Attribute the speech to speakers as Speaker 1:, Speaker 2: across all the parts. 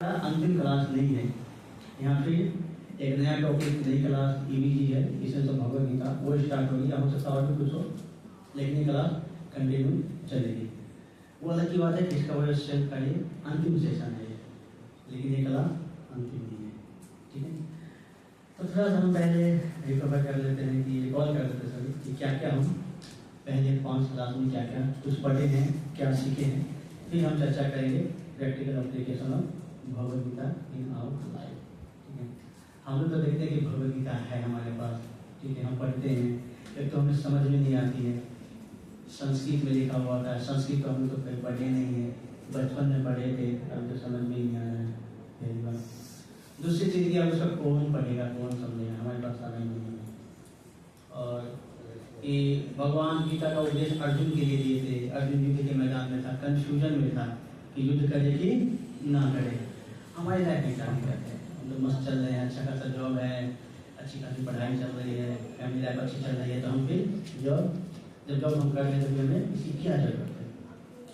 Speaker 1: अंतिम क्लास नहीं है। यहाँ पे एक नया टॉपिक, नई क्लास ईवीजी है, इसमें तो भगवद गीता वो स्टार्ट होगी। हो सकता और भी कुछ हो, लेकिन ये क्लास कंटिन्यू चलेगी। वो अलग की बात है कि इसका वजह से का ये अंतिम सेशन है, लेकिन ये क्लास अंतिम नहीं है। ठीक है, तो थोड़ा सा हम पहले रिकवर कर लेते हैं कि रिकॉल कर लेते हैं सभी कि क्या क्या हम पहले 5 क्लास में क्या क्या कुछ पढ़े हैं, क्या सीखे हैं। फिर हम चर्चा करेंगे practical application of Bhagavad Gita in our life. ठीक है, हम लोग तो देखते हैं कि भगवद गीता है हमारे पास। ठीक है, हम पढ़ते हैं, एक तो हमें समझ में नहीं आती है, संस्कृत में लिखा हुआ था। संस्कृत तो हम लोग तो पढ़े नहीं है, बचपन में पढ़े थे, अब तो समझ में ही नहीं आ रहा है पहली बार। दूसरी चीज़ की अब उसका कौन पढ़ेगा, कौन समझेगा, हमारे पास समय नहीं है। और कि भगवान गीता का उपदेश अर्जुन के लिए दिए थे, अर्जुन युद्ध के मैदान में था, कंफ्यूजन में था कि युद्ध करे कि ना करे। हमारी लाइफ में क्या नहीं करते हैं, हम तो मस्त चल रहे हैं, अच्छा खासा जॉब है, अच्छी खासी पढ़ाई चल रही है, फैमिली लाइफ अच्छी चल रही है, तो हम फिर जब जॉब हम कर रहे हैं तो हमें इसकी क्या जरूरत है।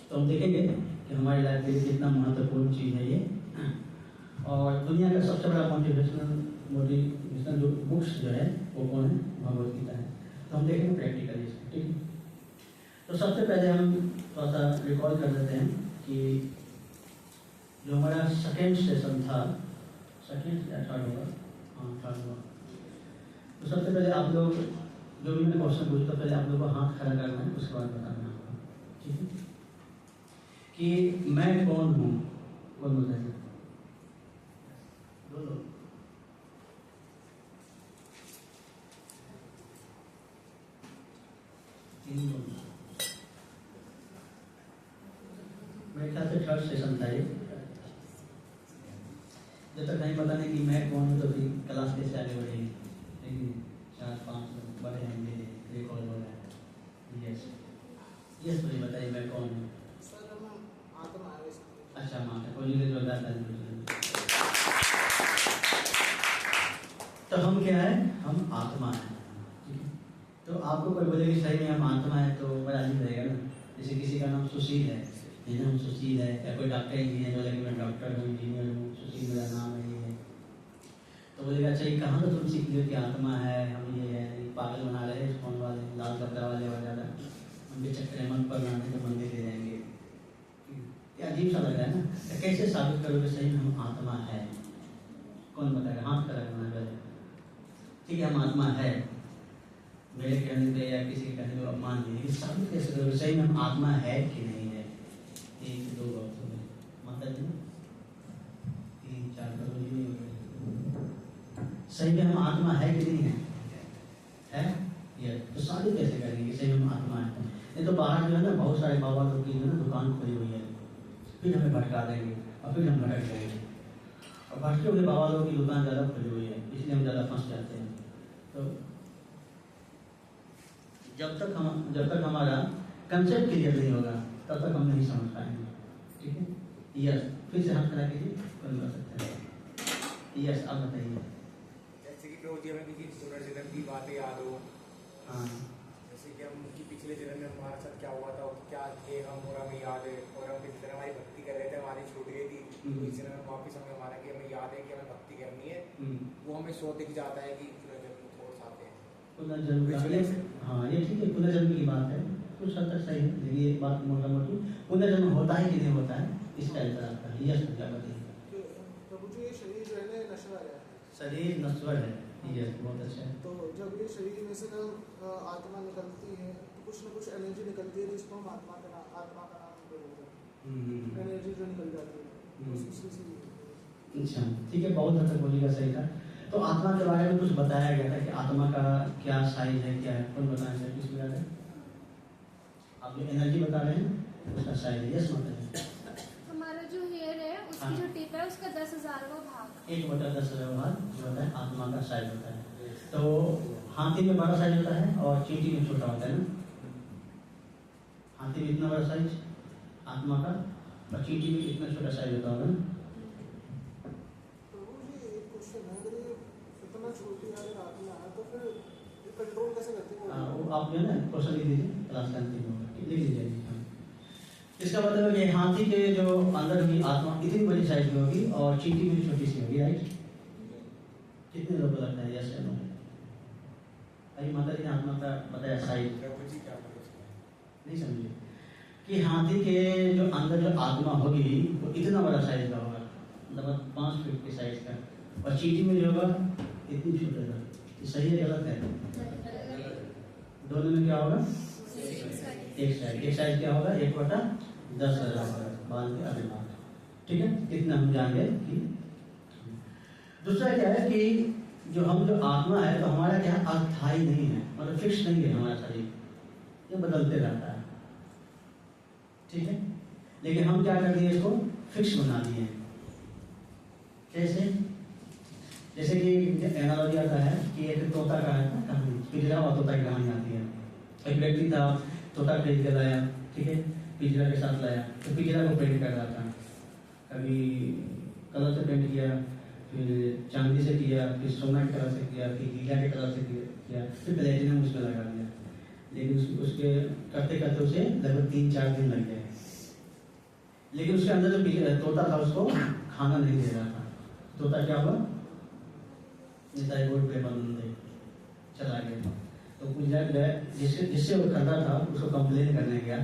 Speaker 1: तो हम देखेंगे कि हमारी लाइफ के लिए कितना महत्वपूर्ण चीज़ है ये। और दुनिया का सबसे बड़ा मोटिवेशनल जो बुक्स जो है वो कौन है, भगवद गीता है। तो हम देखेंगे प्रैक्टिकली इसको। ठीक है, तो सबसे पहले हम थोड़ा सा रिकॉल कर लेते हैं कि जो हमारा सेकेंड सेशन था, सेकेंड या थर्ड होगा, हाँ थर्ड होगा। तो सबसे पहले आप लोग जो भी मैं क्वेश्चन पूछता पहले आप लोग को हाथ खड़ा करना है, उसके बाद बताना आपको। ठीक है, कि मैं कौन हूँ, कौन बताएगा? बोलो। मेरे ख्याल से थर्ड सेशन था ये। जब तक नहीं पता नहीं कि मैं कौन हूँ तो फिर क्लास कैसे आगे बढ़ेगी। लेकिन 4-5 लोग बड़े हैं, मेरे रिकॉल हो रहा है। यस यस, मुझे बताइए मैं कौन हूँ?
Speaker 2: सर हम आत्मा है।
Speaker 1: अच्छा माता कोई नहीं जो बताता है। तो हम क्या है, हम आत्मा है। ठीक है, तो आपको कोई बोले कि सही में हम आत्मा है तो बड़ा अजीब रहेगा ना। जैसे किसी का नाम सुशील है, मेरा नाम सुशील है, या कोई डॉक्टर इंजीनियर जो लगे मैं डॉक्टर हूँ, इंजीनियर हूँ, सुशील मेरा नाम है, ये है। तो बोलेगा अच्छा ये कहाँ तो तुम सीख लियो कि आत्मा है, हम ये है, ये पागल बना रहे हैं फोन वाले, लाल कपड़ा वाले वगैरह, उनके चक्कर मन पर बनाने तो मंदिर ले जाएंगे। ये अजीब सा लग रहा है ना। तो कैसे साबित करोगे सही में हम आत्मा है? कौन बताएगा? हाथ खड़ा करना पहले। ठीक है, हम आत्मा है, मेरे कहने पे या किसी के कहने पे अपमान नहीं है, साबित कैसे करोगे सही में हम आत्मा है कि नहीं है? 1-2 वक्त हो गए, माता जी 3-4 करोड़ जी नहीं हो गए। सही में हम आत्मा है कि नहीं है? ये तो साबित कैसे करेंगे सही में हम आत्मा है? नहीं तो बाहर जो है ना बहुत सारे बाबा लोग की जो है ना दुकान खुली हुई है, फिर हमें भटका देंगे और फिर हम भटक जाएंगे। और भटके हुए बाबा लोगों की दुकान ज़्यादा खुली हुई है, इसलिए हम ज़्यादा फंस जाते हैं। तो जब तक हमारा कंसेप्ट क्लियर नहीं होगा तब तक हम नहीं समझ पाएंगे। ठीक है, यस फिर से हाथ खड़ा कीजिए, कौन बता सकते हैं? यस आप बताइए।
Speaker 3: जैसे कि प्रभु हमें किसी पुनर्जन्म की बातें याद हो।
Speaker 1: हाँ,
Speaker 3: जैसे कि हम कि पिछले जन्म में हमारे साथ क्या हुआ था, क्या थे हम, और हमें याद है, और हम किसी तरह हमारी भक्ति कर रहे थे, हमारी छूट गई थी, तो इस जन्म में वापस हमें हमारा कि हमें याद है कि हमें भक्ति करनी है, वो हमें सो दिख जाता है कि पुनर्जन्म थोड़ा आते हैं।
Speaker 1: पुनर्जन्म, हाँ ये ठीक है, पुनर्जन्म की बात है, कुछ हद तक सही है, लेकिन ये बात मोटा मोटी पुनर्जन्म होता है कि नहीं होता है इसका आंसर आपका है। यस क्या बताइए?
Speaker 2: प्रभु जी ये शरीर जो है ना नश्वर है,
Speaker 1: शरीर नश्वर है, यस बहुत अच्छा है।
Speaker 2: तो जब ये शरीर में से ना आत्मा निकलती है तो कुछ ना कुछ एनर्जी निकलती है, जिसको हम आत्मा का नाम दे देते हैं। एनर्जी जो निकल जाती है उसी से।
Speaker 1: अच्छा ठीक है, बहुत हद तक बोलिएगा सही था। तो आत्मा के बारे में कुछ बताया गया था कि आत्मा का क्या साइज है, क्या है, कौन बताया सर? किस बारे में आप जो एनर्जी बता रहे हैं उसका साइज है? यस माता जी।
Speaker 4: हमारा जो हेयर है उसकी
Speaker 1: हाँ।
Speaker 4: जो टिप है उसका 10,000वां भाग,
Speaker 1: 1/10,000 भाग जो होता है आत्मा का साइज होता है। तो हाथी में बड़ा साइज होता है और चींटी में छोटा होता है ना। हाथी में इतना बड़ा साइज आत्मा का, और चींटी में इतना छोटा साइज होता होगा ना।
Speaker 2: प्रभु जी एक क्वेश्चन है, अगर ये इतना छोटी अगर आत्मा है तो फिर कंट्रोल कैसे करती है?
Speaker 1: वो आप जो है ना क्वेश्चन लिख दीजिए, क्लास का अंतिम होगा, लिख लीजिए। इसका मतलब है कि हाथी के जो अंदर की आत्मा इतनी बड़ी साइज की होगी और चींटी भी छोटी सी होगी, राइट? कितने लोग को लगता है यस या नो? अभी माता जी ने आत्मा का बताया साइज, नहीं समझे कि हाथी के जो अंदर जो आत्मा होगी वो इतना बड़ा साइज का होगा, मतलब 5 फीट के साइज का, और चींटी में जो होगा इतनी छोटा था। सही है गलत है? दोनों में क्या होगा? एक साइज क्या होगा? 1/10,000 बांध के आगे बांध, ठीक है? इतना हम जानेंगे कि दूसरा क्या है कि जो आत्मा है तो हमारा क्या अस्थायी नहीं है, मतलब फिक्स नहीं है हमारा शरीर, ये बदलते रहता है, ठीक है? लेकिन हम क्या कर दिए, इसको फिक्स बना दिए हैं। कैसे? जैसे कि एनालॉजी आता है कि एक तोता का है ना कहानी, पिंजरा और तोता की कहानी आती है। एक व्यक्ति था, तोता खरीद के लाया, ठीक है, पिंजरा के साथ लाया, तो पिंजरा को पेंट कर रहा था, कभी कलर से पेंट किया, फिर चांदी से किया, फिर सोना की कलर से किया, फिर हीरा के कलर से किया, फिर प्लेटिनम उसमें लगा दिया। लेकिन उसके करते करते उसे लगभग 3-4 दिन लग गए। लेकिन उसके अंदर जो तोता था उसको खाना नहीं दे रहा था। तोता क्या हुआ? बोर्ड पे बंद चला गया। तो कुछ जिससे वो कर रहा था उसको कंप्लेन करने गया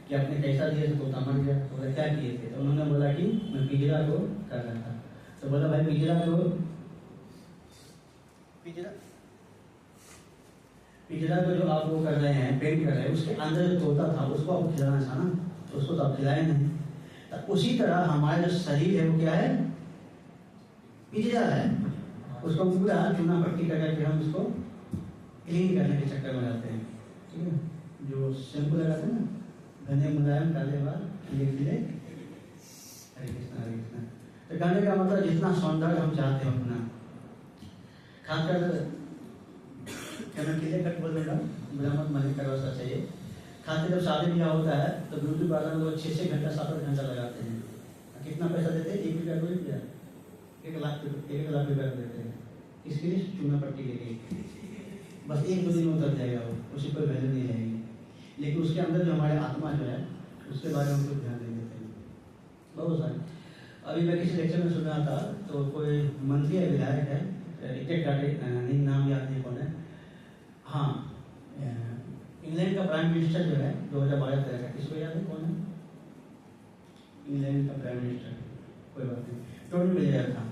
Speaker 1: कि आपने कैसा दिया, तो तोता मर गया। बोला क्या किए थे? तो उन्होंने बोला कि मैं पिंजरा को कर रहा था। तो बोला भाई पिंजरा को जो आप वो कर रहे हैं, पेंट कर रहे हैं, उसके अंदर जो तोता था उसको आप खिलाना था ना, तो उसको तो आप खिलाए नहीं। तो उसी तरह हमारा जो शरीर है वो क्या है? पिंजरा है। उसको पूरा चूना पट्टी करके हम उसको क्लीन करने के चक्कर में रहते हैं, ठीक है? जो शैम्पू लगाते हैं ना, घने मुलायम काले बाल, खिले, हरे कृष्णा हरे कृष्णा। तो कहने का मतलब जितना सौंदर्य हम चाहते हैं अपना, खासकर क्या मैं किले कट बोल रहा हूँ, ब्राह्मण मनी का व्यवस्था चाहिए। खासकर जब शादी ब्याह होता है तो ब्यूटी पार्लर में लोग 6-6 घंटा 7-8 घंटा लगाते हैं। कितना पैसा देते हैं? 1 रुपया 2 रुपया, 1 लाख रुपया देते हैं। किसके लिए? चूना पट्टी के लिए। बस 1-2 दिन में उतर जाएगा वो, उसकी कोई वैल्यू नहीं रहेगी। लेकिन उसके अंदर जो हमारे आत्मा जो है उसके बारे में हम कुछ ध्यान नहीं देते हैं, बहुत सारे। अभी मैं किसी लेक्चर में सुन रहा था, तो कोई मंत्री है, विधायक है, नहीं नाम याद नहीं कौन है, हाँ, इंग्लैंड का प्राइम मिनिस्टर जो है 2012-13 का, किसको याद है कौन है? इंग्लैंड का प्राइम मिनिस्टर, कोई बात नहीं, टोनी ब्लेयर था,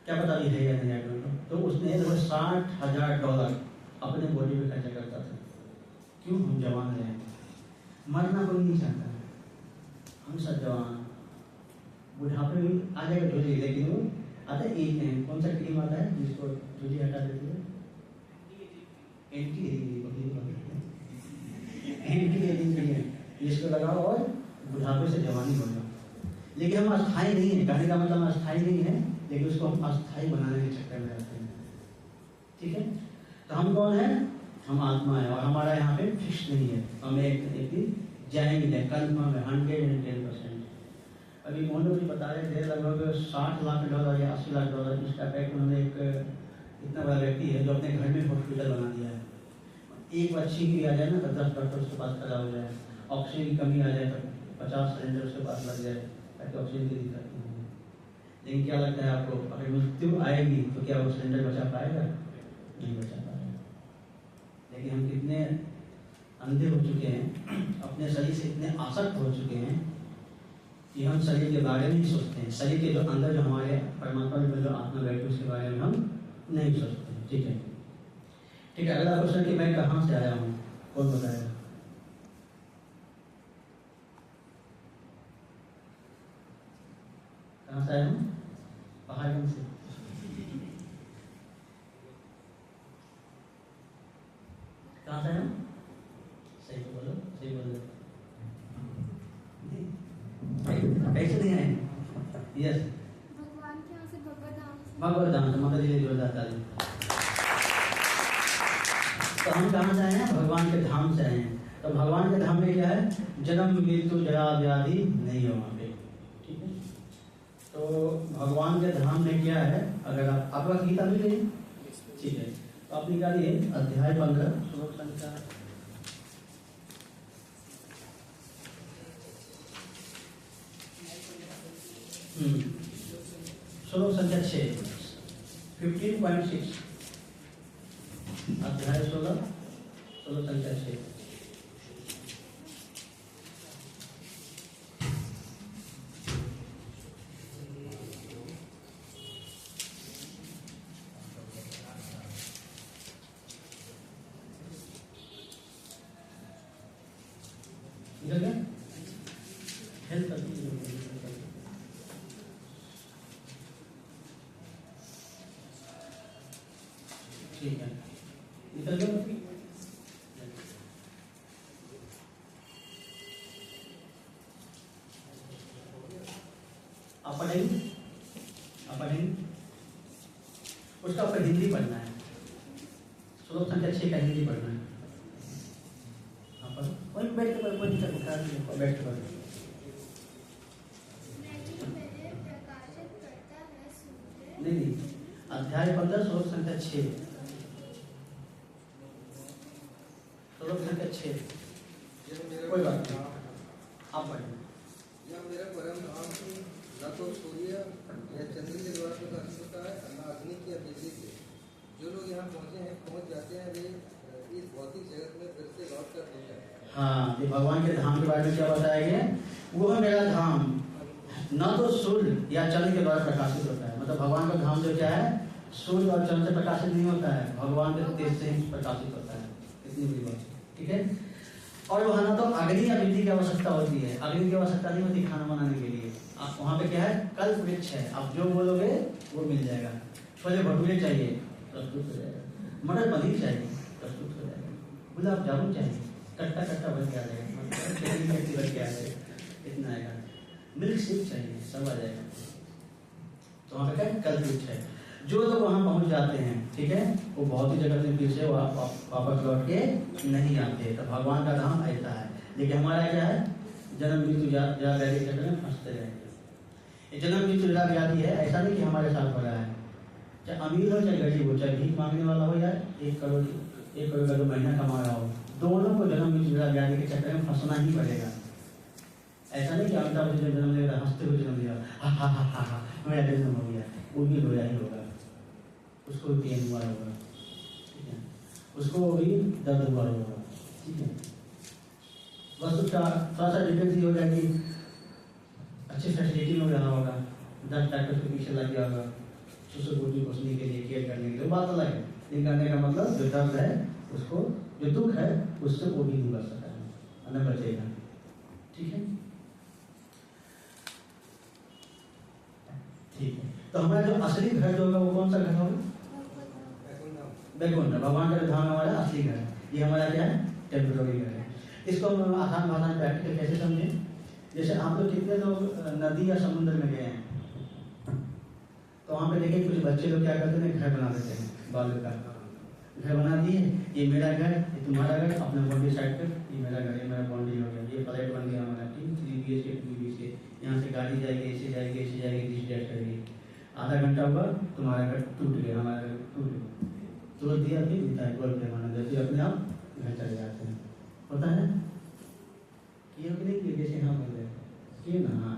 Speaker 1: क्या पता ये है या नहीं, आई डोंट नो। तो उसने $60,000 अपने बॉडी पे खर्चा करता था। क्यों? हम जवान रहे, मरना कोई नहीं चाहता है, हम सब जवान, बुढ़ापे में आ जाएगा झोली, लेकिन वो आता है एक कौन सा क्रीम आता है जिसको झोली हटा देती है? एंटी एजिंग क्रीम, जिसको लगाओ और बुढ़ापे से जवानी हो जाओ। लेकिन हम अस्थायी नहीं है, कहने का मतलब हम अस्थायी नहीं है, लेकिन उसको हम अस्थायी बनाने के चक्कर में रहते हैं, ठीक है? तो हम कौन है? हम आत्मा है, और हमारा यहाँ पे फिक्स नहीं है, हम एक दिन जाएंगे, कन्फर्म है, 110%। अभी मोहन जी बता रहे थे लगभग $60 लाख या $80 लाख इसका पैक उन्होंने एक इतना बड़ा व्यक्ति है जो अपने घर में हॉस्पिटल बना दिया है। एक बार छींक भी आ जाए ना तो 10 डॉक्टर उसके पास खड़ा हो जाए, ऑक्सीजन की कमी आ जाए तो 50 सिलेंडर उसके पास लग जाए ताकि ऑक्सीजन की दिक्कत नहीं हो। लेकिन क्या लगता है आपको, अगर मृत्यु आएगी तो क्या वो सिलेंडर बचा पाएगा? नहीं बचा पाएगा। लेकिन हम कितने अंधे हो चुके हैं, अपने शरीर से इतने आसक्त हो चुके हैं कि हम शरीर के बारे में ही सोचते हैं, शरीर के जो अंदर जो हमारे परमात्मा में जो आत्मा बैठे उसके बारे में हम नहीं सोचते हैं, ठीक है? ठीक है, अगला क्वेश्चन कि मैं कहाँ से आया हूँ, कौन बताएगा? कहाँ से आया हूँ? पहाड़गंज से। कहाँ से आया हूँ? सही तो बोलो, सही बोलो। कैसे नहीं आए? यस,
Speaker 4: भगवान के यहाँ से, भगवत धाम से।
Speaker 1: भगवत धाम से, माता जी जोरदार ताली। तो हम कहाँ से आए हैं? भगवान के धाम से आए हैं। तो भगवान के धाम में क्या है? जन्म मृत्यु जरा व्याधि नहीं है वहाँ पे, ठीक है? तो भगवान के धाम में क्या है? अगर आपका गीता मिल गई, ठीक है, तो आप निकालिए अध्याय 15 श्लोक संख्या श्लोक संख्या 6 15.6 अध्याय 16 श्लोक संख्या 6। ठीक है, निकल गया। आप पढ़ेंगे उसका ऊपर हिंदी पढ़ना है। श्लोक संख्या 6 का हिंदी पढ़ना है। आप पढ़ो, कोई बैठ के कोई दिक्कत उठा नहीं, बैठ के पढ़ो। नहीं, अध्याय 15 श्लोक संख्या 6, श्लोक संख्या 6। कोई बात नहीं, आप पढ़ें।
Speaker 5: यह मेरा परम धाम की न तो सूर्य या चंद्र के द्वारा प्रकाशित होता है, न अग्नि की या बिजली से। जो लोग यहाँ पहुँच जाते हैं वे इस भौतिक जगत में फिर से लौट कर नहीं जाते।
Speaker 1: हाँ, ये भगवान के धाम के बारे में क्या बताया गया? वो है मेरा धाम, न तो सूर्य या चंद्र के द्वारा प्रकाशित होता है। मतलब भगवान का धाम जो क्या है, सूर्य और चंद्र से प्रकाशित नहीं होता है, भगवान के तेज से ही प्रकाशित होता है। इतनी बड़ी बात, ठीक है। और वहाँ ना तो अग्नि या बिजली की आवश्यकता होती है, अग्नि की आवश्यकता नहीं होती खाना बनाने के लिए। आप वहाँ पे क्या है, कल्प वृक्ष है, आप जो बोलोगे वो मिल जाएगा। छोले भटूरे चाहिए, प्रस्तुत हो जाएगा। मटर पनीर चाहिए, प्रस्तुत हो जाएगा। गुलाब जामुन चाहिए, कट्टा कट्टा बन के आ जाएगा, बन के आ जाएगा, इतना आएगा। मिल्क शेक चाहिए, सब आ जाएगा। तो वहाँ पे क्या कल्प वृक्ष है। जो लोग वहाँ पहुँच जाते हैं, ठीक है, वो भौतिक जगत में फिर से वापस लौट के नहीं आते। तो भगवान का धाम ऐसा है। लेकिन हमारा क्या है, जन्म मृत्यु व्याधि के चक्कर में फंसते रहेंगे। ये जन्म मृत्यु व्याधि है, ऐसा नहीं कि हमारे साथ हो रहा है। चाहे अमीर हो चाहे गरीब हो, चाहे भीख मांगने वाला हो या 1 करोड़ का जो महीना कमा रहा हो, दोनों को जन्म मृत्यु व्याधि के चक्कर में फंसना ही पड़ेगा। ऐसा नहीं कि अमिताभ बच्चन जन्म लेगा, हंसते हुए जन्म लिया, हा मेरा जन्म हो गया, वो भी रोया ही होगा, उसको भी पेन हुआ होगा, ठीक है, उसको भी दर्द हुआ होगा, ठीक है। बस उसका थोड़ा सा डिफरेंस हो जाएगी, अच्छी फैसिलिटी में रहा होगा, 10 डॉक्टर के पीछे लग गया होगा, सुसुगुटी पोसने के लिए, केयर करने के लिए, बात अलग है। लेकिन करने का मतलब जो दर्द है उसको, जो दुख है उससे वो भी नहीं बच सकता है, न बचेगा, ठीक है। ठीक है, तो हमारा जो असली घर जो होगा वो कौन सा घर होगा? वैकुंठ, भगवान का धाम हमारा असली घर है। ये हमारा क्या है? टेम्पररी घर है। इसको हम आसान भाषा में प्रैक्टिकल कैसे समझें? जैसे आप लोग कितने लोग नदी या समुद्र में गए हैं, तो वहाँ पे देखिए कुछ बच्चे लोग क्या करते हैं, घर बना देते हैं, बालू का घर बना दिए, ये मेरा घर, ये तुम्हारा घर, अपना बाउंड्री साइड पर, ये मेरा घर, ये मेरा बाउंड्री हो गया, ये फ्लैट बन गया हमारा, 3 BHK 2 BHK, यहाँ से गाड़ी जाएगी, ऐसे जाएगी, ऐसे जाएगी, डिस्टैच करेगी, आधा घंटा हुआ तुम्हारा घर टूट गया, हमारा घर टूट गया, तुरंत दिया भी मिलता है, गोल पैमाना जैसे अपने आप घर चले जाते हैं, होता है ये नहीं कि जैसे यहाँ बोल रहे कि ना।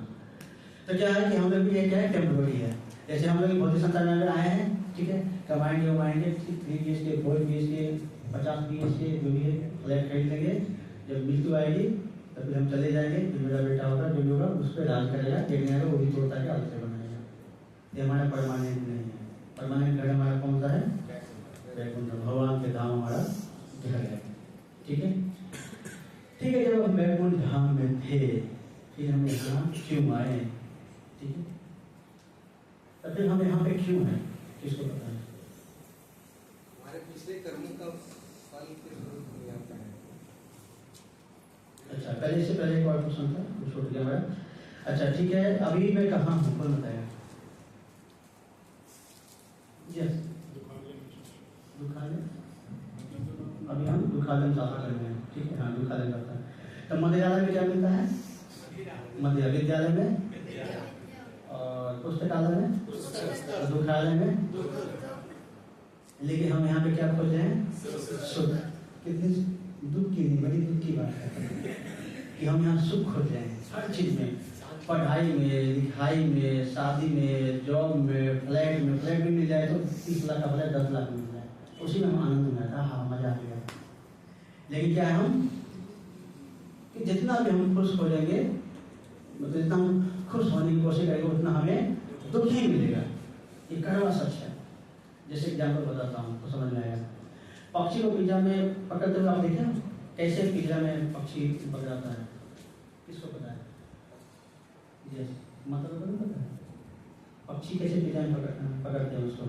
Speaker 1: तो क्या है कि हम लोग भी ये क्या है, टेम्पररी है। जैसे हम लोग भौतिक संसार में अगर आए हैं, ठीक है, कमाएंगे 3 BHK 4 BHK 50 BHK जो भी है फ्लैट खरीद लेंगे, जब मृत्यु आएगी तो फिर हम चले जाएंगे, फिर मेरा बेटा होगा जो भी होगा उस पर राज करेगा, देखने आएगा, वो भी तोड़ता के अलग से बनाएगा। ये हमारा परमानेंट नहीं है। परमानेंट घर हमारा कौन सा है? वैकुंठ, भगवान के धाम हमारा घर है, ठीक है। ठीक है, जब हम वैकुंठ धाम में थे, फिर हम यहाँ क्यों आए, ठीक है, तो फिर हम यहाँ पे क्यों हैं, किसको पता है?
Speaker 5: हमारे पिछले कर्मों का फल के स्वरूप में यहाँ पे है।
Speaker 1: अच्छा, पहले से पहले एक और क्वेश्चन था, वो छूट गया हमारा। अच्छा ठीक है, अभी मैं कहाँ हूँ, कौन बताएगा? यस, दुखालय, अभी हम दुखालय में साफा कर रहे हैं, ठीक है, हाँ दुखालय जाता है। तो मध्य विद्यालय में क्या मिलता है? मध्य विद्यालय में, और पुस्तकालय में, और दुखालय में। लेकिन हम यहाँ पे क्या खोज रहे हैं? सुख। कितनी दुख की नहीं, बड़ी दुख की बात है कि हम यहाँ सुख खोज रहे हैं हर चीज में, पढ़ाई में, लिखाई में, शादी में, जॉब में, फ्लैट भी मिल जाए तो 30 लाख का फ्लैट 10 लाख में मिल जाए, उसी में हम आनंद में आता, हाँ मजा आ गया। लेकिन क्या है हम कि जितना भी हम खुश हो जाएंगे, मतलब जितना हम खुश होने की कोशिश करेंगे उतना हमें दुख ही मिलेगा। ये कड़वा सच है। जैसे एग्जाम्पल बताता हूँ तो समझ में आएगा। पक्षी को पिंजरा में पकड़ते हुए आप देखें कैसे पिंजरा में पक्षी पकड़ाता है, किसको पता है? यस, मतलब तो नहीं पता है पक्षी कैसे पिंजरा में पकड़ते हैं उसको।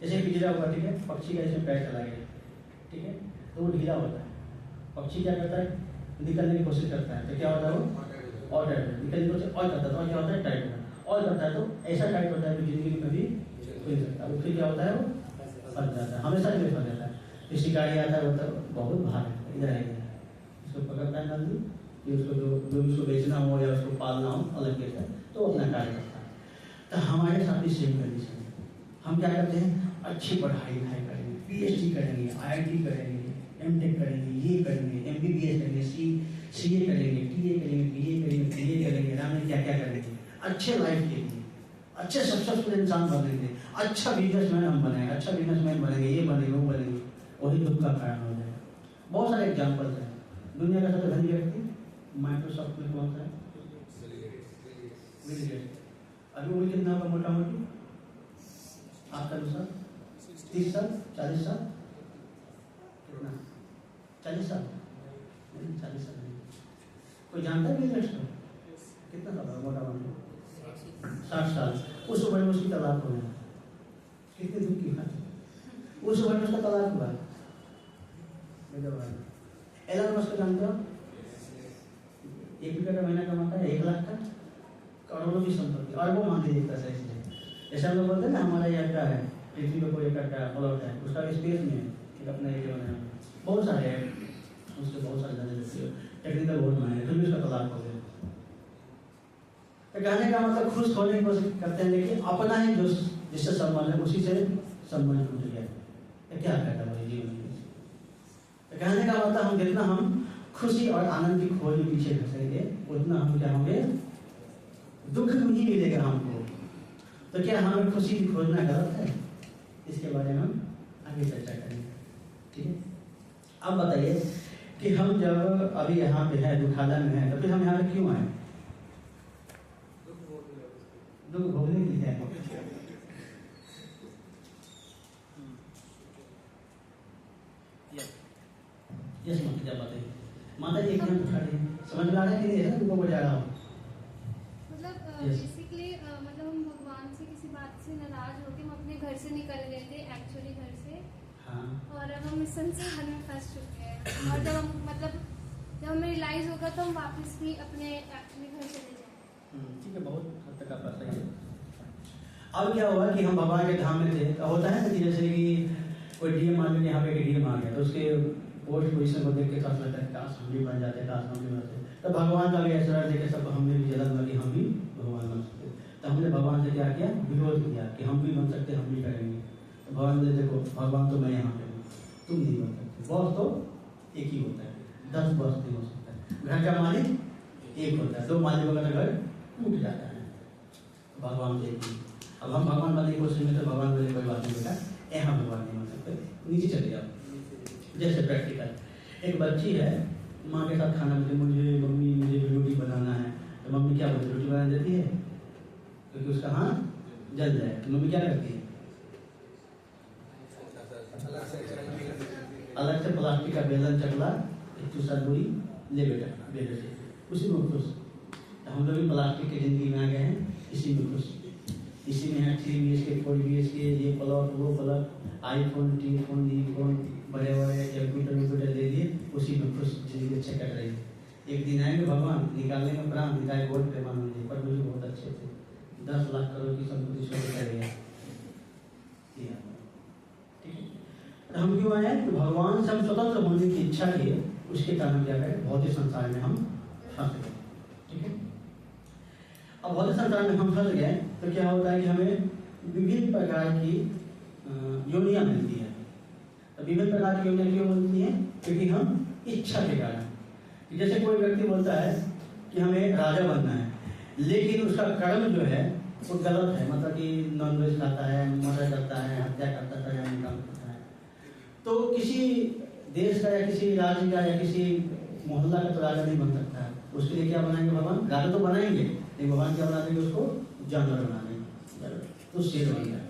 Speaker 1: जैसे पिंजरा हुआ, ठीक है, पक्षी का इसमें पैर चला गया, ठीक है, तो वो ढीला होता है। पक्षी क्या करता है? निकलने की कोशिश करता है, तो क्या होता है वो और टाइट निकलने की कोशिश और करता है, तो क्या होता है? टाइट होता है, और करता है तो ऐसा टाइट होता है कि जिंदगी में कभी हो नहीं सकता। वो फिर क्या होता है? वो फंस जाता है, हमेशा के लिए फंस जाता है। फिर शिकारी आता है, वो बहुत भार है, इधर आएगा, उसको पकड़ता है नंदी कि उसको जो उसको बेचना हो या उसको पालना हो अलग केस है, तो अपना कार्य करता है। तो हमारे साथ भी सेम कंडीशन है। हम क्या करते हैं? अच्छी पढ़ाई लिखाई करेंगे, PhD करेंगे, IIT करेंगे, MTech करेंगे, ये करेंगे, MBBS करेंगे, CA करेंगे, TA करेंगे, BA करेंगे, BA करेंगे, राम क्या क्या करेंगे, अच्छे लाइफ के लिए, अच्छे सक्सेसफुल इंसान बनेंगे, अच्छा बिजनेसमैन हम बनेंगे, अच्छा बिजनेसमैन बनेंगे, ये बनेंगे, वो बनेंगे, वही दुख का कारण हो जाएगा। बहुत सारे एग्जाम्पल्स हैं। दुनिया का सबसे धनी व्यक्ति माइक्रोसॉफ्ट में कौन सा है? Bill Gates. अभी उम्र कितना होगा मोटा मोटी आपका अनुसार? 30 साल, 40 साल, कितना? 40 साल नहीं, 40 साल नहीं। कोई जानता है बिल गेट्स को? कितना साल होगा मोटा मोटी? 60 साल। उस उम्र में उसकी तलाक हो गया। कितनी दुख की बात। उस उम्र में उसका तलाक हुआ। एलन मस्क जानते हो? 1 रुपये का महीना कमाता है, 1 लाख का, करोड़ों की संपत्ति, अरबों मान लीजिए एक तरह से। इसलिए जैसे हम लोग बोलते हैं ना हमारा ये अड्डा है, पृथ्वी पर कोई एक अड्डा प्लॉट है, उसका भी स्पेस में है, एक अपना एरिया बनाया, बहुत सारे हैं, उससे बहुत सारे जाने देते हो, टेक्निकल बहुत मायने, फिर भी उसका तलाक हो गया। तो कहने का मतलब खुश होने की कोशिश करते हैं, लेकिन अपना ही जो जिससे संबंध है उसी से संबंध टूट गया। तो क्या कहता है जीवन में? तो कहने का मतलब हम जितना हम खुशी और आनंद की खोज में पीछे घसेंगे उतना हम क्या होंगे? दुख नहीं मिलेगा हमको। तो क्या हमें खुशी की खोजना गलत है? इसके बारे में हम आगे चर्चा करेंगे, ठीक है। अब बताइए कि हम जब अभी यहाँ पे है, दुखालय में है, तो फिर हम यहाँ पे क्यों आए? दुख भोगने के लिए है। यस माता जी बताइए। माता जी एक मिनट उठा रही है, समझ में आ रहा है कि नहीं? ऐसा तुमको बजा रहा हूँ
Speaker 4: मतलब बेसिकली मतलब हम भगवान से किसी बात से नाराज होकर हम अपने घर से निकल गए थे एक्चुअली घर से।
Speaker 1: हाँ।
Speaker 4: और अब हम इस संसार में फंस चुके हैं, और जब हम मतलब जब हमें रियलाइज होगा तो हम वापस भी अपने घर चले जाएंगे।
Speaker 1: ठीक है, बहुत हद तक आपका सही है। अब क्या हुआ कि हम भगवान के धाम में थे, तो होता है ना कि जैसे कि कोई डीएम मान लीजिए यहाँ पे डीएम आ गया, तो उसके पोस्ट पोजिशन को देख के काश लगता है काश हम भी बन जाते, काश हम भी बनते। तो भगवान का भी ऐसा देखे सब हमें भी जलन लगी, हम भी भगवान बन सकते। तो हमने भगवान से क्या किया? विरोध किया कि हम भी बन सकते, हम भी करेंगे। तो भगवान ने देखो, भगवान तो मैं यहाँ पे हूँ, तुम नहीं बन सकते। बॉस तो एक ही होता है, 10 बॉस नहीं हो सकता है। घर का मालिक एक होता है, 2 मालिकों का घर टूट जाता है। भगवान तो एक ही। अब हम भगवान बनने की कोशिश में, तो भगवान बोले कोई बात नहीं बेटा, यहाँ भगवान नहीं बन सकते, नीचे चले जाओ। जैसे प्रैक्टिकल एक बच्ची है, माँ के साथ खाना बोलती, मुझे मम्मी मुझे रोटी बनाना है, तो मम्मी क्या बोलती? रोटी बना देती है, क्योंकि उसका हाथ जल जाए। तो मम्मी क्या करती है? अलग से प्लास्टिक का बेलन चकला एक चूसा दूरी ले बेटा बेटे से, उसी में खुश। तो हम लोग भी प्लास्टिक की जिंदगी में आ गए हैं, इसी में खुश। इसी में है 3 BHK 4 BHK, ये प्लॉट वो प्लॉट, आईफोन, टीफोन, ईफोन, बड़े बड़े कंप्यूटर ले लिए, उसी में खुश जिंदगी अच्छे कट रही है। एक दिन आएंगे भगवान, निकालने में प्राण निकाय वोट पे मान लीजिए, पर मुझे बहुत अच्छे थे, 10 लाख करोड़ की संपत्ति छोड़ कर गया। ठीक है, तो हम क्यों आए? कि भगवान से हम स्वतंत्र होने की इच्छा की, उसके कारण क्या है? भौतिक संसार में हम फंस गए। ठीक है, अब भौतिक संसार में हम फंस गए तो क्या होता है कि हमें विभिन्न प्रकार की योनियां मिलती है। तो विभिन्न प्रकार की योनियां क्यों मिलती हैं? क्योंकि हम इच्छा के कारण, कि जैसे कोई व्यक्ति बोलता है कि हमें राजा बनना है, लेकिन उसका कर्म जो है वो गलत है, मतलब कि नॉनवेज खाता है, मर्डर करता है, हत्या करता है या निकाल करता है, तो किसी देश का या किसी राज्य का या किसी मोहल्ला का तो राजा नहीं बन सकता है। उसके लिए क्या बनाएंगे भगवान? राजा तो बनाएंगे, लेकिन भगवान क्या बना देंगे? उसको जानवर बना देंगे, तो शेर बन जाए,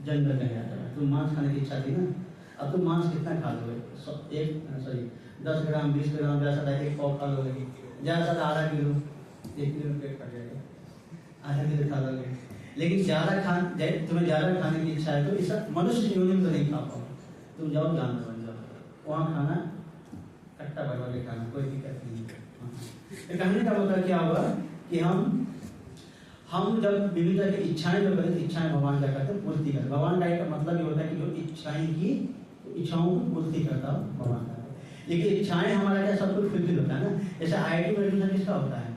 Speaker 1: जंगल में आ जाए। तो मांस खाने की इच्छा थी ना, अब तुम मांस कितना खा लोगे? 10 ग्राम 20 ग्राम, ज़्यादा एक पाव खा लोगे, ज़्यादा आधा किलो, 1 किलो पेट कट जाएगा, आधा किलो खा लोगे। लेकिन तुम्हें ज़्यादा खाने की इच्छा है तो इस मनुष्य योनि में तो नहीं खा पाओ, तुम जाओ जानवर बन जाओ, वहाँ खाना कट्टा भरवा के खाना, कोई दिक्कत नहीं है। कहने का मतलब क्या हुआ कि हम जब विभिन्न तरह की इच्छाएं जो करें, इच्छाएं भगवान क्या करते हैं? पूर्ति करते। भगवान का मतलब ये होता है कि जो इच्छाएं की इच्छाओं की पूर्ति करता भगवान का। लेकिन इच्छाएं हमारा क्या सब कुछ फुलफिल होता है ना। जैसे IIT में एडमिशन किसका होता है?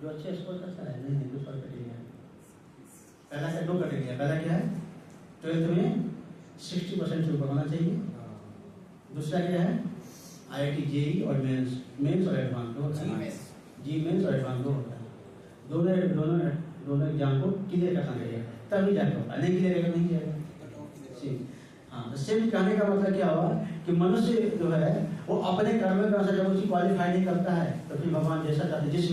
Speaker 1: जो अच्छे स्कोर करता है। नहीं, कुछ और कैटेगरी है। पहला क्या? 2 कैटेगरी है। पहला क्या है? 12th में 60% से ऊपर होना चाहिए। दूसरा क्या है? IIT JEE और मेंस और एडवांस होता है। जी मेंस और एडवांस होता है। दोनों एग्जाम को क्लियर करना चाहिए, तभी जाकर होगा, नहीं क्लियर करना नहीं जाएगा। हाँ, तो सेम कहने का मतलब क्या हुआ कि मनुष्य जो है वो अपने कर्म के अनुसार जब उसी क्वालिफाई नहीं करता है तो फिर भगवान जैसा चाहते, जिस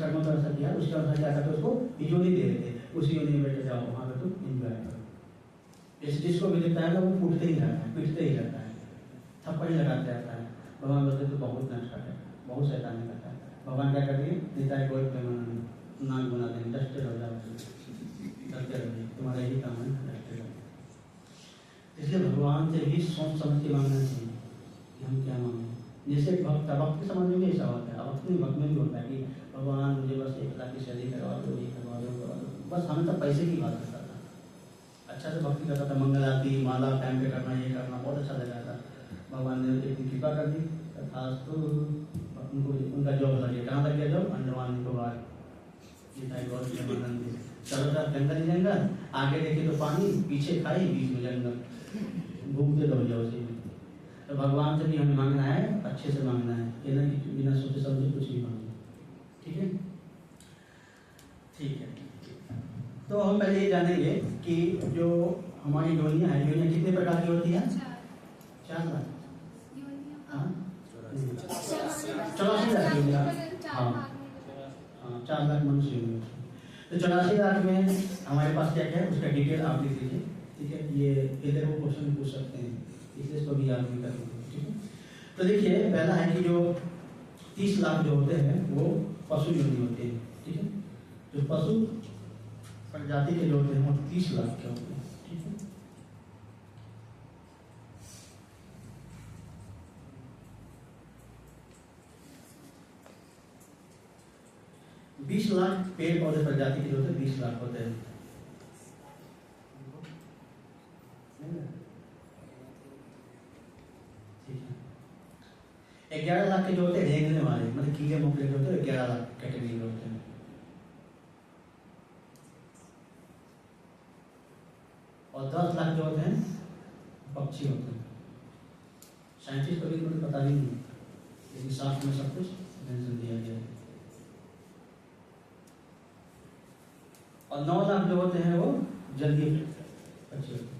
Speaker 1: कर्म का अनुसार किया उसके अनुसार क्या करते, उसको योनि दे देते, उसी योनि में बैठे जाओ, वहाँ पे तुम एंजॉय करो। इस जिसको भी देखता है ना वो फूटते ही रहता है, पिटते ही रहता है, थप्पड़ ही लगाते रहता है। भगवान बोलते तो बहुत नष्ट है, बहुत शैतानी करता है। भगवान क्या करेंगे? पिता है कोई नाम बना देंगे, डस्टेड हो जाओ, डस्टेड हो जाए, तुम्हारा यही काम है, डस्टेड हो। इसलिए भगवान से भी सोच समझ के मांगना चाहिए कि हम क्या मांगे। जैसे भक्त समझ में भी ऐसा होता है, भक्त में भी होता है कि भगवान मुझे बस 1 लाख की शादी करवा दो, ये करवा दो, बस हमें तो पैसे की बात करता था। अच्छा से भक्ति करता था, मंगल आरती, माला टाइम पे करना, ये करना बहुत अच्छा लगा था। भगवान ने इतनी कृपा कर दी, खास तो उनका जॉब लग गया। कहाँ लग गया जॉब? अंडमान निकोबार। चलो साहब, जंगल ही जंगल, आगे देखे तो पानी, पीछे खाई, बीच में जंगल, घूमते रहो जाओ उसी में। तो भगवान से भी हमें मांगना है, अच्छे से मांगना है, ये ना कि बिना सोचे समझे कुछ भी मांगे। ठीक है, ठीक है। तो हम पहले ये जानेंगे कि जो हमारी योनियाँ हैं, योनियाँ कितने प्रकार की होती हैं? 4 लाख। हाँ, 84 लाख योनियाँ। हाँ, 4 लाख मनुष्य योनि। तो 84 लाख में हमारे पास क्या क्या है उसका डिटेल आप लिख लीजिए। ठीक है, ये इधर वो क्वेश्चन पूछ सकते हैं, इसलिए इसको भी याद नहीं कर लीजिए। ठीक है, तो देखिए पहला है कि जो 30 लाख जो होते हैं वो पशु योनि होते हैं। ठीक है, जो पशु प्रजाति के जो होते हैं वो 30 लाख के होते हैं। ठीक है, बीस लाख पेड़ पौधे प्रजाति के जो होते हैं 20 लाख होते हैं। ठीक है, 11 लाख के जो होते हैं रेंगने वाले, मतलब कीड़े मकोड़े जो होते हैं 11 लाख कैटेगरी में होते हैं। और 10 लाख जो होते हैं पक्षी होते हैं। साइंटिस्ट को भी मुझे पता नहीं है, लेकिन शास्त्र में सब कुछ मेंशन दिया गया है। और 9 लाख जो होते हैं वो जलीय पक्षी होते हैं।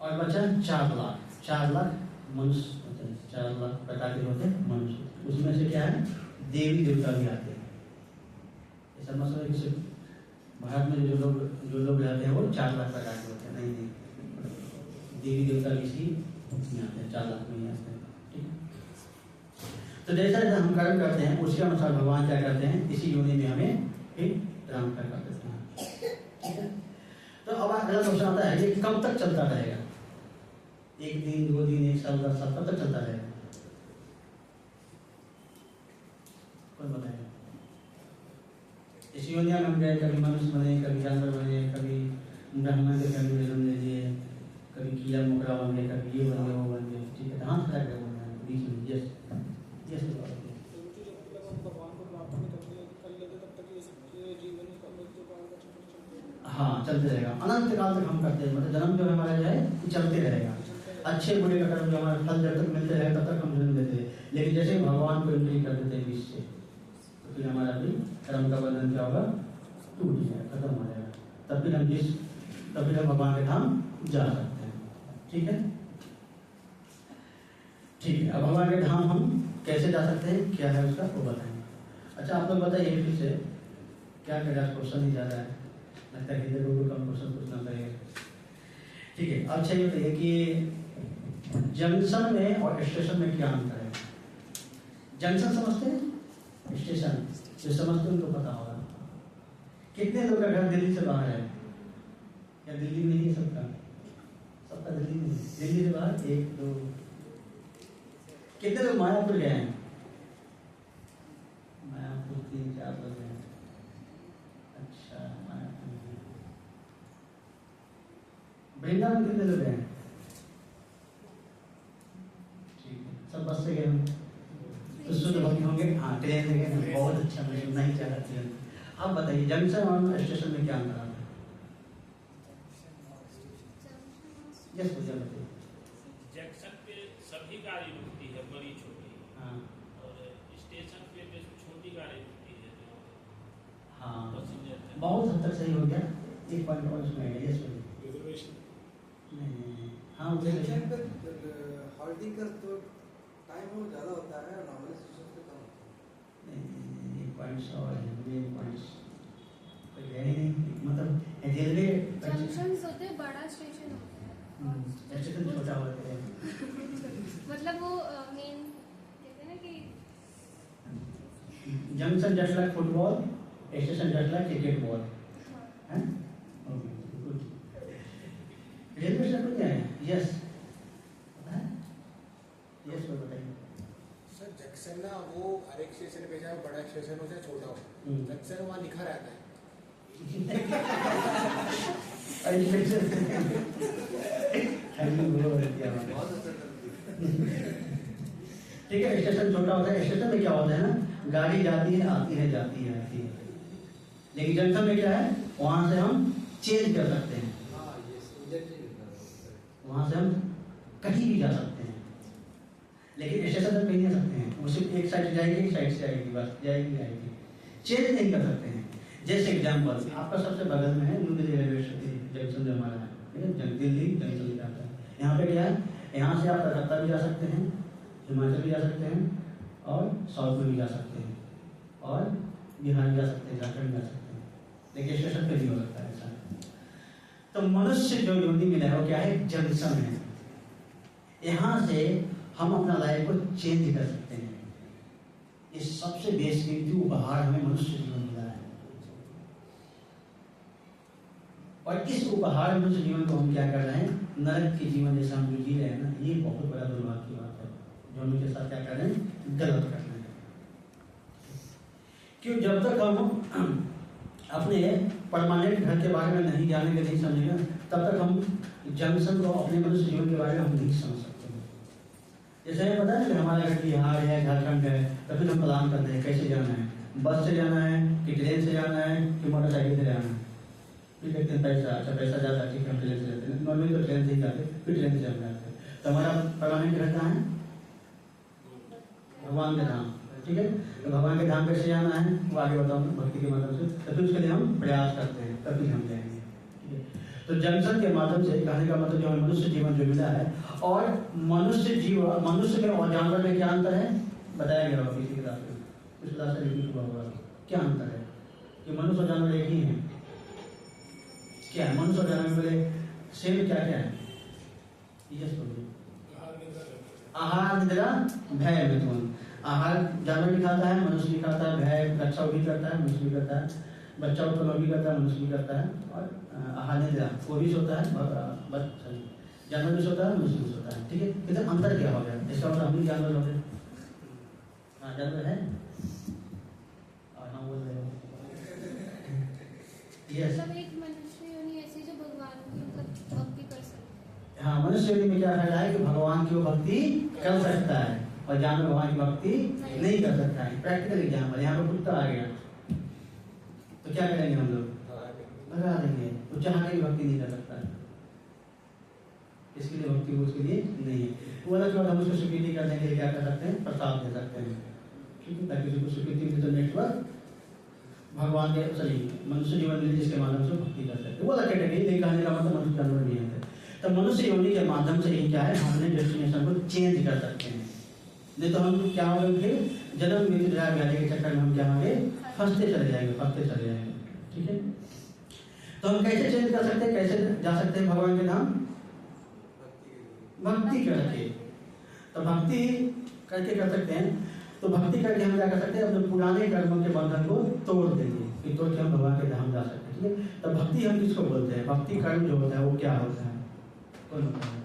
Speaker 1: और बचा 4 लाख मनुष्य होते हैं। 4 लाख प्रकार के होते हैं मनुष्य। उसमें से क्या है? देवी देवता भी आते हैं। ऐसा मतलब कि भारत में जो लोग रहते हैं वो 4 लाख प्रकार के होते हैं। नहीं, देवी देवता भी इसी में आते हैं, 4 लाख में ही आते हैं। ठीक है, तो जैसा जैसा हम कर्म करते हैं उसके अनुसार भगवान क्या करते हैं, इसी योनि में हमें फिर ट्रांसफर कर देते हैं। ठीक है, तो अब अगला क्वेश्चन आता है, ये कब तक चलता रहेगा? 1 दिन, 2 दिन, 1 साल, 10 साल, कब तक चलता रहेगा? कौन बताएगा? इस योनिया में हम गए, कभी मनुष्य बने, कभी जानवर बने, कभी ब्राह्मण के फैमिली में जन्म ले लिए, कभी कीड़ा मकोड़ा बन गए, कभी ये बन गए, वो बन गए। ठीक है, कहाँ से लग रहा है बीच में? यस यस, हाँ चलते रहेगा, अनंत काल तक हम करते हैं, मतलब जन्म जो हमारा जो है ये चलते रहेगा। अच्छे बुरे का कर्म जो हमारे फल जब तक मिलते रहेगा तब तक हम जन्म लेते हैं, लेकिन जैसे ही भगवान को एंट्री कर देते हैं बीच से, तो फिर हमारा भी कर्म का बंधन क्या होगा, टूट जाएगा, खत्म हो जाएगा, तब फिर हम भगवान के धाम जा सकते हैं। ठीक है, ठीक है। अब भगवान के धाम हम कैसे जा सकते हैं, क्या है उसका वो बताएंगे। अच्छा आप लोग बताइए फिर से, क्या करेगा, क्वेश्चन ही ज़्यादा है, लगता है कि लोगों को कम क्वेश्चन पूछना पड़ेगा। ठीक है, अच्छा ये बताइए कि जंक्शन में और स्टेशन में क्या अंतर है। जंक्शन समझते हैं, स्टेशन जो समझते हैं उनको पता होगा। कितने लोग का घर दिल्ली से बाहर है, या दिल्ली में ही सबका दिल्ली में, दिल्ली से बाहर 1 2, कितने लोग मायापुर गए हैं, मायापुर 3 4 लोग हैं। अच्छा मायापुर, वृंदावन कितने लोग हैं, ठीक है, सब बस से गए हैं, तो शुद्ध भक्त होंगे। हाँ ट्रेन से गए, बहुत अच्छा, मैं सुनना ही चाह रहा था। अब बताइए जंक्शन और स्टेशन में क्या अंतर आता है। यस भैया बताइए।
Speaker 6: जंक्शन पे सभी गाड़ी रुकती है, बड़ी छोटी,
Speaker 1: हाँ
Speaker 6: और स्टेशन पे जो छोटी गाड़ी रुकती है जो
Speaker 1: हाँ
Speaker 6: पैसेंजर है।
Speaker 1: बहुत हद तक सही हो गया। एक पॉइंट और उसमें है, यस भैया।
Speaker 3: रिजर्वेशन
Speaker 1: नहीं हाँ
Speaker 5: जंक्शन पे हॉल्डिंग का तो टाइम बहुत ज़्यादा होता है, नॉर्मल स्टेशन पे कम होता है।
Speaker 1: नहीं पॉइंट्स और है, पॉइंट्स कोई है ही नहीं, मतलब रेलवे
Speaker 4: जंक्शंस होते हैं, बड़ा स्टेशन होता है,
Speaker 1: स्टेशन छोटा होता है।
Speaker 4: मतलब वो मेन कहते हैं ना कि
Speaker 1: junction just like football, station just like cricket ball है। Okay good. रेलवे स्टेशन क्या है, यस पता है, यस वो बताइए।
Speaker 3: सर जंक्शन ना वो हर एक स्टेशन पे चाहे बड़ा स्टेशन हो चाहे छोटा हो, जंक्शन वहाँ लिखा रहता है।
Speaker 5: बहुत असर करती है।
Speaker 1: ठीक है, स्टेशन छोटा होता है, स्टेशन में क्या होता है ना, गाड़ी जाती है आती है जाती है आती है, लेकिन जंक्शन में क्या है, वहां से हम चेंज कर सकते हैं,
Speaker 5: हाँ ये इलेक्ट्रिक
Speaker 1: वहां से हम कहीं भी जा सकते हैं, लेकिन स्टेशन तक नहीं जा सकते हैं, वो सिर्फ एक साइड से जाएगी, एक साइड से आएगी, बस जाएगी आएगी, चेंज नहीं कर सकते हैं। जैसे एग्जाम्पल आपका सबसे बगल में है न्यू दिल्ली रेलवे जंक्शन जो हमारा है, ठीक है, दिल्ली जंक्शन जाता है। यहाँ पे क्या है, यहाँ से आप कलकत्ता भी जा सकते हैं, हिमाचल भी जा सकते हैं, और साउथ में भी जा सकते हैं, और बिहार भी जा सकते हैं, झारखंड भी जा सकते हैं, लेकिन स्टेशन पे नहीं हो सकता है ऐसा। तो मनुष्य जो योनि मिला है वो क्या है, जंक्शन है। यहाँ से हम अपना लाइफ को चेंज कर सकते हैं। ये सबसे बेसकीमती उपहार हमें मनुष्य जीवन मिला है, और इस उपहार मनुष्य जीवन को हम क्या कर रहे हैं, नरक के जीवन जैसा हम जो जी रहे हैं ना, ये बहुत बड़ा दुर्भाग्य की बात है, जो हम के साथ क्या कर रहे हैं, गलत कर रहे हैं। क्यों, जब तक हम अपने परमानेंट घर के बारे में नहीं जानेंगे, नहीं समझेंगे, तब तक हम जंक्शन को, अपने मनुष्य जीवन के बारे में हम नहीं समझ सकते। जैसे हमें पता है कि हमारा घर बिहार है, झारखंड है, तो फिर हम प्लान करते हैं कैसे जाना है, बस से जाना है कि ट्रेन से जाना है कि मोटरसाइकिल से जाना है। फिर देखते हैं पैसा, अच्छा पैसा ज़्यादा, ठीक है हम ट्रेन से जाते हैं, नॉर्मली तो ट्रेन से ही जाते, फिर ट्रेन से हम जाते हैं। तो हमारा परमानेंट घर कहाँ है, भगवान के धाम, ठीक है। तो भगवान के धाम कैसे जाना है वो आगे बताऊंगा भक्ति के माध्यम से, तो फिर उसके लिए हम प्रयास करते हैं, तभी हम जाएंगे, ठीक है। तो जंक्शन के माध्यम से कहने का मतलब जो हमें मनुष्य जीवन जो मिला है, और मनुष्य में और जानवर में क्या अंतर है बताया गया होगा किसी क्लास में, कुछ क्लास में रिपीट हुआ होगा। क्या अंतर है कि मनुष्य और जानवर एक ही है, क्या है मनुष्य और जानवर में सेम क्या क्या है, यस बोलिए। आहार निद्रा भय मिथुन। आहार जानवर भी खाता है, मनुष्य भी खाता है, भय रक्षा भी करता है, मनुष्य भी करता है, बच्चा उत्पन्न भी करता है, मनुष्य भी करता है, और आहार निद्रा वो भी सोता है, जानवर भी सोता है, मनुष्य भी सोता है, ठीक है। कितना अंतर क्या हो गया, इसका मतलब हम भी जानवर हो गए। हाँ जानवर है, और हम बोल रहे हो यस।
Speaker 4: मतलब एक मनुष्य योनि ऐसी जो भगवान की मतलब भक्ति कर सकते हैं।
Speaker 1: हाँ मनुष्य योनि में क्या फायदा है कि भगवान की वो भक्ति कर सकता है, और जानवर भगवान की भक्ति नहीं कर सकता है। प्रैक्टिकल एग्जाम्पल, यहाँ पर कुत्ता आ गया तो क्या करेंगे हम लोग, भगा देंगे, वो चाह के भक्ति नहीं कर सकता है, इसके लिए भक्ति उसके लिए नहीं है। वो वाला जो हम उसको स्वीकृति कर देंगे, क्या कर सकते हैं, प्रसाद दे सकते हैं, ठीक है, ताकि उसको स्वीकृति मिले तो नेटवर्क भगवान के सही मनुष्य जीवन में जिसके माध्यम से भक्ति कर सकते हैं। वो अलग कैटेगरी, नहीं कहने का मतलब मनुष्य जानवर नहीं है। तो मनुष्य योनि के माध्यम से ही क्या है, हमने डेस्टिनेशन को चेंज कर सकते हैं। नहीं तो हम क्या होंगे, फिर जन्म मृत्यु जरा व्याधि के चक्कर में हम क्या होंगे, फंसते चले जाएंगे, ठीक है। तो हम कैसे चेंज कर सकते हैं, कैसे जा सकते हैं भगवान के धाम, भक्ति करके। तो भक्ति करके कर सकते हैं। तो भक्ति करके हम क्या कर सकते हैं, अपने पुराने कर्मों के बंधन को तोड़ देंगे, कि तोड़ के हम भगवान के धाम जा सकते हैं, ठीक है। तो भक्ति हम किसको बोलते हैं, भक्ति कर्म जो होता है वो क्या होता है, कौन होता है,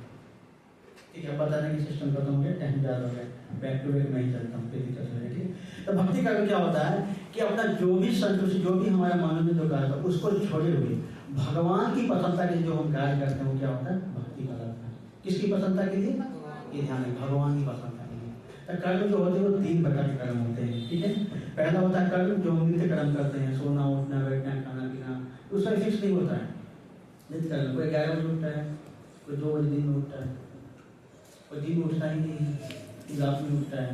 Speaker 1: ठीक है। बताने की सिस्टम खत्म हो गया, टाइम ज़्यादा हो गया, बैक टू बैक मैं ही चलता हूँ, फिर दिक्कत हो जाएगी। तो भक्ति कर्म क्या होता है कि अपना जो भी संतुष्टि, जो भी हमारा मानव में जो कार्य होता है उसको छोड़े हुए भगवान की प्रसन्नता के लिए जो हम कार्य करते हैं वो क्या होता है, भक्ति का होता है। किसकी प्रसन्नता के लिए, ये ध्यान है, भगवान की प्रसन्नता के लिए। तो कर्म जो होते हैं वो 3 प्रकार के कर्म होते हैं, ठीक है। पहला होता है कर्म जो हम नित्य कर्म करते हैं, सोना उठना बैठना खाना पीना, उसका फिक्स नहीं होता है, नित्य कर्म। कोई 11 बजे उठता है, कोई 2 बजे दिन में उठता है, कोई दिन में उठता ही नहीं है, रात में उठता है,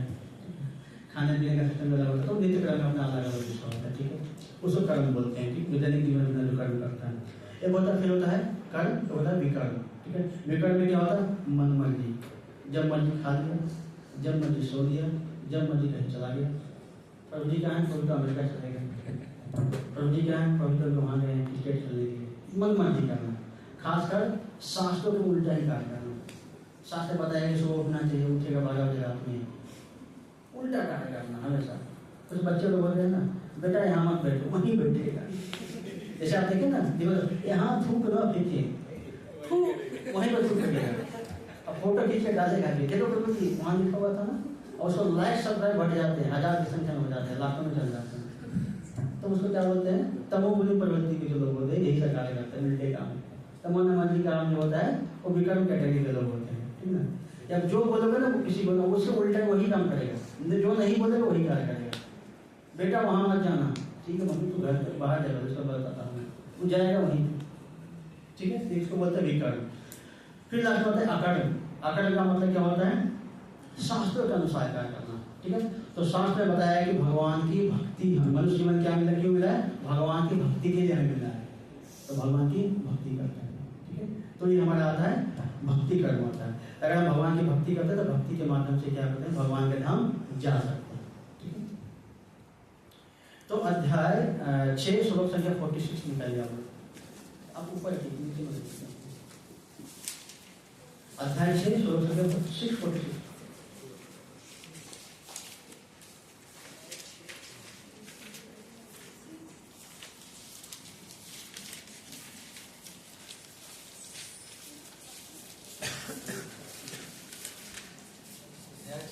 Speaker 1: खाने पीने का सिस्टम अलग होता है। तो नित्य कर्म अपना अलग अलग हिस्सा होता है, ठीक है, उसको कर्म बोलते हैं, ठीक। दैनिक जीवन में जो कर्म करता है एक होता है, फिर होता है कर्म, तो होता है विकर्म, ठीक है। विकर्म में क्या होता है, मन मर्जी, जब मर्जी खा लिया, जब मर्जी सो लिया, जब मर्जी कहीं चला गया। प्रभु जी कहाँ है, प्रभु तो अमेरिका चले गए, प्रभु जी कहाँ है, प्रभु तो वहाँ गए स्टेट चले गए। मन मर्जी करना, खासकर शास्त्रों को उल्टा ही कार्य करना। शास्त्र बताया कि सुबह उठना चाहिए, उठेगा 12 बजे रात में, उल्टा कार्य करना हमेशा। कुछ बच्चे लोग बोल रहे हैं ना, बेटा यहाँ मत बैठो, वहीं बैठेगा। जैसे आप देखें ना, यहाँ थूक न फेंके, वहीं पर थूक फेंकेगा। अब फोटो खींच के डालेगा, देखो प्रभु जी वहाँ लिखा हुआ था ना, और उसको लाइक सब्सक्राइब बढ़ जाते हैं, 1000 की संख्या में हो जाते हैं, लाखों में चल जाते हैं। तो उसको क्या बोलते हैं, तमोगुणी प्रवृत्ति के जो लोग होते हैं, यही कार्य करते हैं, उल्टे काम। तमोगुणी काम जो होता है वो विकर्म कैटेगरी के लोग होते हैं, ठीक है। या जो बोलोगे ना वो किसी को, उससे उल्टा वही काम करेगा, जो नहीं बोलेगा वही कार्य करेगा। बेटा वहाँ मत जाना, ठीक है, मम्मी तू घर बाहर जाएगा, उसको बताता हूँ, वो जाएगा वहीं, ठीक है। इसको बोलते हैं विकर्म। फिर लास्ट होता है अकर्म। अकर्म का मतलब क्या होता है, शास्त्रों के अनुसार कार्य करना, ठीक है। तो शास्त्र में बताया कि भगवान की भक्ति, हम मनुष्य जीवन क्या मिला, क्यों मिला है, भगवान की भक्ति के लिए हमें मिला है, तो भगवान की भक्ति करते हैं, ठीक है। तो ये हमारा आता है भक्ति कर्म होता है। अगर हम भगवान की भक्ति करते हैं तो भक्ति के माध्यम से क्या करते हैं, भगवान के धाम जा सकते हैं, ठीक है। तो अध्याय 6 श्लोक संख्या 46 निकालिए आप ऊपर नीचे में देखिए। अध्याय 6 श्लोक संख्या 46।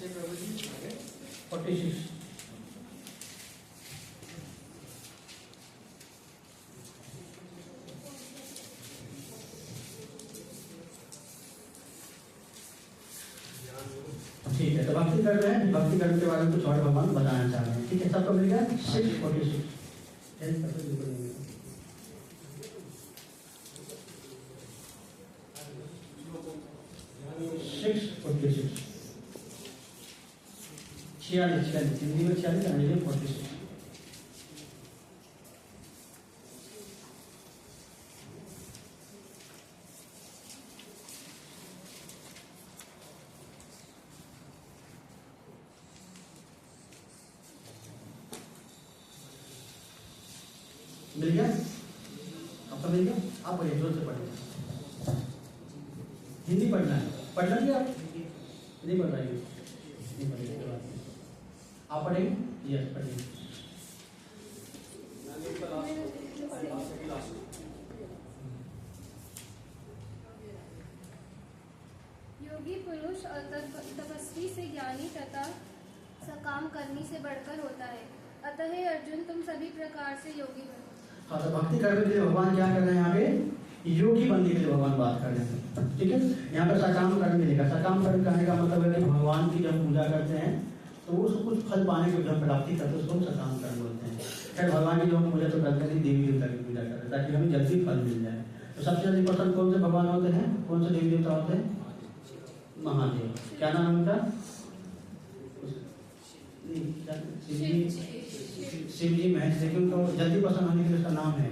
Speaker 5: प्रभु जी
Speaker 1: 46। ठीक है, तो भक्ति कर रहे हैं, भक्ति करने के बारे में कुछ और भगवान बताना चाह रहे हैं, ठीक है। सबको मिल गया 646। 646 46 हिंदी में 46, अंग्रेजी में 46। मिल गया आपको, मिल गया। आप पढ़िए, जोर से पढ़िए, हिंदी पढ़ना है, पढ़ लेंगे आप, नहीं पढ़ पाएंगे, नहीं पढ़ेंगे, आप पढ़ेंगे, यस पढ़िए।
Speaker 4: योगी पुरुष और तपस्वी से ज्ञानी तथा सकाम कर्मी से बढ़कर होता है, अतः हे अर्जुन तुम सभी प्रकार से योगी बनो।
Speaker 1: हाँ, तो भक्ति करने के लिए भगवान क्या कर रहे हैं, यहाँ पे योगी बनने के लिए भगवान बात कर रहे हैं, ठीक है। यहाँ पे सकाम कर्म मिलेगा। सकाम कर्म करने का मतलब है कि भगवान की जब पूजा करते हैं तो उसको कुछ फल पाने के जब प्राप्ति करते हैं उसको सकाम कर्म बोलते हैं। खैर भगवान की जो हम पूजा तो करते नहीं, देवी देवता की पूजा करते हैं ताकि हमें जल्दी फल मिल जाए। तो सबसे जल्दी पसंद कौन से भगवान होते हैं, कौन से देवी देवता होते हैं? महादेव। क्या नाम है उनका? शिव जी महेश, लेकिन उनको जल्दी पसंद होने के लिए उसका नाम है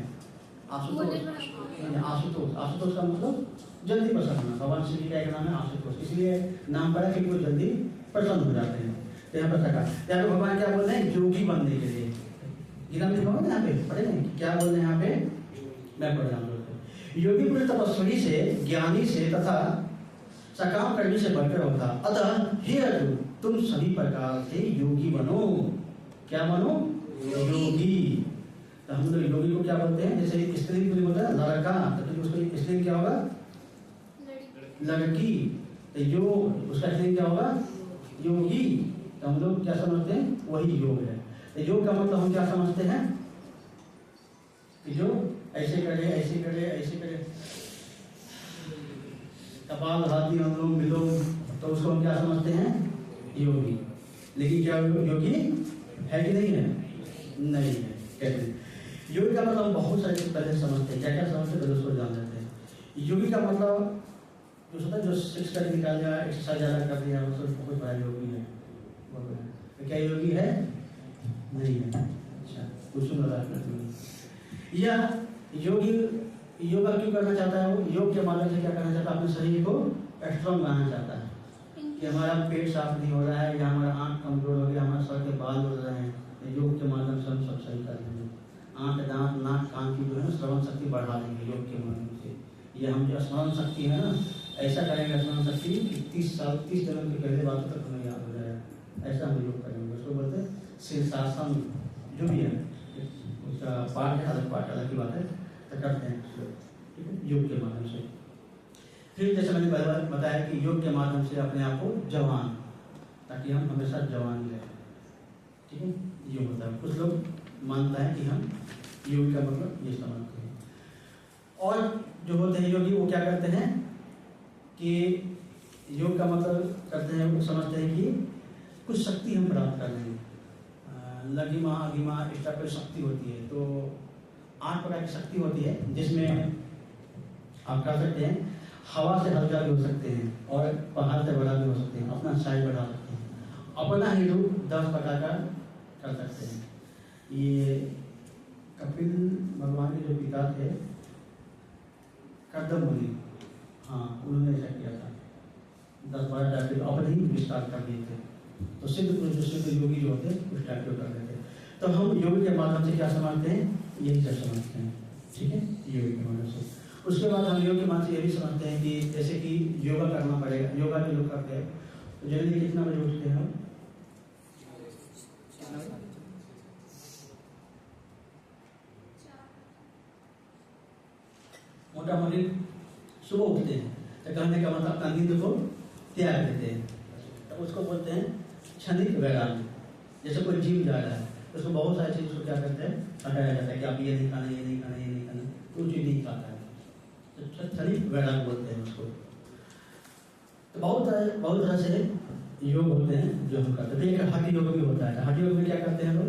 Speaker 1: आशुतोष। आशुतोष का मतलब जल्दी पसंद होना। भगवान शिव जी का एक नाम है आशुतोष, इसलिए नाम पड़ा कि वो जल्दी प्रसन्न हो जाते हैं। तो यहाँ पर सका यहाँ पे भगवान क्या बोल रहे हैं? योगी बनने के लिए। गीता में लिखा यहाँ पे पढ़े नहीं, क्या बोल रहे हैं यहाँ पे? मैं पढ़ रहा हूँ। योगी पुरुष तपस्वी से, ज्ञानी से तथा सकाम करने से बढ़कर होता। अतः हे अर्जुन, तुम सभी प्रकार से योगी बनो। क्या बनो? योगी। तो हम लोग योगी को क्या बोलते हैं? जैसे स्त्री को बोलते हैं लड़का, तो उसको स्त्री क्या होगा? लड़की। तो यो उसका स्त्री क्या होगा? योगी। तो हम लोग क्या समझते हैं? वही योग है। तो योग का मतलब हम क्या समझते हैं? कि जो ऐसे करे, ऐसे करे, ऐसे करे, कपाल भाती, अनुलोम विलोम, तो उसको हम क्या समझते हैं? योगी। लेकिन क्या योगी है कि नहीं है? नहीं है। कैसे? योगी का मतलब हम बहुत सारे पहले समझते हैं। क्या क्या समझते हैं पहले उसको जान लेते हैं। योगी का मतलब जो होता है, जो सिक्स कर निकाल दिया, एक्सरसाइज ज़्यादा कर दिया, वो सब बहुत बड़ा योगी है। तो क्या योगी है? नहीं है। अच्छा, कुछ या योगी योगा क्यों करना चाहता है? वो योग के माध्यम से क्या करना चाहता है? अपने शरीर को स्ट्रॉन्ग बनाना चाहता है कि हमारा पेट साफ नहीं हो रहा है, या हमारा आंख कमजोर हो गया, हमारे सर के बाल उड़ रहे हैं, योग के माध्यम से हम सब सही कर लेंगे। आंख, दांत, नाक, कान की जो है श्रवण शक्ति बढ़ा देंगे योग के माध्यम से। ये हम जो स्मरण शक्ति है ना, ऐसा करेंगे स्मरण शक्ति कि 30 जन्म की पहले बातों तक हमें याद हो जाएगा। ऐसा हम योग करेंगे। उसको बोलते हैं शीर्षासन, जो भी है उसका पाठ है, अलग पाठ अलग की बात है, तो करते हैं ठीक है योग के माध्यम से। फिर जैसे मैंने पहले बताया कि योग के माध्यम से अपने आप को जवान, ताकि हम हमेशा जवान ही रहें। ठीक है, ये होता है। कुछ लोग मानता है कि हम योग का मतलब ये समझते हैं। और जो होते हैं योगी, वो क्या करते हैं कि योग का मतलब करते हैं, वो समझते हैं कि कुछ शक्ति हम प्राप्त कर लेंगे। लघिमा, अगिमा, इस टाइप की शक्ति होती है। तो 8 प्रकार की शक्ति होती है, जिसमें आप कर सकते हैं हवा से हल्का भी हो सकते हैं, और पहाड़ से बड़ा भी हो सकते हैं, अपना साइज बढ़ा सकते हैं, अपना ही रूप 10 प्रकार का कर सकते हैं। ये कपिल भगवान के जो पिता थे कर्दम मुनि, हाँ, उन्होंने ऐसा किया था। 10-12 टाइप के अपने ही विस्तार कर दिए थे। तो सिद्ध पुरुष, सिद्ध योगी जो होते हैं उस टाइप के कर देते हैं। तो हम योग के माध्यम से क्या समझते हैं? यही सब समझते हैं। ठीक है, योग के माध्यम से। उसके बाद हम योग के माध्यम से ये भी समझते हैं कि जैसे कि योगा करना पड़ेगा। योगा जो लोग करते हैं तो जल्दी कितना बजे उठते हैं हम? मोटा मोटी सुबह उठते हैं। तो कहने का मतलब अपना नींद को त्याग देते हैं। तो उसको बोलते हैं क्षणिक वैराग्य। जैसे कोई जिम जा रहा है, उसको बहुत सारी चीज़ को क्या करते हैं? हटाया जाता है कि आप ये नहीं खाना, ये नहीं खाना, ये नहीं खाना, तो चीज़ नहीं खाता है। तो क्षणिक वैराग्य बोलते हैं उसको। तो बहुत तरह से योग होते हैं जो हम करते हैं। एक हठ योग भी होता है। हठ योग में क्या करते हैं लोग?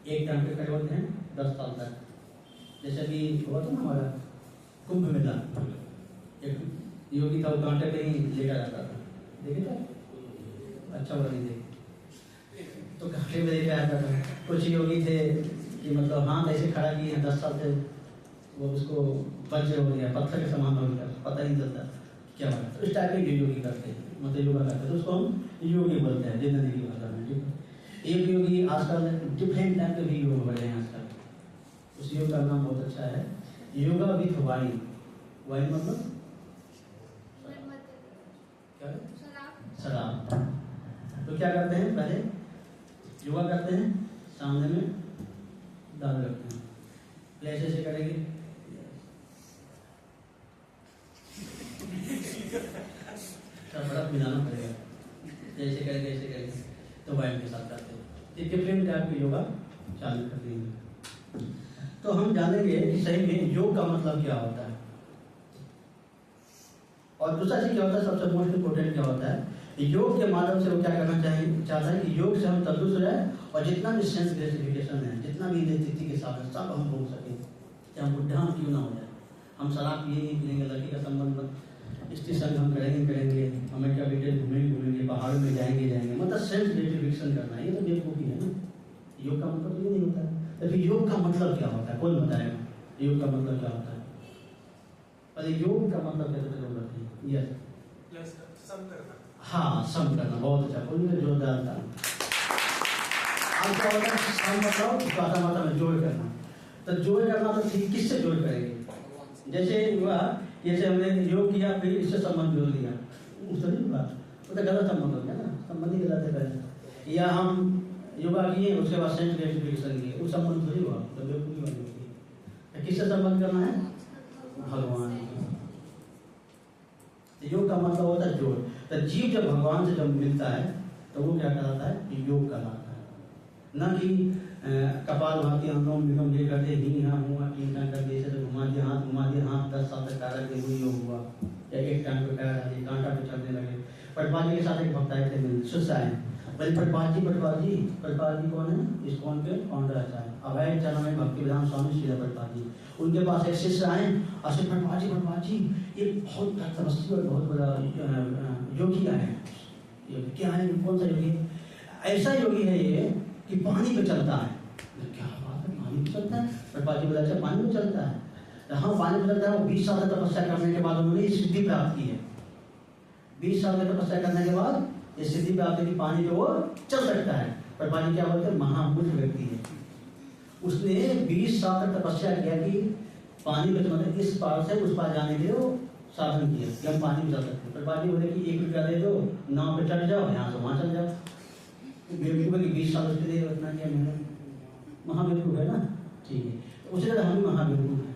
Speaker 1: एक टाइम पे खड़े होते हैं 10 साल तक। जैसे कि हुआ था ना हमारा कुंभ मेला, एक योगी था, वो कांटे पे ही लेकर आता था, देखे था? अच्छा वाला नहीं देखे तो कांटे पे लेकर आता था। कुछ योगी थे कि मतलब हाथ ऐसे खड़ा किए 10 साल से, वो उसको वज्र हो गया, पत्थर के समान हो गया, पता ही नहीं चलता क्या हुआ। तो इस टाइप के योगी करते हैं, मतलब योगा करते हैं, तो उसको हम योगी बोलते हैं जिंदगी की भाषा में। ठीक है, एक योगी आजकल डिफरेंट टाइप के भी योग हो रहे हैं आजकल। उस योग का नाम बहुत अच्छा है, योगा विथ वाइन। वाइन मतलब क्या है? शराब। तो क्या करते हैं? पहले योगा करते हैं, सामने में दाल रखते हैं, ऐसे ऐसे करेंगे, बर्फ मिलाना पड़ेगा, ऐसे करेंगे, ऐसे करेंगे, तो वाइन के साथ करते हैं। डिफरेंट टाइप की योगा चालू कर देंगे। तो हम जानेंगे कि सही में योग का मतलब क्या होता है। और दूसरा चीज क्या होता है, सबसे मोस्ट इम्पोर्टेंट क्या होता है योग के माध्यम से वो क्या करना चाहता है कि योग से हम तंदुरुस्त हो जाए और जितना भी सेंस ग्रेटिफिकेशन है, जितना भी स्थिति के साथ सब हम भोग सकें, चाहे हम बुढ़ा क्यों ना हो जाए। हम शराब पिएंगे, लड़की का संबंध स्त्री संग हम करेंगे, अमेरिका बेटे घूमेंगे, पहाड़ों में जाएंगे, मतलब सेंस ग्रेटिफिकेशन करना, ये तो बेवकूफ़ी है ना। योग का मतलब ये नहीं होता है। तो फिर योग का मतलब क्या होता है, कौन बताएगा योग का मतलब क्या होता है? अरे योग का मतलब क्या जरूरत है? यस,
Speaker 3: सम करना।
Speaker 1: हाँ, सम करना, बहुत अच्छा, बोलिए जोरदार था। अब क्या होता है सम मतलब जोड़ करना। तो जोड़ करना तो ठीक किससे जोड़ करेंगे? जैसे हुआ, जैसे हमने योग किया फिर इससे संबंध जोड़ दिया, उससे नहीं हुआ, वो तो गलत संबंध हो गया ना, संबंध ही गलत है पहले। या हम योगा किए उसके बाद सेंस ग्रेटिफिकेशन किए, उस संबंध थोड़ी हुआ, तो बेवकूफ़ी वाली होगी। किससे संबंध करना है? भगवान। योग का मतलब होता है जोड़। तो जीव जब भगवान से जब मिलता है तो वो क्या कहलाता है? योग कहलाता है। न कि कपाल भाती अनुलोम विलोम ये करते ही यहाँ हुआ तीन टांग कर जैसे तो घुमा दिया हाथ 10 साल तक कारक के हुई योग हुआ, या एक टांग पे पैर डाली कांटा पे चलने लगे। पटवाल जी के साथ एक भक्त आए थे, मिल शिष्य आए, बोले पटवाल जी कौन है? इस कौन के फाउंडर है अभय चरण में भक्ति विधान स्वामी श्री पटवाल जी। उनके पास एक शिष्य आए और श्री पटवाल जी ये बहुत तपस्वी और बहुत बड़ा योगी है। क्या है? कौन सा योगी? ऐसा योगी है ये कि पानी पे चलता है। क्या बात है, पानी पे चलता है? पटवाल जी बोला अच्छा पानी पे चलता है। हाँ पानी पे चलता है। वो 20 साल तपस्या करने के बाद उन्होंने सिद्धि प्राप्त की है। 20 साल की तपस्या करने के बाद ये सिद्धि प्राप्त की, पानी पे वो चल सकता है। पटवाल जी क्या बोलते हैं? महामूर्ख व्यक्ति है। उसने 20 साल तक तपस्या किया कि पानी पे मतलब इस पार से उस पार जाने के लिए वो साधन किया कि हम पानी में चल सकते हैं। पटवाल जी बोले कि 1 रुपया दे दो, नाव पे चढ़ जाओ, यहाँ से वहाँ चल जाओ। बेवकूफ़ है कि 20 साल उसके लिए उतना किया मैंने, महाबेवकूफ़ है ना। ठीक है, तो उसी तरह हम भी महाबेवकूफ़ हैं।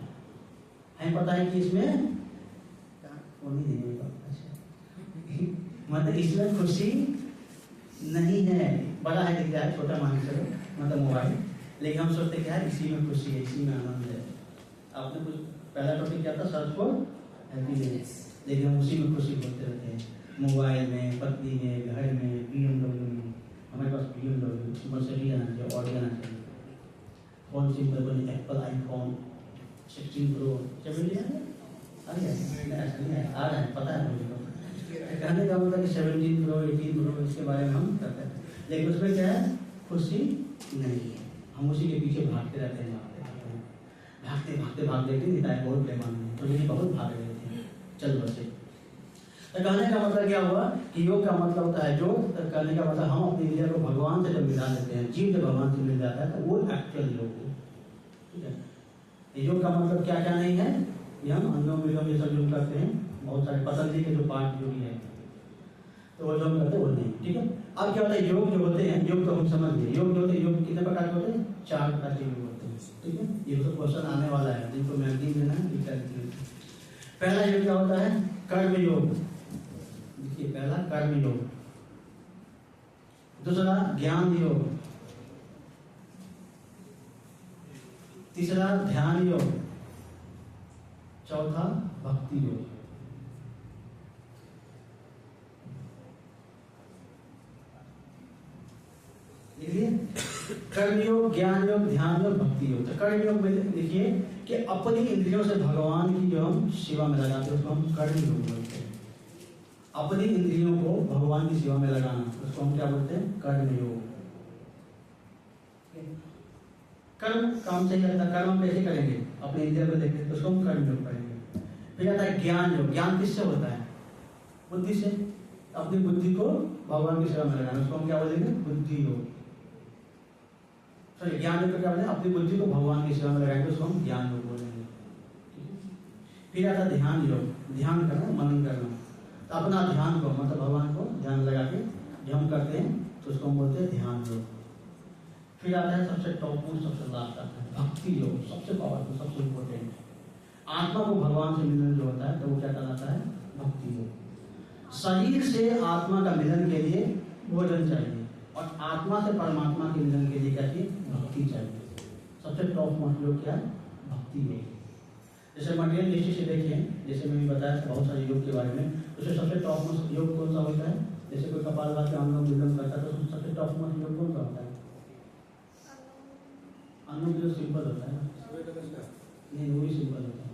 Speaker 1: हमें पता है कि इसमें मतलब इसमें खुशी नहीं है। बड़ा है दिख रहा है, छोटा मान चलो मतलब मोबाइल, लेकिन हम सोचते क्या है इसी में खुशी है, इसी में आनंद है। आपने कुछ पहला टॉपिक क्या था? सर्च फॉर हैप्पीनेस, लेकिन हम उसी में खुशी बोलते रहते हैं। मोबाइल में, पत्नी में, घर में, BMW में, हमारे पास BMW मर्सिडीज आना चाहिए, ऑडी आना चाहिए। फोन सिंपल बने एप्पल आईफोन 16 प्रो 17 आ रहा है, पता है मुझे। कहने का मतलब कि 17 प्रो 18 प्रो इसके बारे में हम करते हैं, लेकिन उसमें क्या है? खुशी नहीं है। हम उसी के पीछे भागते रहते हैं, भागते निताय बहुत प्रेमान तो ये बहुत भाग रहे थे, चल बचे। तो कहने का मतलब क्या हुआ कि योग का मतलब होता है जो, कहने का मतलब हम अपनी इंद्रियों को भगवान से जब मिला देते हैं, जीव जब भगवान से मिल जाता है तो वो एक्चुअल योग है। ठीक है, योग का मतलब क्या क्या नहीं है, ये हम अनुलोम विलोम ये सब योग करते हैं, बहुत सारे पतंजलि के जो पाठ योगी है तो वो जो हम करते हैं वो नहीं। ठीक है, अब क्या होता है योग जो होते हैं, योग तो हम समझ गए, योग जो होते हैं, योग कितने प्रकार के होते हैं? 4 प्रकार के योग होते हैं। ठीक है, ये तो क्वेश्चन आने वाला है, जिनको मैगजीन देना है। पहला योग क्या होता है? कर्म योग। देखिए पहला कर्म योग, दूसरा ज्ञान योग, तीसरा ध्यान योग, चौथा भक्ति योग। देखिए कर्म योग, ज्ञान योग, ध्यान योग, भक्ति योग। तो कर्म योग में देखिए कि अपनी इंद्रियों से भगवान की जो हम सेवा में लगाते हैं उसको हम कर्म योग बोलते हैं। अपनी इंद्रियों को भगवान की सेवा में लगाना उसको हम क्या बोलते हैं? कर्म योग। कर्म काम से करता, कर्म कैसे करेंगे? अपनी इंद्रियों को देखें तो उसको हम कर्म योग करेंगे। फिर आता है ज्ञान योग। ज्ञान किससे होता है? बुद्धि से। अपनी बुद्धि को भगवान की सेवा में लगाना उसको हम क्या बोलेंगे? बुद्धि योग। सॉरी, ज्ञान योग क्या बोलेंगे? अपनी बुद्धि को भगवान की सेवा में लगाएंगे उसको हम ज्ञान योग बोलेंगे। फिर आता है ध्यान योग। ध्यान करना, मनन करना, तो अपना ध्यान को मतलब भगवान को ध्यान लगा के जो हम करते हैं तो उसको हम बोलते हैं ध्यान योग। फिर आता है सबसे टॉप मोस्ट, सबसे लास्ट आता है भक्ति योग, सबसे पावरफुल, सबसे इम्पोर्टेंट। आत्मा को भगवान से मिलन जो होता है तो वो क्या कहलाता है? भक्ति योग। शरीर से आत्मा का मिलन के लिए भोजन चाहिए और आत्मा से परमात्मा के मिलन के लिए क्या चाहिए? भक्ति चाहिए। सबसे टॉप मोस्ट योग क्या है? भक्ति योग। जैसे मटेरियल दृष्टि से देखें, जैसे मैंने बताया बहुत सारे योग के बारे में, उसमें सबसे टॉप मोस्ट योग कौन सा होता है? जैसे कोई कपालभाति अनुलोम विलोम करता है तो उसमें सबसे टॉप मोस्ट योग कौन सा होता है? अनुलोम विलोम सिंपल होता है ना? नहीं, वो भी सिंपल होता है,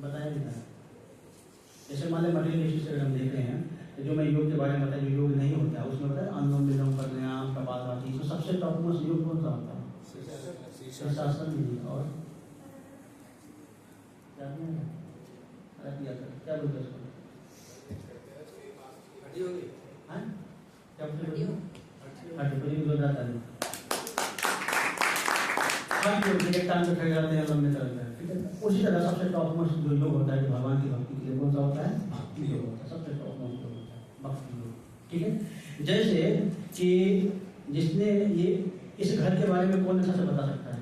Speaker 1: बताया भी था। जैसे मान लीजिए मटेरियल से हम देख रहे हैं तो जो मैं योग के बारे में बताया, जो योग नहीं होता है उसमें बताया अनुलोम विलोम प्राणायाम कपालभाति, तो सबसे टॉप मोस्ट योग कौन सा होता है? शीर्षासन भी। और क्या बोलते हैं उसको? हाँ? क्या बोलते हैं? हड्डी को जाता है। एक टाइम पे खड़े रहते हैं लंबे तरह से, ठीक है। उसी तरह सबसे टॉप मोस्ट जो योग होता है भगवान की भक्ति के लिए कौन सा होता है? भक्ति योग होता है, सबसे टॉप मोस्ट योग होता है भक्ति योग, ठीक है। जैसे कि जिसने ये इस घर के बारे में कौन अच्छा से बता सकता है?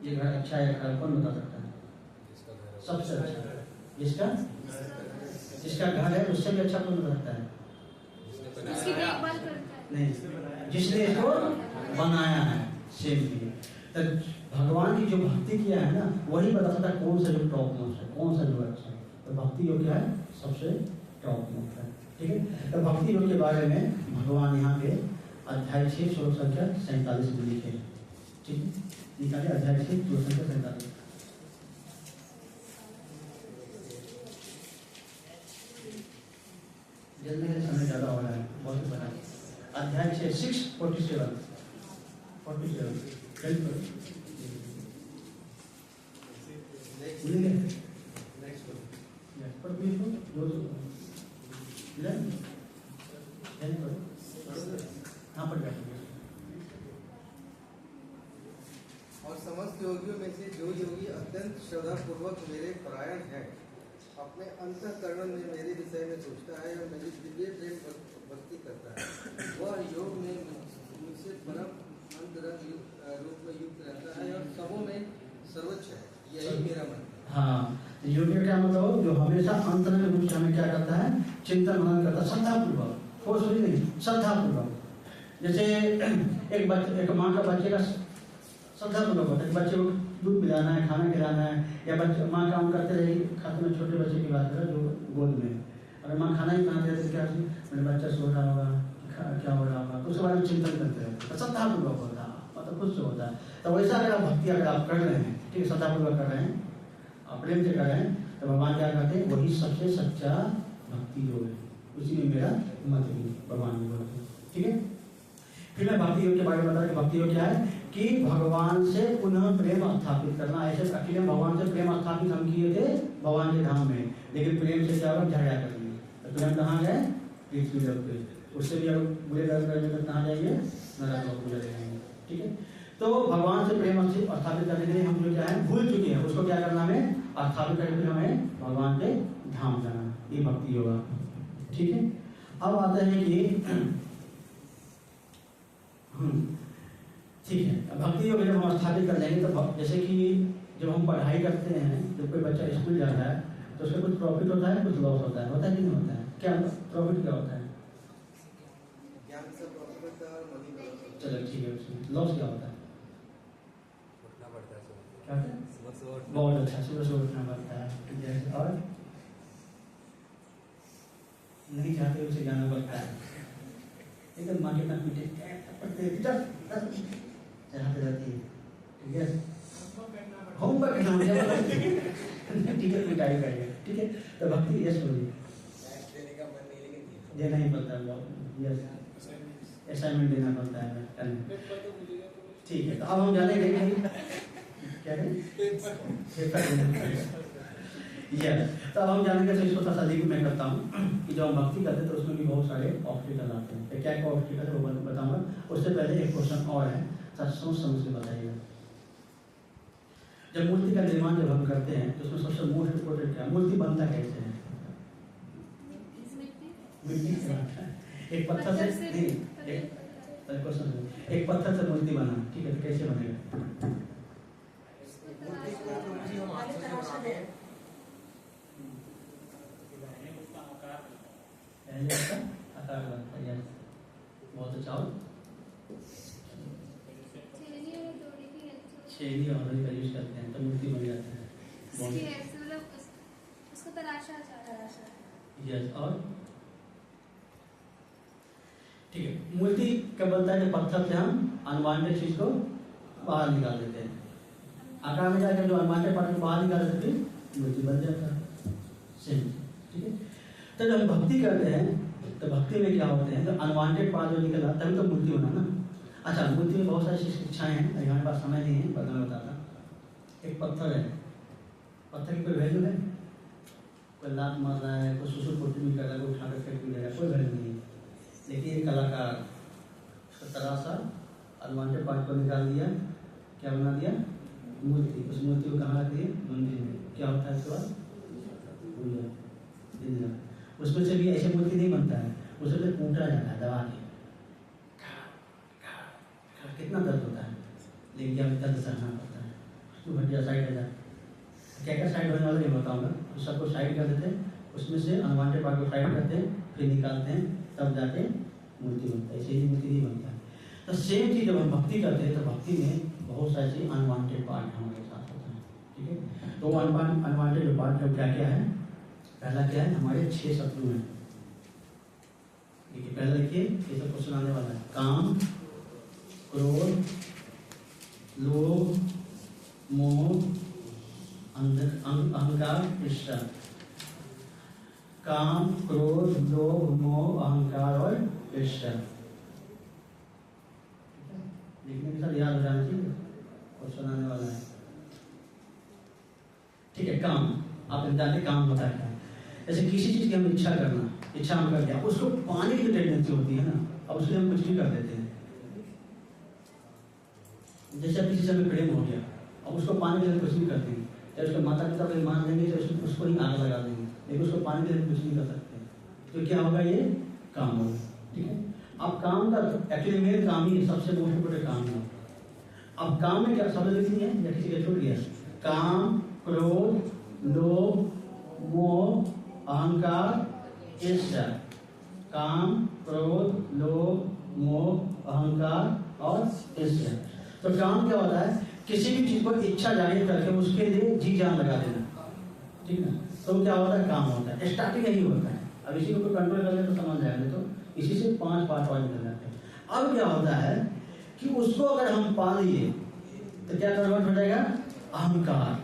Speaker 1: ये घर अच्छा है, घर कौन बता सकता है? सबसे अच्छा जिसका घर है उससे भी अच्छा कौन बता सकता है?
Speaker 4: उसकी देखभाल करता है।
Speaker 1: नहीं, जिसने इसको बनाया है। सेम भी तो भगवान की जो भक्ति किया है ना, वही बता सकता है कौन सा जो टॉप मोस्ट है, कौन सा जो अच्छा है। तो भक्ति योग क्या है? सबसे टॉप मोस्ट है, ठीक है। तो भक्ति योग के बारे में भगवान यहाँ पे अध्याय 6 श्लोक संख्या 47 में लिखे, ठीक है। निकालिए अध्याय 6 श्लोक संख्या 47। जल्दी से समय ज़्यादा हो रहा है, बहुत ही बड़ा। अध्याय 6 47
Speaker 5: और समस्त योगियों में से जो योगी अत्यंत श्रद्धापूर्वक मेरे परायण है, अपने अंतःकरण में मेरे विषय में सोचता है और मेरी दिव्य प्रेम भक्ति करता है, वह योग में मुझसे परम अंतरंग रूप में युक्त रहता है और सबों में सर्वोच्च है। यही मेरा मन है।
Speaker 1: हाँ, योगी का क्या मतलब? जो हमेशा अंतरंग रूप से हमें क्या करता है? चिंतन मनन करता है, श्रद्धापूर्वक, फोर्सफुली नहीं, श्रद्धापूर्वक। जैसे एक माँ का बच्चे का श्रद्धापूर्वक होता है, बच्चे को दूध पिलाना है, खाना खिलाना है, या बच्चे माँ काम करते रहेगी, खाते में छोटे बच्चे की बात करें जो गोद में, अगर माँ खाना ही बनाते रहते क्या मेरे बच्चा सो रहा होगा, क्या हो रहा होगा, तो उसके बारे में चिंतन करते रहते, श्रद्धापूर्वक होता है, मतलब खुद से होता है। तो वैसा अगर आप भक्ति अगर आप कर रहे हैं, ठीक है, श्रद्धापूर्वक कर रहे हैं, आप प्रेम से कर रहे हैं, तो भगवान क्या कहते हैं? वही सबसे सच्चा भक्ति योग है, उसी में मेरा मत भी भगवान भी बोलते हैं, ठीक है। फिर मैं भक्ति योग के बारे में बता कि भक्ति योग क्या है कि भगवान से पुनः प्रेम स्थापित करना। ऐसे अकेले भगवान से प्रेम स्थापित हम किए थे भगवान के धाम में, लेकिन प्रेम से क्या होगा? झगड़ा कर लिए, तो प्रेम कहाँ गए? पृथ्वी लोक पे। उससे भी अगर बुरे कर्म करेंगे तो कहाँ जाएंगे? नरक लोक में जाएंगे, ठीक है। तो भगवान से प्रेम स्थापित करने के लिए हम जो क्या है भूल चुके हैं, उसको क्या करना हमें? स्थापित करके हमें भगवान के धाम जाना, ये भक्ति होगा, ठीक है। अब आते हैं कि ठीक है, भक्ति योग जब हम स्थापित कर लेंगे तो जैसे कि जब हम पढ़ाई करते हैं, जब कोई बच्चा स्कूल जाता है तो उसका कुछ प्रॉफिट होता है, कुछ लॉस होता है कि नहीं होता है? क्या प्रॉफिट क्या होता है?
Speaker 5: ज्ञान से प्रॉफिट होता है और मनी में होता है।
Speaker 1: चलो ठीक है, उसमें लॉस क्या होता है?
Speaker 5: उठना पड़ता है
Speaker 1: क्या होता है?
Speaker 5: सुबह
Speaker 1: बहुत अच्छा, सुबह से उठना पड़ता है, जैसे और नहीं चाहते उसे जाना पड़ता है, एकदम माँ के नाक पीछे चढ़ाते रहती है, ठीक है। होमवर्क टीचर पिटाई करेगा, ठीक है। तो भक्ति यश बोलिए,
Speaker 3: देने का मन नहीं लेकिन
Speaker 1: देना ही पड़ता है, यस असाइनमेंट देना पड़ता है करने, ठीक है। तो अब हम जानेंगे क्या यस, तो अब हम जानेंगे तो इसको थोड़ा अधिक मैं करता हूँ कि जब हम भक्ति करते हैं तो उसमें भी बहुत सारे ऑब्स्टिकल आते हैं। क्या क्या ऑब्स्टिकल है वो बताऊंगा, उससे पहले एक क्वेश्चन और है, सोच समझ के बताइएगा। जब मूर्ति का निर्माण जब हम करते हैं तो उसमें सबसे मोस्ट इम्पोर्टेंट क्या है? मूर्ति बनता कैसे है? मिट्टी से बनता है, एक पत्थर से नहीं, एक पत्थर से मूर्ति बना, ठीक है, तो कैसे बनेगा? आकार बनता है, बहुत अच्छा। छेनी और का यूज करते हैं तो मूर्ति बन जाता है।
Speaker 4: उसको तराशा जाता है।
Speaker 1: यस, और ठीक है। मूर्ति कब बनता है? जब पत्थर से हम अनवांटेड चीज को बाहर निकाल देते हैं। आकार में जाकर जो अनवांटेड पार्ट को बाहर निकाल देते हैं मूर्ति बन जाता है। सेम, ठीक है। तो जब हम भक्ति करते हैं तो भक्ति में क्या होते हैं? तो अनवांटेड पार्ट जो निकला तभी तो मूर्ति होना ना। अच्छा, मूर्ति में बहुत सारी शिक्षाएं हैं, हमारे पास समय नहीं है, पर मैं बताता। एक पत्थर है, पत्थर की कोई वैल्यू है? कोई लात मार रहा है, कोई सुसुर पुट्टी भी कर रहा है, कोई उठा कर फेंक भी देगा, कोई वैल्यू नहीं है। लेकिन एक कलाकार उसका तरासा अनवांटेड पार्ट को निकाल दिया, क्या बना दिया? मूर्ति। उस मूर्ति को कहाँ रख दिए? मंदिर में। क्या होता है उसके बाद? पूजा। उसमें से भी ऐसे मूर्ति नहीं बनता है, उसमें से कूटा जाता है दबा के। कितना दर्द होता है, लेकिन क्या दर्द सहना पड़ता है। उसको घटिया साइड हो जाए, क्या क्या साइड होने वाला नहीं बताऊंगा। तो सबको साइड कर देते हैं, उसमें से अनवांटेड पार्ट को साइड करते हैं, फिर निकालते हैं, तब जाके मूर्ति बनता है। ऐसे ही मूर्ति नहीं बनता है। तो सेम चीज जब हम भक्ति करते हैं तो भक्ति में बहुत सारे अनवांटेड पार्ट हमारे साथ होते हैं, ठीक है। तो अनवांटेड जो पार्ट है क्या क्या है? पहला क्या है? हमारे 6 शत्रु हैं। देखिए पहला देखिए, ये सब क्वेश्चन आने वाला है। काम, क्रोध, लोभ, मोह, अहंकार, ईर्ष्या। काम, क्रोध, लोभ, मोह, अहंकार और ईर्ष्या। लिखने के साथ याद हो जाना चाहिए, क्वेश्चन आने वाला है, ठीक है। काम, आप जानते काम होता है। जैसे किसी चीज की हम इच्छा करना, इच्छा हम कर दिया, उसको पाने की टेंडेंसी होती है ना, अब उसके हम कुछ भी कर देते हैं। जैसे अब किसी से हमें प्रेम हो गया, अब उसको पाने के लिए कुछ भी करते हैं। चाहे उसके माता पिता को मान देंगे, तो उसको ही आग लगा देंगे, लेकिन उसको पाने के लिए कुछ नहीं कर सकते। तो क्या होगा? ये काम होगा, ठीक है। अब काम का एक्चुअली मेन काम ही सबसे मोस्ट इम्पोर्टेंट काम है। अब काम में क्या शब्द लिखनी है या किसी का छूट गया? काम, क्रोध, लोभ, मोह, अहंकार, ईर्ष्या। काम, क्रोध, लोभ, मोह, अहंकार और ईर्ष्या। तो काम क्या होता है? किसी भी चीज को इच्छा जाहिर करके उसके लिए जी जान लगा देना, ठीक है। तो क्या होता है? काम होता है। स्टार्टिंग यही होता है। अब इसी को कंट्रोल कर ले तो समझ जाएंगे। तो इसी से 5 पार्ट और निकल जाते हैं। अब क्या होता है कि उसको अगर हम पा लिए तो क्या कन्वर्ट हो जाएगा? अहंकार।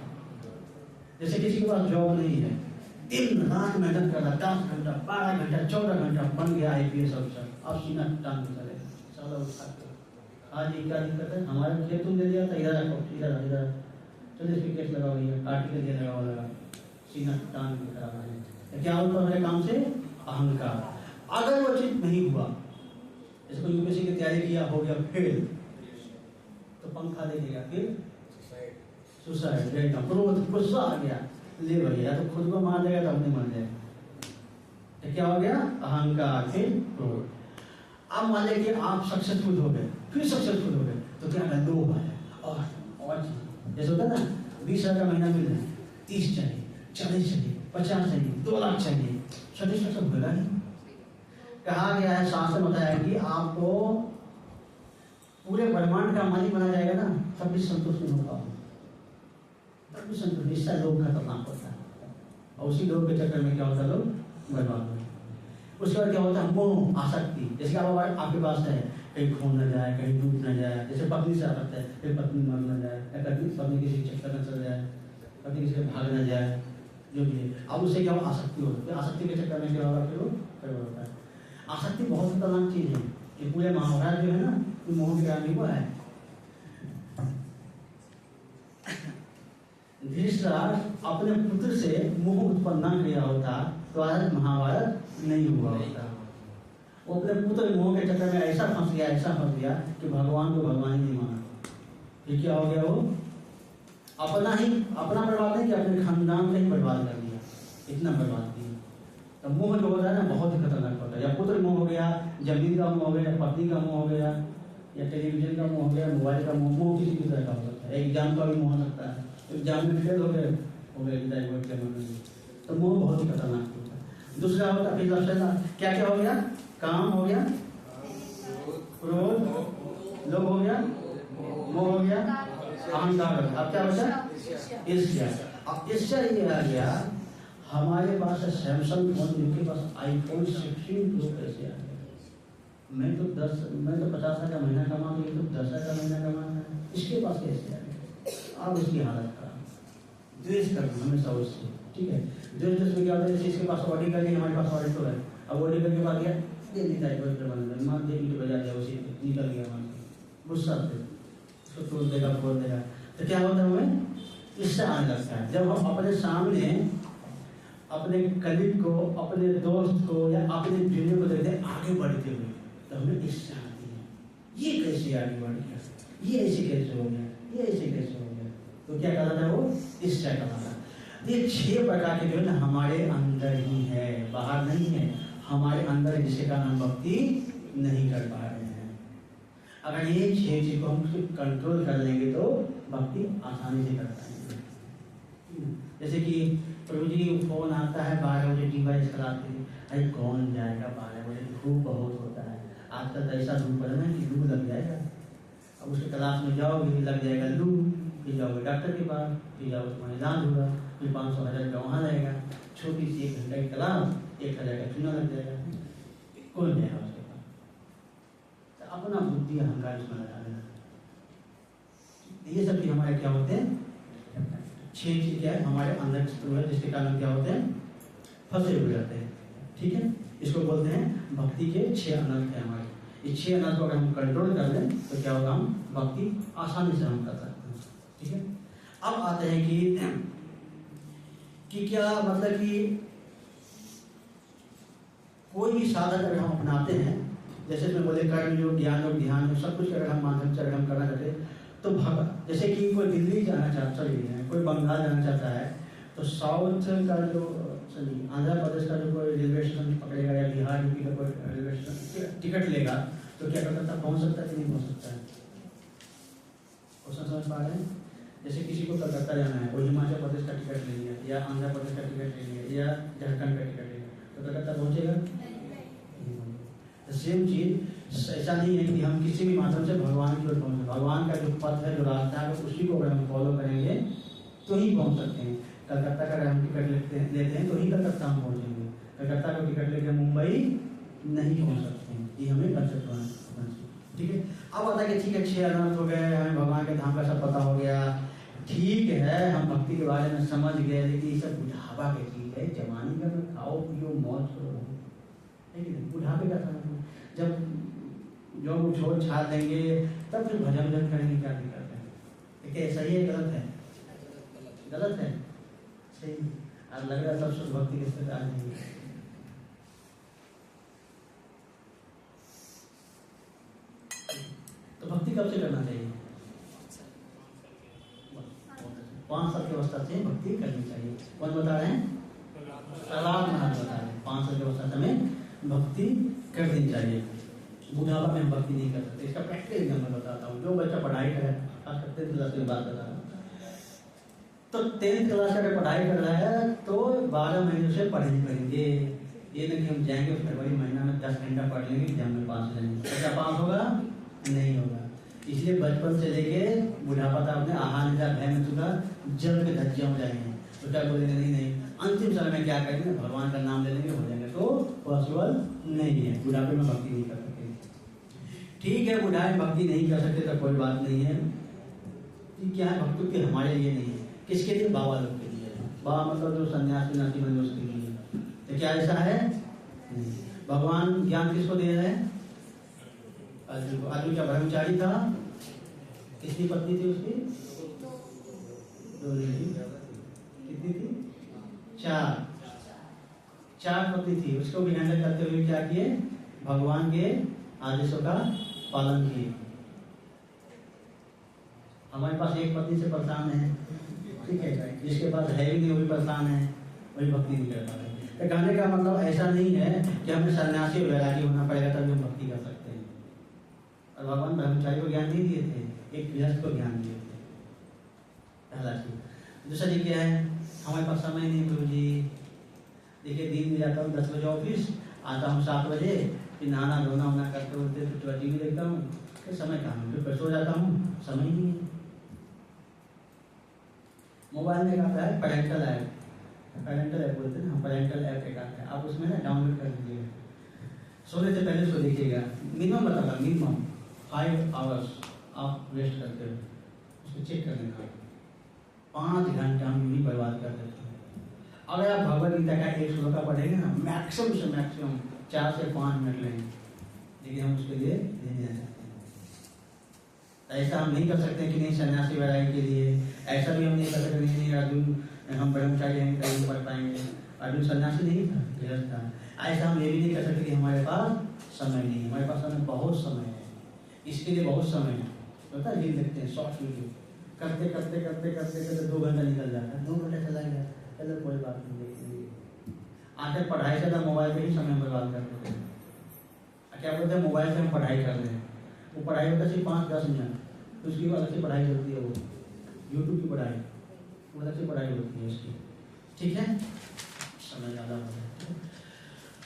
Speaker 1: जैसे किसी के पास जॉब नहीं है, दिन रात मेहनत कर रहा, 10 घंटा, 12 घंटा, 14 घंटा, बन गया IPS अफसर, अब सीना टांग के चले साला उठा के। आज ये क्या दिक्कत है? हमारे खेत तुम दे दिया था, इधर रखो, इधर चलिए इसके केस लगा हुई है, काट के दिया लगा, सीना टांग के करा रहा है। क्या होता है हमारे काम से? अहंकार। अगर वो चीज नहीं हुआ, जैसे कोई यूपीएससी की तैयारी किया, हो गया फेल, तो पंखा देखेगा, फिर सुसाइड, क्रोध, गुस्सा आ गया, ले भैया, तो खुद को मार देगा तो अपने मर जाएगा। तो क्या हो गया? अहंकार, फिर क्रोध। अब मान लिया कि आप सक्सेसफुल हो गए, फिर सक्सेसफुल हो गए, तो क्या है? लोभ है और जैसे होता है ना, 20,000 का महीना मिल रहा है, 30 चाहिए, 40 चाहिए, 50 चाहिए, 2 लाख चाहिए, सेटिस्फैक्शन होगा नहीं। कहा गया है, शास्त्र में बताया कि आपको पूरे ब्रह्मांड का मालिक बनाया जाएगा ना, तब भी संतुष्ट नहीं हो पाओगे, तब भी संतुष्ट। इससे लोग खतरनाक होता है, और उसी लोग के चक्कर में क्या होता है? लोग बर्बाद होते हैं। उसके बाद क्या होता है? मोह, आसक्ति। जैसे आपके पास है, कहीं खो न जाए, कहीं डूब न जाए। जैसे पत्नी से आसक्त है, फिर पत्नी मर न जाए, या पत्नी किसी चक्कर न चल जाए, पत्नी किसी से भाग न जाए, जो भी है। अब उससे क्या हो? आसक्ति होती है। आसक्ति के चक्कर में क्या होगा? फिर वो गड़बड़ होता है। आसक्ति बहुत खतरनाक चीज है। कि पूरे महाभारत जो है ना, वो मोह की रानी को है। धृतराष्ट्र अपने पुत्र से मोह उत्पन्न न किया होता तो आज महाभारत नहीं हुआ होता। वो अपने पुत्र मोह के चक्कर में ऐसा फंस गया कि भगवान को भगवान ही नहीं माना। फिर क्या हो गया? वो अपना बर्बाद नहीं किया, अपने खानदान को ही बर्बाद कर दिया, इतना बर्बाद किया। तो मोह जो होता है ना, बहुत ही खतरनाक होता है। या पुत्र मोह हो गया, जमीन का मोह हो गया, या पत्नी का मोह हो गया, या टेलीविजन का मोह हो गया, मोबाइल का मोह किसी भी तरह का हो सकता है। एग्जाम का भी मोह हो सकता है, एग्जाम में फेल हो गए तो मोह बहुत ही खतरनाक होता है। दूसरा होता है, फिर क्या क्या हो गया? काम हो गया, क्रोध, लोभ हो गया, मोह हो गया, अहंकार। अब क्या बचा? ईर्ष्या। अब ईर्ष्या ये आ गया, हमारे पास सैमसंग फोन, जिनके पास iPhone 16 प्रो कैसे आ गया? मैं तो 50,000 का महीना कमाता हूँ, ये तो 10,000 का महीना कमाता है, इसके पास कैसे आ गया? अब इसकी हालत खराब। द्वेष करना हमेशा उससे, ठीक है। द्वेष में क्या होता है, जैसे इसके पास ऑडी कर लिया, हमारे पास ऑडी तो है, अब ऑडी करके बाद गया दे दी टाइप बन मान दे ईट बजा दिया, उसी निकल गया वहाँ से गुस्सा से, उसको तोड़ देगा फोड़ देगा। तो क्या होता है, हमें इससे आने लगता है। जब हम अपने सामने अपने कलीग को, अपने दोस्त को या अपने जूनियर को देखते हैं आगे बढ़ते हुए, तो हमें इससे आती है, ये कैसे आगे बढ़ गया, ये ऐसे कैसे हो गया, ये ऐसे कैसे हो गया। तो क्या कहता है वो, इससे कहता है। ये 6 प्रकार के जो है ना हमारे अंदर ही है, बाहर नहीं है, हमारे अंदर, जिसके कारण हम भक्ति नहीं कर पा रहे हैं। अगर ये 6 चीज को हम कंट्रोल कर लेंगे तो भक्ति आसानी से कर पाएंगे। जैसे कि प्रभु जी फोन आता है 12 बजे डिवाइस कराते हैं, अरे कौन जाएगा 12 बजे, धूप बहुत होता है आजकल, तो ऐसा धूप पड़ रहा है कि लू लग जाएगा। अब उसके क्लास में जाओगे लग जाएगा लू, फिर जाओगे डॉक्टर के पास, फिर जाओगे तुम्हारा इलाज होगा, फिर 500,000 का वहाँ रहेगा। छोटी सी 1 घंटे की क्लास, 1,000 का चूना लग जाएगा, कौन जाएगा उसके पास? तो अपना बुद्धि अहंकार इसमें लगा देना। ये सब चीज हमारे क्या होते हैं, 6 चीज क्या है हमारे अंदर है, जिसके कारण क्या होते हैं, फंसे हुए रहते हैं। ठीक है, इसको बोलते हैं भक्ति के 6 अनर्थ है हमारे। ये 6 अनर्थ को अगर हम कंट्रोल कर लें तो क्या होगा, हम भक्ति आसानी से हम कर सकते हैं। ठीक है, अब आते हैं कि क्या मतलब कि कोई भी साधन अगर हम अपनाते हैं, जैसे मैं बोले कर्म योग, ज्ञान योग, ध्यान योग, सब कुछ अगर हम माध्यम से अगर हम करना चाहते हैं तो जैसे कि कोई दिल्ली जाना चाहता है, कोई बंगाल जाना चाहता है, तो साउथ का जो आंध्र प्रदेश का जो कोई रेलवे स्टेशन पकड़ेगा या बिहार यूपी का कोई रेलवे स्टेशन टिकट लेगा, तो क्या कर सकता है, पहुँच सकता है कि नहीं पहुँच सकता है? क्वेश्चन समझ पा रहे हैं? जैसे किसी को कलकत्ता जाना है, वो हिमाचल प्रदेश का टिकट ले लिया या आंध्र प्रदेश का टिकट ले लिया या झारखंड का टिकट ले लिया, तो कलकत्ता पहुँचेगा? सेम चीज, ऐसा नहीं है कि हम किसी भी माध्यम से भगवान की ओर पहुँचे। भगवान का जो पथ है, जो रास्ता है, उसी को अगर हम फॉलो करेंगे तो ही पहुँच सकते हैं। कलकत्ता का अगर हम टिकट लेते हैं तो ही कलकत्ता हम पहुँचेंगे। कलकत्ता का टिकट लेकर मुंबई नहीं पहुँच सकते हैं, ये हमें कंसेप्ट होना चाहिए। ठीक है, अब आता है कि ठीक है 6 अनर्थ हो गए, हमें भगवान के धाम का सब पता हो गया, ठीक है, हम भक्ति के बारे में समझ गए, लेकिन ये सब बुढ़ापा की चीज है। जवानी का में खाओ पियो मौज करो, बुढ़ापे का समय जब जो छोड़ छाड़ देंगे तब फिर भजन भजन करेंगे, क्या दिक्कत है? देखिए सही है गलत है? गलत है, सही। आज लग रहा सब शुद्ध भक्ति के साथ आ जाएंगे। तो भक्ति कब से करना चाहिए? 5 साल की अवस्था से भक्ति करनी चाहिए। कौन बता रहे हैं? प्रहलाद महाराज बता रहे हैं 5 साल की अवस्था से हमें भक्ति कर देनी चाहिए। बुढ़ापा में हम भक्ति नहीं कर सकते। इसका प्रैक्टिकल एग्जाम्पल बताता हूँ। जो बच्चा पढ़ाई करे, खास कर 10th क्लास की बात बता रहा हूँ, तो 10th क्लास का अगर पढ़ाई कर रहा है तो 12 महीने से पढ़ेंगे। ये नहीं कि हम जाएंगे फरवरी महीना में 10 घंटा पढ़ लेंगे, एग्जाम में पास हो जाएंगे। क्या पास होगा? नहीं होगा। इसलिए बचपन से लेके बुढ़ापा तक अपने आहार निद्रा भय में चुका जल के धज्जियां हो जाएंगे। तो क्या बोलेंगे? नहीं, अंतिम समय में क्या करेंगे? भगवान का नाम ले लेंगे, हो जाएंगे। तो पॉसिबल नहीं है, बुढ़ापे में भक्ति नहीं कर सकते। ठीक है, बुढ़ापे में भक्ति नहीं कर सकते तो कोई बात नहीं है। क्या है, भक्तों के हमारे लिए नहीं है। किसके लिए? बाबा लोग के लिए। बाबा मतलब जो सन्यासी नासी बने उसके लिए। तो क्या ऐसा है? नहीं। भगवान ज्ञान किसको दे रहे हैं? अर्जुन को। अर्जुन क्या ब्रह्मचारी था? कितनी पत्नी थी उसकी? 2 कितनी थी? 4 पत्नी थी। उसको भी हैंडल करते हुए क्या किए? भगवान के आदेशों का पालन किए। हमारे पास एक पत्नी से परेशान है, ठीक है, जिसके पास है भी नहीं वो भी परेशान है, वही भक्ति नहीं कर पा रहे। तो कहने का मतलब ऐसा नहीं है कि हमें सन्यासी और वैरागी होना पड़ेगा तभी हम भक्ति कर सकते हैं। और भगवान ब्रह्मचारी को ज्ञान नहीं दिए थे, एक गृहस्थ को ज्ञान दिए थे। पहला चीज। दूसरा चीज क्या है? हमारे पास समय नहीं प्रभु जी। देखिए दिन में जाता हूँ 10 बजे ऑफिस, आता हूँ 7 बजे, फिर नहाना धोना होना करते होते फिर टीवी देखता हूँ, फिर समय कहाँ, फिर सो जाता हूँ, समय नहीं है। मोबाइल में कहता है पैरेंटल ऐप, पेरेंटल ऐप बोलते हैं ना, पेरेंटल ऐप एक आता है, आप उसमें ना डाउनलोड कर लीजिएगा। सोने से पहले उसको देखिएगा, मिनिमम बताऊंगा, मिनिमम 5 आवर्स आप वेस्ट करते हो, उसको चेक कर लेना। 5 घंटा हम यूँ ही बर्बाद कर देते हैं। अगर आप भगवद गीता का एक श्लोक पढ़ेंगे ना, मैक्सिमम से मैक्सिमम 4 से 5 मिनट लेंगे, लेकिन हम उसके लिए नहीं दे सकते। ऐसा हम नहीं कर सकते कि नहीं सन्यासी वैरागी के लिए, ऐसा भी हम नहीं कर सकते नहीं अर्जुन हम ब्रह्मचारी हैं कहीं पढ़ पाएंगे, अर्जुन सन्यासी नहीं था, गृहस्थ था। ऐसा हम ये भी नहीं कर सकते कि हमारे पास समय नहीं है, हमारे पास समय बहुत समय है, इसके लिए बहुत समय है। पता है रील देखते हैं, शॉर्ट वीडियो करते करते करते करते करते 2 घंटा निकल जाता है, 2 घंटा चला गया, चलो कोई बात नहीं, देखेंगे। आखिर पढ़ाई से ज़्यादा मोबाइल पे ही समय बर्बाद कर देते हैं। क्या बोलते हैं, मोबाइल से हम पढ़ाई कर रहे हैं, वो पढ़ाई होता है सिर्फ 5-10 मिनट, तो उसकी अलग से पढ़ाई चलती है, वो यूट्यूब की पढ़ाई, वो अलग से पढ़ाई होती है उसकी, ठीक है, समय ज़्यादा हो जाता है।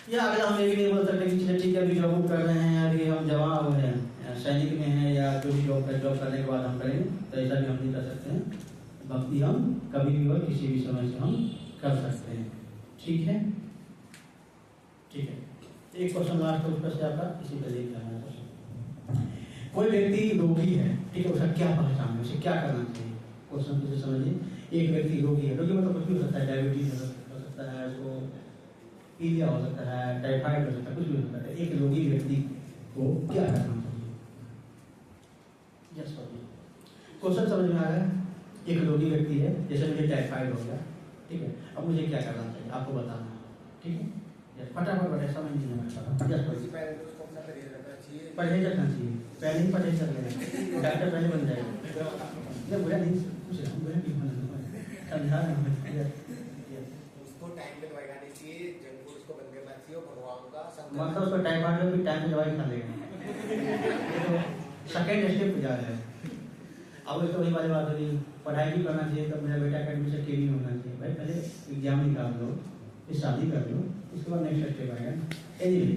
Speaker 1: या अगर हम ये भी नहीं बोल सकते कि चलिए ठीक है अभी जॉब कर रहे हैं, अभी हम जवान हो हैं, सैनिक में हैं, या जो भी जॉब करने के बाद हम करेंगे, तो ऐसा भी हम नहीं कर सकते हैं। भक्ति हम कभी भी और किसी भी समय से हम कर सकते हैं, ठीक है, ठीक है। एक क्वेश्चन लास्ट है, उसका से आपका इसी पर लेके आना है। कोई व्यक्ति रोगी है, ठीक है, उसका क्या पहचान है, उसे क्या करना चाहिए? क्वेश्चन किसे समझिए, एक व्यक्ति रोगी है, रोगी मतलब कुछ भी हो सकता है, डायबिटीज हो सकता है, उसको पीलिया हो सकता है, टाइफाइड हो सकता है, कुछ भी हो सकता है। एक रोगी व्यक्ति को क्या करना चाहिए? यस क्वेश्चन समझ में आ रहा है? एक रोगी व्यक्ति है, जैसे मुझे टाइफाइड हो गया, ठीक है, अब मुझे क्या करना चाहिए आपको बताना है, ठीक है, फटाफट बड़े समझ नहीं परहेज रखना चाहिए, पहले ही परहेज कर लेना, डॉक्टर पहले बन जाएगा, बुरा नहीं कुछ बुरा नहीं समझा
Speaker 3: उसको टाइम पे दवाई खानी चाहिए, जंक फूड उसको बंद करना चाहिए, भगवान का
Speaker 1: मतलब उसको टाइफाइड हो भी टाइम पे दवाई खा लेगा, सेकेंड स्टेप पे जा रहा है। अब इसको वही वाली बात होगी, पढ़ाई भी करना चाहिए, तो मेरा बेटा का एडमिशन के भी होना चाहिए, भाई पहले एग्जाम निकाल लो, फिर शादी कर लो, उसके बाद नेक्स्ट स्टेप आएगा। एनीवे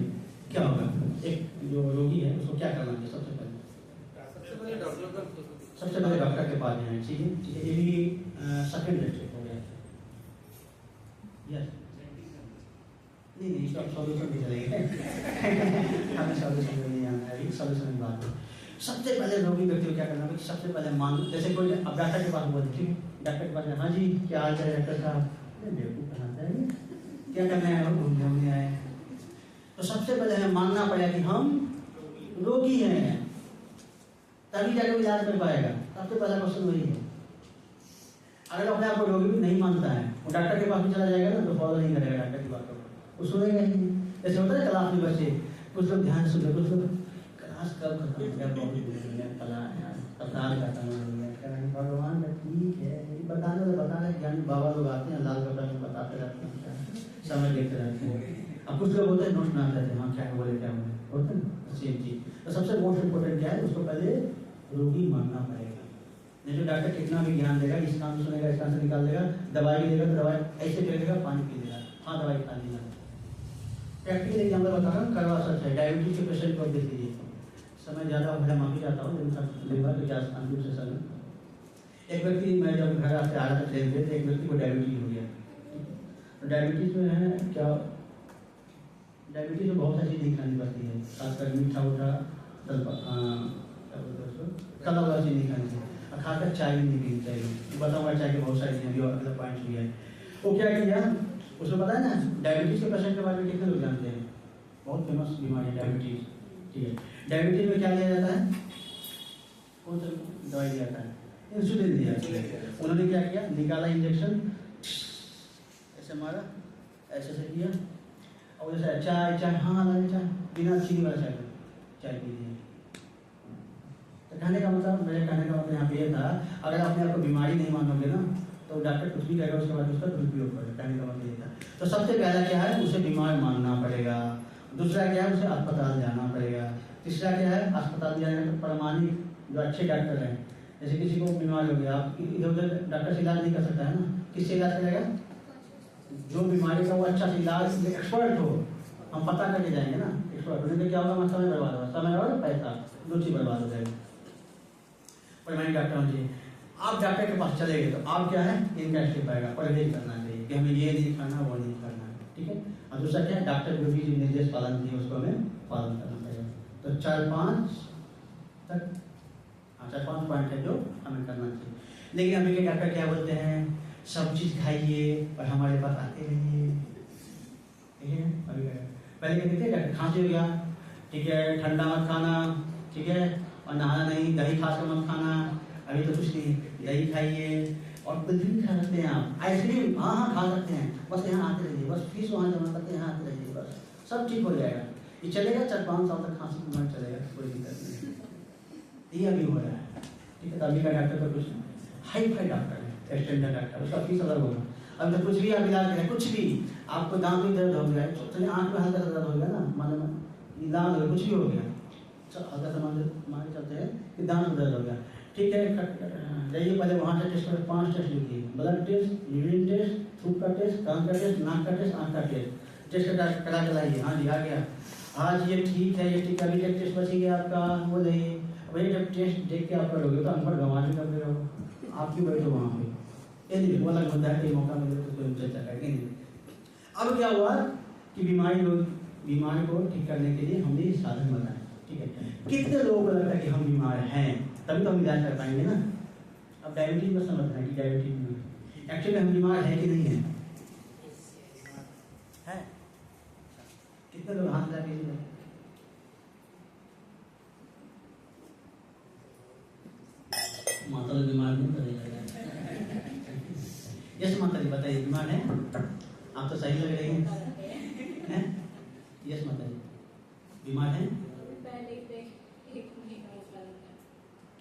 Speaker 1: क्या होगा, एक जो रोगी है उसको क्या करना चाहिए? सबसे पहले डॉक्टर के पास जाए, ठीक है, ठीक है, ये भी सेकेंड स्टेप हो गया। यस नहीं इसका सॉल्यूशन भी चलेगा हमें सॉल्यूशन नहीं आना है, अभी सॉल्यूशन की बात है। सबसे पहले रोगी व्यक्ति को क्या करना है? सबसे पहले मान, जैसे कोई अब डॉक्टर के पास हुआ, ठीक है, डॉक्टर के पास, हाँ जी क्या हाल है डॉक्टर साहब, बेवकूफ़ बनाता है, क्या करना है, हम घूमने आए। तो सबसे पहले हमें मानना पड़ेगा कि हम रोगी हैं, तभी जाकर इलाज कर पाएगा। सबसे पहला क्वेश्चन वही है। अगर अपने आप को रोगी भी नहीं मानता है, वो डॉक्टर के पास भी चला जाएगा ना, तो फॉलो नहीं करेगा डॉक्टर की बातों को, वो सुनेगा ही नहीं। जैसे होता है क्लास में बच्चे, कुछ लोग ध्यान से सुनते, कुछ लोग क्लास कब खत्म हो गया, बहुत कला कतार का समय हो गया, भगवान का ठीक है, बताने ज्ञानी बाबा लोग आते हैं, लाल कपड़ा में बताते रहते हैं, समय देखते रहते हैं। अब कुछ लोग होते हैं नोट ना आते थे, हाँ क्या बोले होता है ना, सेम चीज। तो सबसे मोस्ट इम्पोर्टेंट क्या है, उसको पहले रोगी मानना पड़ेगा। नहीं तो डॉक्टर कितना भी ज्ञान देगा, इस काम से सुनेगा, इस काम से निकाल देगा, दवाई भी देगा, तो दवाई ऐसे दे देगा, पानी पी देगा, हाँ दवाई खा लेगा। प्रैक्टिकल एग्जाम्पल बता रहा हूँ, करवा सच है। डायबिटीज के पेशेंट को देख लीजिए, समय ज़्यादा हो गया, माफी चाहता हूँ, लेकिन बार क्या अंतिम सेशन में एक व्यक्ति, मैं जब घर आते आ रहा था ट्रेन पे, तो एक व्यक्ति को डायबिटीज हो गया। तो डायबिटीज में है क्या, डायबिटीज में बहुत सारी चीज़ नहीं खानी पड़ती है, खासकर मीठा उठा तला हुआ चीज़ नहीं खानी चाहिए, और खासकर चाय भी नहीं पीनी चाहिए। बताऊँगा चाय के बहुत सारी चीज़ें भी और अगला पॉइंट भी है। वो क्या किया, उसको पता है ना, डायबिटीज के पेशेंट के बारे में कितने लोग जानते हैं? बहुत फेमस बीमारी है डायबिटीज, ठीक है। डायबिटीज में क्या लिया जाता है, कौन सा दवाई दिया जाता है? इंसुलिन दिया। उन्होंने क्या किया, निकाला इंजेक्शन, ऐसे मारा, ऐसे से किया, और जैसे चाय चाय हाँ लगे चाय, बिना चीनी वाला चाय पी लिया। तो कहने का मतलब, मेरे कहने का मतलब यहाँ पे ये था, अगर आपने आपको बीमारी नहीं मानोगे ना, तो डॉक्टर कुछ भी कहेगा, उसके बाद उसका दुरुपयोग करेगा। कहने का मतलब ये था। तो सबसे पहला क्या है, उसे बीमार मानना पड़ेगा। दूसरा क्या है, उसे अस्पताल जाना पड़ेगा। तीसरा क्या है, अस्पताल जाने का प्रमाणिक जो अच्छे डॉक्टर हैं, जैसे किसी को बीमार हो गया, आप इधर उधर डॉक्टर से इलाज नहीं कर सकता है ना, किससे इलाज करेगा? जो बीमारी का वो अच्छा से इलाज एक्सपर्ट हो, हम पता करके जाएंगे ना, एक्सपर्ट होने से क्या होगा, समय बर्बाद होगा, समय और पैसा, दो चीज बर्बाद हो जाएगी। प्रमाणिक डॉक्टर होना चाहिए। आप डॉक्टर के पास चले गए तो आप क्या है, इनका स्टेप आएगा, परहेज करना चाहिए। कि हमें ये नहीं खाना, वो नहीं खाना है, ठीक है। और दूसरा क्या है, डॉक्टर जो भी निर्देश पालन किए उसको हमें पालन करना पड़ेगा। तो 4-5 तक 4-5 पॉइंट है जो हमें करना चाहिए। लेकिन अभी के डॉक्टर क्या बोलते हैं, सब चीज़ खाइए और हमारे पास आते रहिए, ठीक है। अभी पहले क्या कहते हैं, खांसी हो गया, ठीक है, ठंडा मत खाना, ठीक है, और नहाना नहीं, दही खास कर मत खाना। अभी तो कुछ नहीं, दही खाइए और कुछ भी खा सकते हैं आप, आइसक्रीम हाँ खा सकते हैं, बस यहाँ आते रहिए, बस फीस वहाँ जमा करते यहाँ आते रहिए, बस सब ठीक हो जाएगा। ये चलेगा 4-5 साल तक, खांसी बीमार चलेगा, कोई दिक्कत नहीं। ये अभी हो रहा है, ठीक है। तो अभी का डॉक्टर तो कुछ हाई फाई डॉक्टर है, स्टैंडर्ड डॉक्टर, उसका फीस अलग होगा। अब तो कुछ भी आप इलाज करें, कुछ भी आपको दांत में दर्द हो गया, चलिए आँख में हल्का सा दर्द हो गया ना, मान दांत हो, कुछ भी हो गया, हल्का सा मान चलते हैं कि दांत में दर्द हो गया, ठीक है। जाइए पहले वहाँ से टेस्ट करें, 5 टेस्ट लिखिए, ब्लड टेस्ट, यूरिन टेस्ट, थूक का टेस्ट, कान का टेस्ट, नाक का टेस्ट, आँख का टेस्ट करा के लाइए। हाँ जी आ गया, आज ये ठीक है, ये ठीक है, अभी एक टेस्ट बची गया आपका, वो लाइए। वही जब टेस्ट देख के आप करोगे तो अनपढ़ गंवा भी कर रहे हो, आपकी बैठो वहाँ पे, ये नहीं वो अलग मुद्दा है, मौका मिले तो कोई चर्चा करेंगे नहीं। अब क्या हुआ कि बीमारी को ठीक करने के लिए हमने साधन बनाए, ठीक है। कितने लोगों को लगता है कि हम बीमार हैं, तभी तो हम इलाज कर पाएंगे ना। अब डायबिटीज में समझ रहे हैं कि डायबिटीज में एक्चुअली हम बीमार है कि नहीं है, है? कितने लोग हाथ लगा के माता लोग बीमार नहीं करेगा। यस माता जी बताइए, बीमार है आप? तो सही लग रही हैं। यस माता जी बीमार है?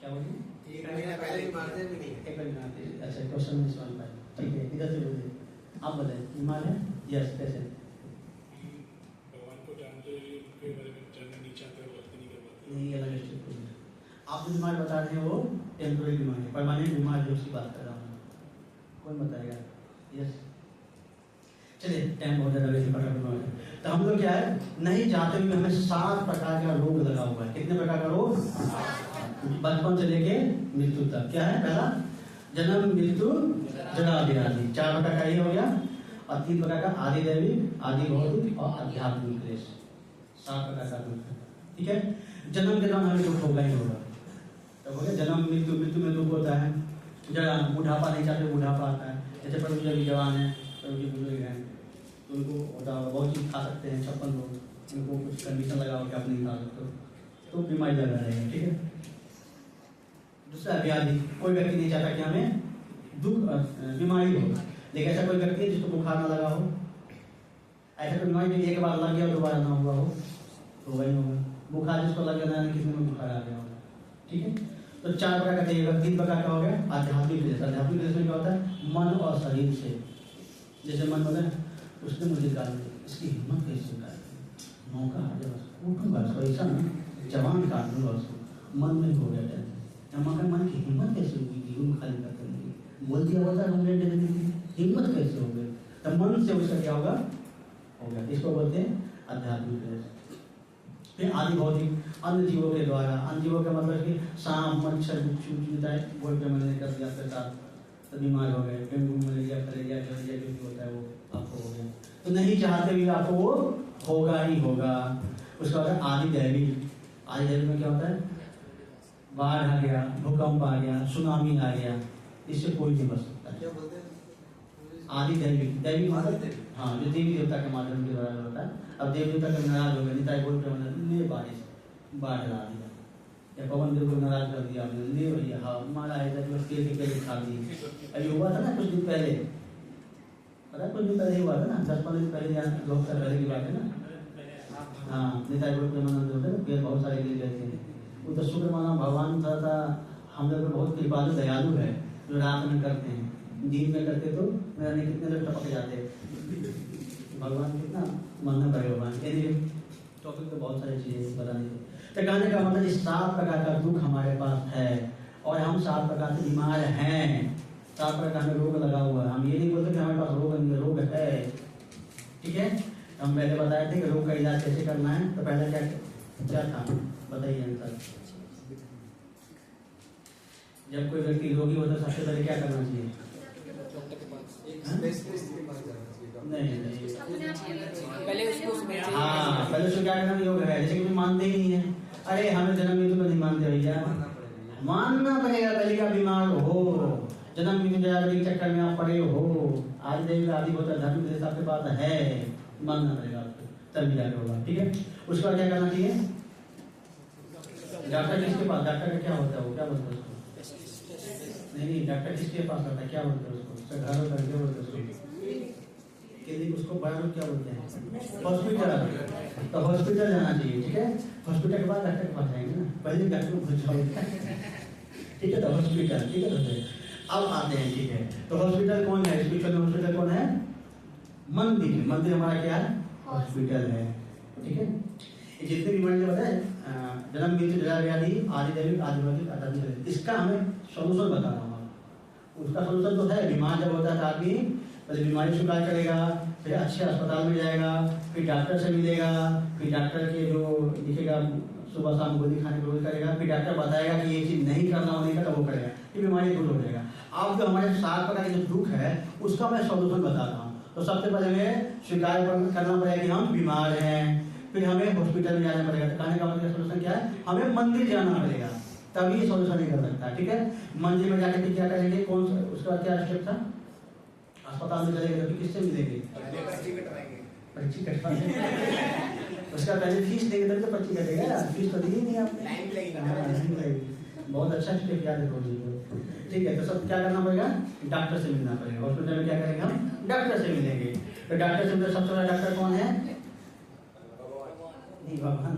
Speaker 1: क्या बोलिए?
Speaker 5: 1 महीना पहले बीमार थे, भी नहीं है।
Speaker 1: 1 महीना थे। अच्छा क्वेश्चन नहीं समझ पाए, ठीक है, इधर से बोलिए, आप बताइए बीमार है? यस कैसे?
Speaker 6: भगवान को जानते हुए उनके बारे में जानना नहीं चाहते और भक्ति नहीं कर पाते।
Speaker 1: नहीं अलग स्टेप को आप जो बीमार बता रहे हैं वो टेम्पोररी बीमारी है, परमानेंट बीमार जो उसकी बात कर रहा हूँ, कौन बताएगा? यस चलिए टाइम बहुत ज़्यादा वैसे फटाफट। तो हम लोग क्या है, नहीं चाहते हुए हमें 7 प्रकार का रोग लगा हुआ है। कितने प्रकार का रोग? बचपन से लेके मृत्यु तक। क्या है? पहला जन्म, मृत्यु, जरा व्याधि, 4 प्रकार का ये हो गया, और 3 प्रकार का आदि दैविक, आदि भौतिक और आध्यात्मिक क्लेश, 7 प्रकार का दुख, ठीक है। जन्म के दौरान हमें दुख होगा ही होगा, तब हो गया जन्म, मृत्यु में दुख होता है। जरा बुढ़ापा नहीं चाहते, बुढ़ापा आता है। जैसे प्रभु जी जवान है, प्रभु जी बुजुर्ग हैं, तो उनको होता है बहुत चीज़ खा सकते हैं, 56 लोग, उनको कुछ कंडीशन लगाओ कि आप नहीं खा सकते तो बीमारी लगा रहेगा, ठीक है। दूसरा व्याधि, कोई व्यक्ति नहीं चाहता कि हमें दुख बीमारी हो, लेकिन ऐसा कोई व्यक्ति है जिसको बुखार ना लगा हो, ऐसा कोई बीमारी एक बार लग गया दोबारा ना हुआ हो, तो वही होगा। बुखार जिसको लग गया ना, किसी में बुखार आ गया होगा, ठीक है। तो 4 प्रकार का चाहिए, 3 प्रकार का हो गया आध्यात्मिक क्लेश। आध्यात्मिक क्लेश में क्या होता है? मन और शरीर से, जैसे मन हो गया उसने मुझे निकाल दिया, इसकी हिम्मत कैसे निकाल, मौका आ जाए उठूंगा उसको, ऐसा ना जवान काट दूंगा उसको, मन में हो गया टेंशन। मगर मन की हिम्मत कैसे हुई कि रूम खाली कर देंगे, बोल दिया होता रूम रेंट देने की हिम्मत कैसे हो गई? तब मन से उसका क्या होगा? इसको बोलते हैं आध्यात्मिक क्लेश। फिर आदि भौतिक, अन्य जीवों के द्वारा, अन्य जीवों का मतलब कि सांप, मच्छर, बिच्छू, चूता गोल पे मैंने कर दिया आपके साथ, तो बीमार हो गए, डेंगू, मलेरिया, फलेरिया, जलेरिया जो भी होता है वो आपको हो गया। तो नहीं चाहते भी आपको वो होगा ही होगा। उसका होता है आदि दैविक। आदि दैविक में क्या होता है? बाढ़ आ गया, भूकंप आ गया, सुनामी आ गया, इससे कोई नहीं बच सकता।
Speaker 5: क्या बोलते हैं?
Speaker 1: आदि दैविक, दैविक मतलब हाँ जो देवी देवता के माध्यम के द्वारा होता है। अब देवी देवता का नाराज हो गया, निताई बोल के मतलब ले बारिश, बाढ़ ला दिया, या पवन देव को नाराज कर दिया आपने, ले भैया हाँ मारा है, तेल के पहले खा दिए। अभी हुआ था ना कुछ दिन पहले, पता कुछ दिन पहले हुआ था ना, 10-15 दिन पहले, 2 हफ्ता पहले की बात है ना। हाँ निताई बोल के मनंद होते ना, पेड़ बहुत सारे ले गए थे। वो तो शुक्र माना भगवान था हम लोग बहुत कृपालु दयालु है, जो रात में करते हैं, दिन में करते तो मैंने कितने लोग टपक जाते। भगवान कितना मानना पड़ेगा भगवान। यदि टॉपिक तो बहुत सारी चीज़ें बताने, तो कहने का मतलब 7 प्रकार का दुख हमारे पास है, और हम 7 प्रकार से बीमार हैं। 7 प्रकार का हमें रोग लगा हुआ है। हम ये नहीं बोलते कि हमारे पास रोग है, ठीक है। हम पहले बताए थे कि रोग का इलाज कैसे करना है, तो पहले क्या था बताइए अंतर। जब कोई व्यक्ति रोगी होता है सबसे पहले क्या करना चाहिए?
Speaker 5: एक स्पेशलिस्ट के पास जाना चाहिए डॉक्टर।
Speaker 1: नहीं नहीं
Speaker 4: अपने आप को
Speaker 3: पहले उसको समझिए।
Speaker 1: हाँ, पहले उसको क्या करना योग है, जैसे कि तुम मानते ही नहीं है, अरे हमें जन्म मृत्यु को नहीं मानते भैया,
Speaker 5: मानना पड़ेगा।
Speaker 1: मानना पड़ेगा। पहले का बीमार हो, जन्म मृत्यु जरावरी के चक्कर में आप पड़े हो, आज देवी आदि होता धर्म के हिसाब से बात है, मानना पड़ेगा आपको, तभी जाके होगा। ठीक है, उसके बाद क्या करना चाहिए? डॉक्टर किसके पास, डॉक्टर का क्या होता है, वो क्या बोलते हैं उसको? नहीं, डॉक्टर किसके पास आता है, क्या बोलते हैं उसको? घर होता है, क्या बोलते हैं उसको? क्लिनिक, उसको बाहर क्या बोलते हैं? हॉस्पिटल। तो हॉस्पिटल जाना चाहिए। ठीक है, हॉस्पिटल के बाद डॉक्टर के पास जाएंगे ना, पहले डॉक्टर को भूल जाओगे। ठीक है, तो हॉस्पिटल। ठीक है, तो अब आते हैं। ठीक है, तो हॉस्पिटल कौन है? स्पिरिचुअल हॉस्पिटल कौन है? मंदिर। मंदिर हमारा क्या है? हॉस्पिटल है। ठीक है, ये जितने भी मंदिर बताए, जन्म मृत्यु जरा व्याधि आदि दैविक आदि भौतिक आदि, इसका हमें सोल्यूशन बताना होगा। उसका सोल्यूशन तो है, बीमार जब होता है तो आदमी पहले बीमारी स्वीकार करेगा, फिर अच्छे अस्पताल में जाएगा, फिर डॉक्टर से मिलेगा, फिर डॉक्टर के जो दिखेगा सुबह शाम गोली खाने को करेगा, फिर डॉक्टर बताएगा कि ये चीज नहीं करना होने का, तो वो करेगा, ये बीमारी दूर हो जाएगा। अब जो हमारे 7 प्रकार के जो दुख है उसका मैं सोल्यूशन बताता हूँ। तो सबसे पहले हमें स्वीकार करना पड़ेगा कि हम बीमार हैं, फिर हमें हॉस्पिटल में जाना पड़ेगा। तो कहने का मतलब सोल्यूशन क्या है? हमें मंदिर जाना पड़ेगा, तभी सोल्यूशन नहीं कर सकता। ठीक है, मंदिर में जाकर के क्या करेंगे, कौन सा उसका क्या स्टेप था? अस्पताल में चलेंगे तो किससे मिलेंगे?
Speaker 3: पर्ची कटवाएंगे।
Speaker 1: पर्ची कटवाएंगे। उसका पहले फीस देंगे तभी तो पर्ची कटेगा, फीस तो दी ही नहीं आपने।
Speaker 3: लाइन लगेगी।
Speaker 1: लाइन लगेगी। बहुत अच्छा स्टेप याद रखो जी। ठीक है, तो सब क्या करना पड़ेगा? डॉक्टर से मिलना पड़ेगा। हॉस्पिटल में क्या करेंगे हम? डॉक्टर से मिलेंगे। तो डॉक्टर से मिले, सबसे बड़ा डॉक्टर कौन है? नहीं, भगवान।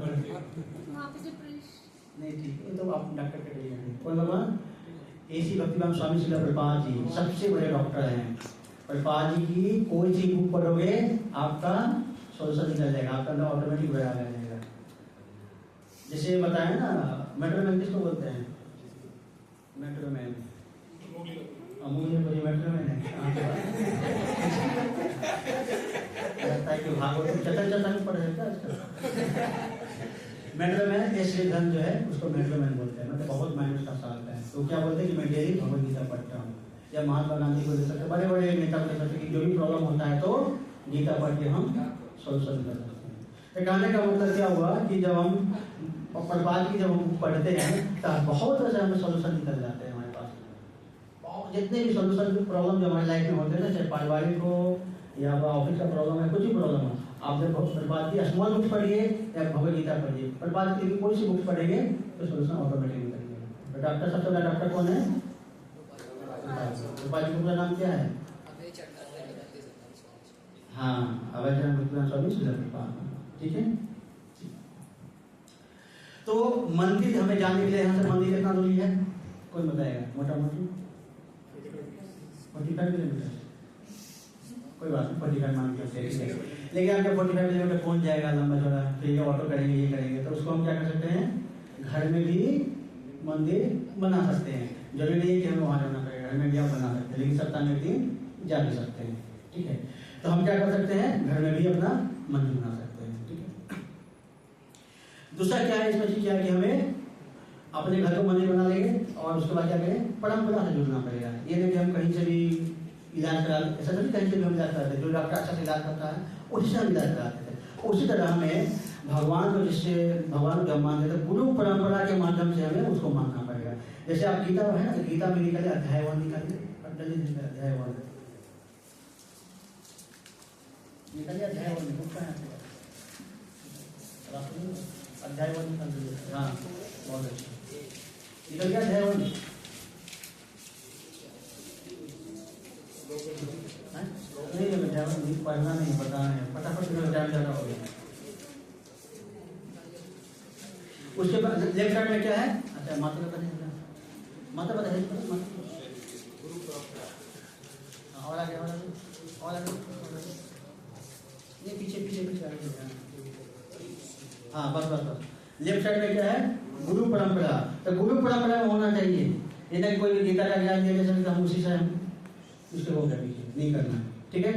Speaker 4: वहाँ पे जो
Speaker 1: नहीं, ठीक है, तो आप डॉक्टर के लिए कौन? भगवान। ऐसी भक्तिवान स्वामी श्रील प्रभुपाद जी सबसे बड़े डॉक्टर हैं। प्रभुपाद जी की कोई सी बुक पढ़ोगे आपका सोल्यूशन निकल जाएगा, आपका अंदर ऑटोमेटिक बयान आ जाएगा। जैसे बताया ना, मेट्रोमैन किसको बोलते हैं? मेट्रोमैन। अमूल्य बड़ी मेट्रोमैन है। लगता है कि भागो तो चतन पढ़ रहे क्या आजकल? मेट्रोमैन ऐसे धन जो है उसको मेट्रोमैन बोलते हैं, मतलब बहुत माइनस का साल है। तो क्या बोलते हैं कि मैं डेली भगवद गीता पढ़ता हूँ, या महात्मा गांधी को ले सकते, बड़े बड़े नेता को ले सकते कि जो भी प्रॉब्लम होता है तो गीता पढ़ के हम सोल्यूशन कर सकते हैं। तो कहने का मतलब क्या हुआ कि जब हम प्रभुपाद की जब हम पढ़ते हैं तो बहुत ऐसे हमें सोल्यूशन निकल जाते हैं हमारे पास। और जितने भी सोल्यूशन प्रॉब्लम जो हमारी लाइफ में होते हैं ना, चाहे पारिवारिक हो या ऑफिस का प्रॉब्लम है, कुछ भी प्रॉब्लम हो, आप जब प्रभुपाद की स्मॉल बुक्स पढ़िए या भगवद गीता पढ़िए, प्रभुपाद की कोई सी बुक्स पढ़ेंगे तो सोल्यूशन ऑटोमेटिक निकलेगा। तो डॉक्टर सबसे बड़ा डॉक्टर कौन है? प्रभुपाद जी का नाम क्या है? हाँ, अभय चरण भक्तिवेदांत स्वामी श्रील प्रभुपाद। ठीक है, तो मंदिर हमें जाने के लिए यहाँ से मंदिर कितना दूरी है? कोई बताएगा? मोटा मोटी 45 किलोमीटर। कोई बात नहीं, 45 मान के चलिए। लेकिन आप जब 45 किलोमीटर कौन जाएगा लंबा चौड़ा, फिर ये ऑटो करेंगे, ये करेंगे, तो उसको हम क्या कर सकते हैं? घर में भी मंदिर बना सकते हैं। जरूरी नहीं है कि हमें वहाँ जाना पड़ेगा, घर में भी आप बना सकते हैं, लेकिन सप्ताह में एक दिन जा भी सकते हैं। ठीक है, तो हम क्या कर सकते हैं? घर में भी अपना मंदिर बना सकते हैं। ठीक है, दूसरा क्या है इसमें? क्या है कि हमें अपने घर को मंदिर बना लेंगे और उसके बाद क्या करें? परंपरा से जुड़ना पड़ेगा। ये नहीं कि हम कहीं से भी इलाज करा, ऐसा नहीं कहीं से भी हम इलाज कराते, जो डॉक्टर अच्छा से इलाज करता है उसी से हम इलाज कराते थे। उसी तरह हमें भगवान को, जिससे भगवान को हम मानते थे, गुरु परंपरा के माध्यम से हमें उसको मानना पड़ेगा। जैसे आप गीता है ना, गीता में निकाले अध्याय 1 निकालिए, अध्याय 1 निकालिए, अध्याय 1 निकलता है अध्याय 1 निकाल दीजिए। हाँ, बहुत अच्छा, निकल गया अध्याय 1। नहीं नहीं, पढ़ना नहीं, बताना है, फटाफट टाइम ज़्यादा हो गया। उसके बाद लेफ्ट साइड में क्या है? अच्छा, माता का माता पता है, और आगे ये पीछे हाँ, बस। लेफ्ट साइड में क्या है? गुरु परंपरा। तो गुरु परंपरा में होना चाहिए, ये नहीं कोई गीता का ज्ञान दिया जैसे हम उसी से हम उसके हो गया, पीछे नहीं करना। ठीक है,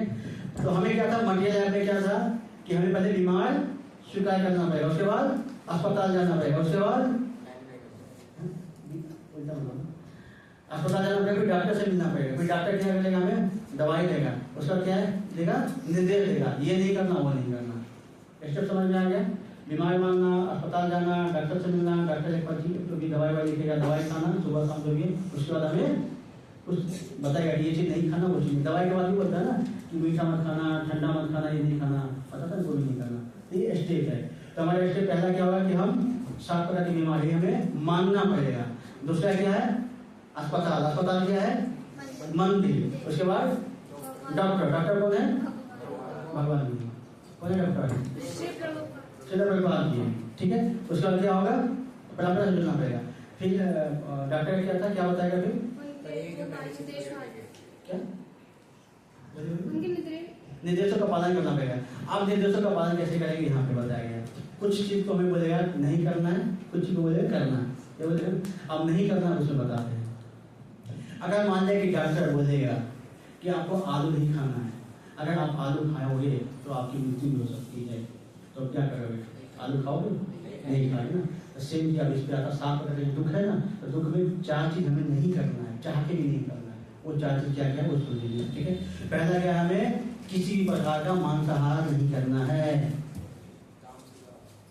Speaker 1: तो हमें क्या था? मटेरियल में क्या था कि हमें पहले बीमार स्वीकार करना पड़ेगा, उसके बाद अस्पताल जाना पड़ेगा, उसके बाद अस्पताल जाना पड़ेगा, फिर डॉक्टर से मिलना पड़ेगा, फिर डॉक्टर क्या करेगा? हमें दवाई देगा, उसका क्या है देगा, निर्देश देगा, ये नहीं करना वो नहीं करना। स्टेप समझ में आ गया? बीमार मानना, अस्पताल जाना, डॉक्टर से मिलना, डॉक्टर एक पर्ची तो भी दवाई वाई लिखेगा, दवाई खाना सुबह शाम जो भी, उसके बाद हमें कुछ बताएगा कि ये चीज़ नहीं खाना, वो चीज़। दवाई के बाद भी बोलता है ना कि मीठा मत खाना, ठंडा मत खाना, ये नहीं खाना, पता था वो भी नहीं करना। तो ये स्टेप है। तो हमारा स्टेप पहला क्या होगा कि हम 7 प्रकार की बीमारी हमें मानना पड़ेगा। दूसरा क्या है, अस्पताल, अस्पताल क्या है मंदिर। उसके बाद डॉक्टर, डॉक्टर कौन है, भगवान जी, कौन है डॉक्टर, श्रील प्रभुपाद जी, ठीक है। उसके बाद क्या होगा, बराबर समझना पड़ेगा। फिर डॉक्टर क्या था, क्या बताएगा फिर क्या, निर्देशों का पालन करना पड़ेगा। आप निर्देशों का पालन कैसे करेंगे, यहाँ पे बताया गया। कुछ चीज को हमें बोलेगा नहीं करना है, कुछ चीज को बोलेगा करना है, ये बोलेगा अब नहीं करना है, उसमें बताते हैं। अगर मान लिया कि डॉक्टर बोलेगा कि आपको आलू नहीं खाना है, अगर आप आलू खाओगे तो आपकी मृत्यु भी हो सकती है, तो क्या करोगे, आलू खाओगे, नहीं खाओगे ना। तो सेम चीज अब इस पे आता, 7 प्रकार का दुख है ना, तो दुख में 4 चीज हमें नहीं करना है, चाह के भी नहीं करना है। वो 4 चीज क्या क्या है वो सुन लीजिए, ठीक है। पहला क्या है, हमें किसी भी प्रकार का मांसाहार नहीं करना है,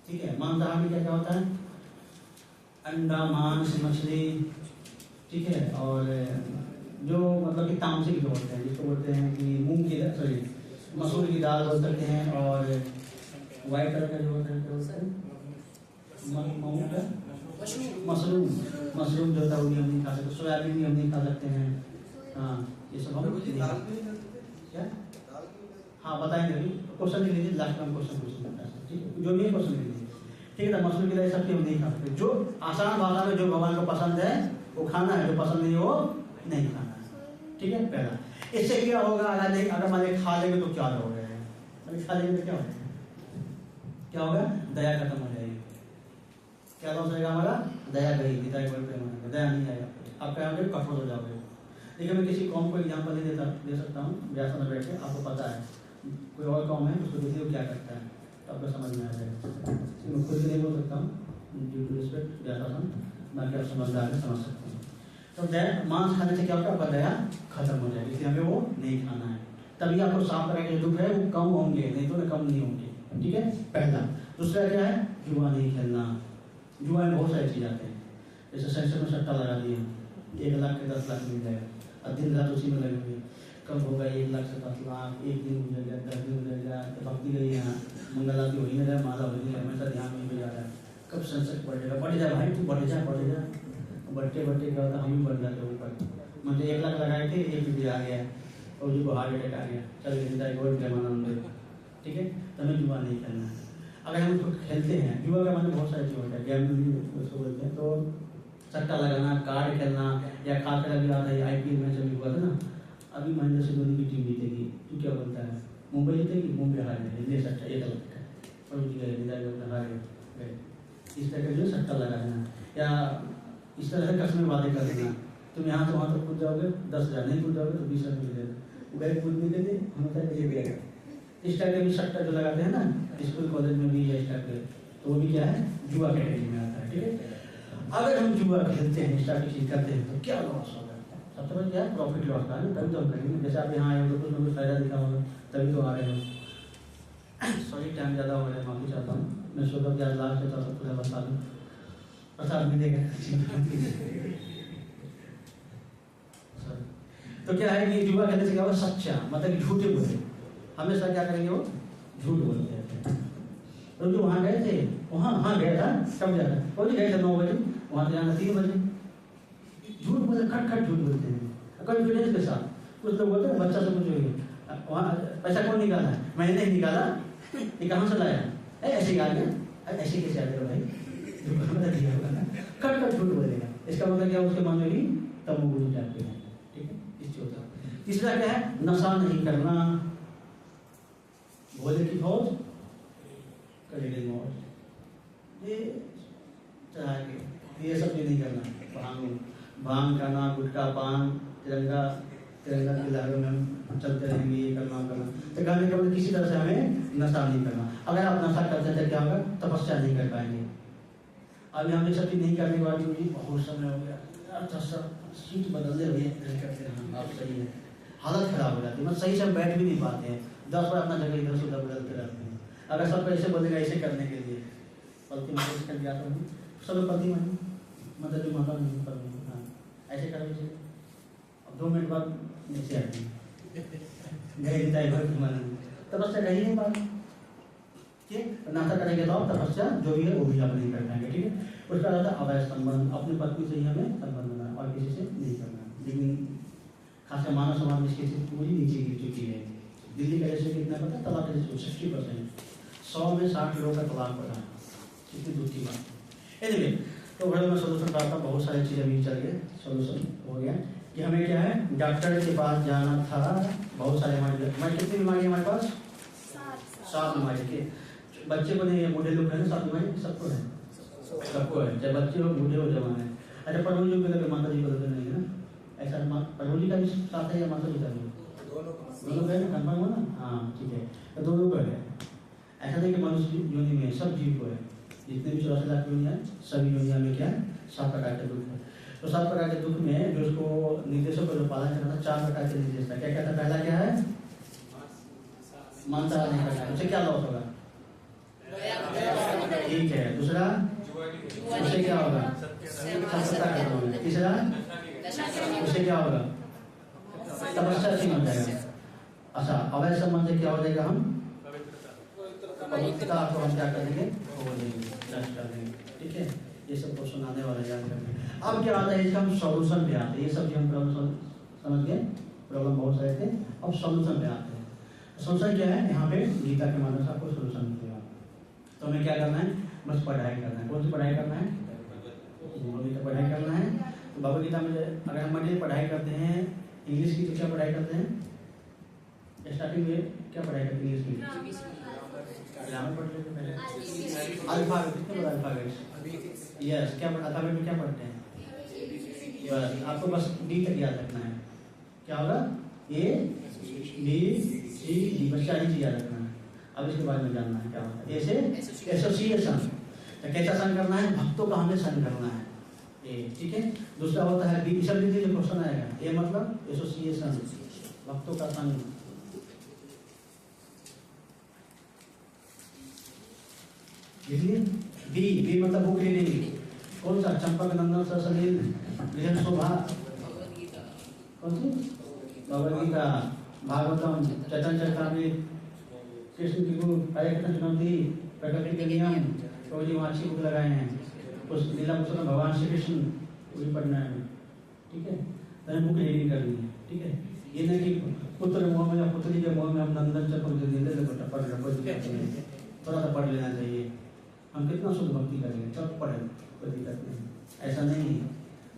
Speaker 1: ठीक है। मांसाहार में क्या क्या होता है, अंडा, मांस, मछली, ठीक है। और जो मतलब कि तामसिक जो होते हैं, जिसको बोलते हैं कि मूंग की सॉरी मसूर की दाल बोल सकते हैं, और व्हाइट कलर का जो होता है क्या बोलते हैं, मशरूम, मशरूम जो होता है वो भी हम नहीं खा सकते, सोयाबीन भी हम नहीं खा सकते हैं। हाँ ये सब हम क्या, हाँ बताएंगे अभी, क्वेश्चन लिख लीजिए, लास्ट में हम क्वेश्चन पूछेंगे, ठीक है, जो भी क्वेश्चन लिख लीजिए, ठीक है। तो मशरूम की दाल सब हम नहीं खा सकते, जो आसान भाषा में जो भगवान को पसंद है वो खाना है, जो पसंद नहीं हो नहीं खाना है, ठीक है। पहला इससे क्या होगा, अगर नहीं, अगर मान खा लेंगे तो क्या होगा, खा लेंगे तो क्या होगा, क्या होगा, दया खत्म हो जाएगी। क्या लॉस रहेगा हमारा, दया गई, दया नहीं आएगा, आप क्या होंगे, कठोर हो जाओगे। देखिए मैं किसी कौम को एग्जाम्पल नहीं दे सकता हूँ, व्यास में बैठ के, आपको पता है कोई और कौम है, उसको देखिए वो क्या करता है, तो आपको समझ में आ जाएगा। मैं खुद नहीं बोल सकता हूँ ड्यू टू रिस्पेक्ट व्यासन, बाकी आप समझदार है, समझ सकते हैं। तो दया, मांस खाने से क्या होगा, आपका दया खत्म हो जाएगी, इसलिए हमें वो नहीं खाना है। तभी आपको 7 तरह के दुख है वो कम होंगे, नहीं तो कम नहीं होंगे, ठीक है, पहला। दूसरा क्या है, जुआ नहीं खेलना। जुआ में बहुत सारी चीज़ आते हैं, जैसे सेंसर में सट्टा लगा दिया, 1 लाख के 10 लाख मिल जाएगा, अब दिन रात उसी में लगे हुए, कब होगा 1 लाख से 10 लाख, एक दिन गुजर गया, 10 दिन गुजर गया, भक्ति गई यहाँ मंगल आरती हो ही नहीं रहा, माला हो नहीं, हमेशा ध्यान में भी जा रहा है, कब सेंसर बढ़ेगा, बढ़ जाए भाई तू, बढ़ जा, बढ़ते बढ़ते क्या होता, हम भी बढ़ जाते ऊपर। मुझे 1 लाख लगाए थे, 1 भी आ गया और जो को हार्ट अटैक आ गया, चल जिंदा एक और जमाना, ठीक है। तो हमें जुआ नहीं करना है। अगर हम उसको खेलते हैं, जुआ का मतलब बहुत सारी चीज़ होता है, गैम्बलिंग उसको बोलते हैं, तो सट्टा लगाना, कार्ड खेलना, या खास कर अभी आ रहा है IPL मैच अभी हुआ था ना, अभी महेंद्र सिंह धोनी की टीम जीतेगी, तो क्या बोलता है, मुंबई जीतेगी, मुंबई हार गई, सट्टा ये गलत है, और हार गए, इस तरह का जो सट्टा लगाना, या इस तरह से कसमें वादे कर देना, तुम यहाँ से वहाँ तक कूद जाओगे, 10,000 नहीं कूद जाओगे तो 20,000 मिलेगा, गए कूद नहीं देते, हमेशा ये भी इस टाइप के भी सट्टा जो लगाते हैं ना, स्कूल कॉलेज में भी इस टाइप के, तो वो भी क्या है, जुआ कैटेगरी में आता है, ठीक है। अगर हम जुआ खेलते हैं, इस टाइप की चीज करते हैं, तो क्या लॉस होगा, सबसे पहले क्या है, प्रॉफिट लॉस का है, तभी तो हम करेंगे। जैसे आप यहाँ आए हो तो कुछ ना कुछ फायदा दिखा होगा, तभी तो आ रहे हो। सॉरी टाइम ज़्यादा हो रहा है, माफी चाहता हूँ, मैं सोचा कि आज लास्ट है तो सब कुछ बता दूँ, प्रसाद मिलेगा। तो क्या है कि जुआ खेलने से क्या होगा, सच्चा मतलब झूठे बोले, हमेशा क्या करेंगे, वो झूठ बोलते हैं। तो जो वहाँ गए थे, वहाँ गया था, कब गया था, वो भी गए थे 9 बजे, वहाँ से जाना 3 बजे, झूठ बोलते, खट झूठ बोलते हैं कॉन्फिडेंस के साथ। कुछ लोग बोलते हैं बच्चा से पूछोगे वहाँ पैसा कौन निकाला है, मैंने नहीं निकाला, ये कहाँ से लाया, ऐसे निकाल गया, ऐसे कैसे आते हो भाई, खट झूठ बोलेगा। इसका मतलब क्या, उसके मन में भी तमोगुण जाते हैं, ठीक है, इस होता है। तीसरा क्या है, नशा नहीं करना, भोले की फौज करेगी मौज, ये सब भी नहीं करना। भांग खाना, गुटखा, पान, तिरंगा की लहरों में हम चलते रहेंगे, ये करना। तो कहने का मतलब किसी तरह से हमें नशा नहीं करना। अगर आप नशा करते हैं तो क्या होगा, तपस्या नहीं कर पाएंगे। अभी हम ये सब चीज नहीं करने के बाद बहुत समय हो गया, सीट बदलते हुए करते हैं, आप सही है, हालत खराब हो जाती है, मतलब सही से हम बैठ भी नहीं पाते हैं, 10 बार अपना जगह इधर से उधर बदलते रहते हैं। अगर सबको ऐसे बोलेगा ऐसे करने के लिए पलती मार कर गया तो सब लोग पलती मारी, मतलब जो माता नहीं कर हाँ ऐसे कर लीजिए, अब 2 मिनट बाद नीचे आती तपस्या रही नहीं बात, ठीक नाता करेंगे तो तपस्या जो भी है वो भी आप नहीं कर पाएंगे, ठीक है। उसका रहता है अवैध संबंध, अपनी पत्नी से ही हमें संबंध बनाना और किसी से नहीं करना। लेकिन खासकर मानव समाज में इसकी स्थिति पूरी नीचे गिर चुकी है। दिल्ली का जैसे कितना पता तलाक रेशियो 60%, 100 में 60 लोगों का तलाक पड़ा है, कितनी दुख की बात। एनीवे तो बड़े में सोल्यूशन रहा था, बहुत सारी चीज़ें भी चल गए, सोल्यूशन हो गया कि हमें क्या है डॉक्टर के पास जाना था। बहुत सारे हमारे कितनी बीमारी हमारे पास 7 बीमारी के बच्चे को नहीं, बूढ़े लोग हैं ना 7 बीमारी सबको है, सबको है, चाहे बच्चे हो बूढ़े हो जवान है। अच्छा प्रभु जी को लगे माता जी को लगे नहीं है ना, ऐसा प्रभु जी का भी साथ है या माता जी का भी दोनों है ना, कन्फर्म हो ना, हाँ ठीक है, तो दोनों को है। ऐसा नहीं कि मनुष्य योनि में सब जीव को है, जितने भी 84 लाख योनियाँ हैं सभी योनिया में क्या है 7 प्रकार के दुख है। तो 7 प्रकार के दुख में जो उसको निर्देशों को जो पालन करना था 4 प्रकार के निर्देश था। क्या क्या था? पहला क्या है मानता नहीं करना, उससे क्या लॉस होगा, ठीक है। दूसरा उससे क्या होगा सत्ता खत्म होगा। तीसरा उससे क्या होगा तपस्या ठीक हो जाएगा। अच्छा अवैध संबंध से क्या हो जाएगा, हम पवित्रता को हम क्या करेंगे हो देंगे, नष्ट कर देंगे, ठीक है। ये सब क्वेश्चन आने वाले याद करके। अब क्या आता है इसका हम सॉल्यूशन पे आते हैं, ये सब जो हम प्रॉब्लम समझ गए, प्रॉब्लम बहुत सारे थे, अब सॉल्यूशन पे आते हैं। सोल्यूशन क्या है, यहाँ पे गीता के माध्यम से आपको सोल्यूशन मिलेगा। तो हमें क्या करना है, बस पढ़ाई करना है। कौन सी पढ़ाई करना है, गीता पढ़ाई करना है। तो भगवद गीता में अगर हम मंडली पढ़ाई करते हैं इंग्लिश की, तो क्या पढ़ाई करते हैं, स्टार्टिंग में क्या पढ़ाई करते हैं इंग्लिश में, ग्रामर पढ़ लेते हैं, अल्फाबेट, कितने बड़ा अल्फाबेट, यस क्या अल्फाबेट में क्या पढ़ते हैं, बस आपको बस डी तक याद रखना है। क्या होगा ए बी सी डी, बस 4 चीज याद रखना है। अब इसके बारे में जानना है क्या होता है। ऐसे एसोसिएशन, तो कैसा संग करना है, भक्तों का हमें संग करना है, ए ठीक है। दूसरा होता है बी, सब लीजिए जो क्वेश्चन आएगा, ए मतलब एसोसिएशन भक्तों का संग, इसलिए बी मतलब बुक रीडिंग, कौन सा चंपक नंदन ससलील विजन शोभा, कौन सी भगवद गीता, भागवतम, चैतन्य चरितामृत, कृष्ण की बुक, हरे कृष्ण चुनौती, प्रकृति के नियम, तो जी वहाँ अच्छी बुक लगाए हैं। उस लीला पुस्तक भगवान श्री कृष्ण भी पढ़ना है, ठीक है। तो बुक रीडिंग करनी है, ठीक है। ये नहीं कि पुत्र मोह में या पुत्री के मोह में हम नंदन चक्र पढ़ थोड़ा सा पढ़ लेना चाहिए। हम कितना शुद्ध भक्ति करेंगे तब पढ़े, कोई दिक्कत नहीं। ऐसा नहीं है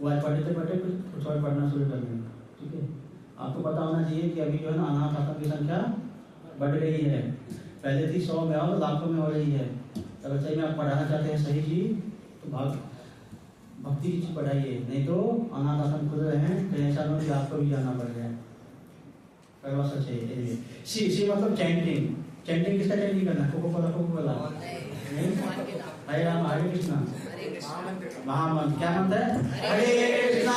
Speaker 1: वो आज पढ़ते पढ़ते कुछ और पढ़ना शुरू कर देंगे, ठीक है। आपको पता होना चाहिए कि अभी जो है ना अनाथ आश्रम की संख्या बढ़ रही है। पहले थी 100 में और लाखों में हो रही है। अगर सही में आप पढ़ाना चाहते हैं सही चीज तो भक्ति की चीज पढ़ाइए, नहीं तो अनाथ आश्रम खुल रहे हैं, कई ऐसा नहीं आपको भी जाना पड़ गया। करवा सच है। सी मतलब चैंटिंग, चैंटिंग किसका चैंटिंग करना, कोको कोला हरे राम हरे कृष्णा महामंत्र, क्या मंत्र है, हरे कृष्णा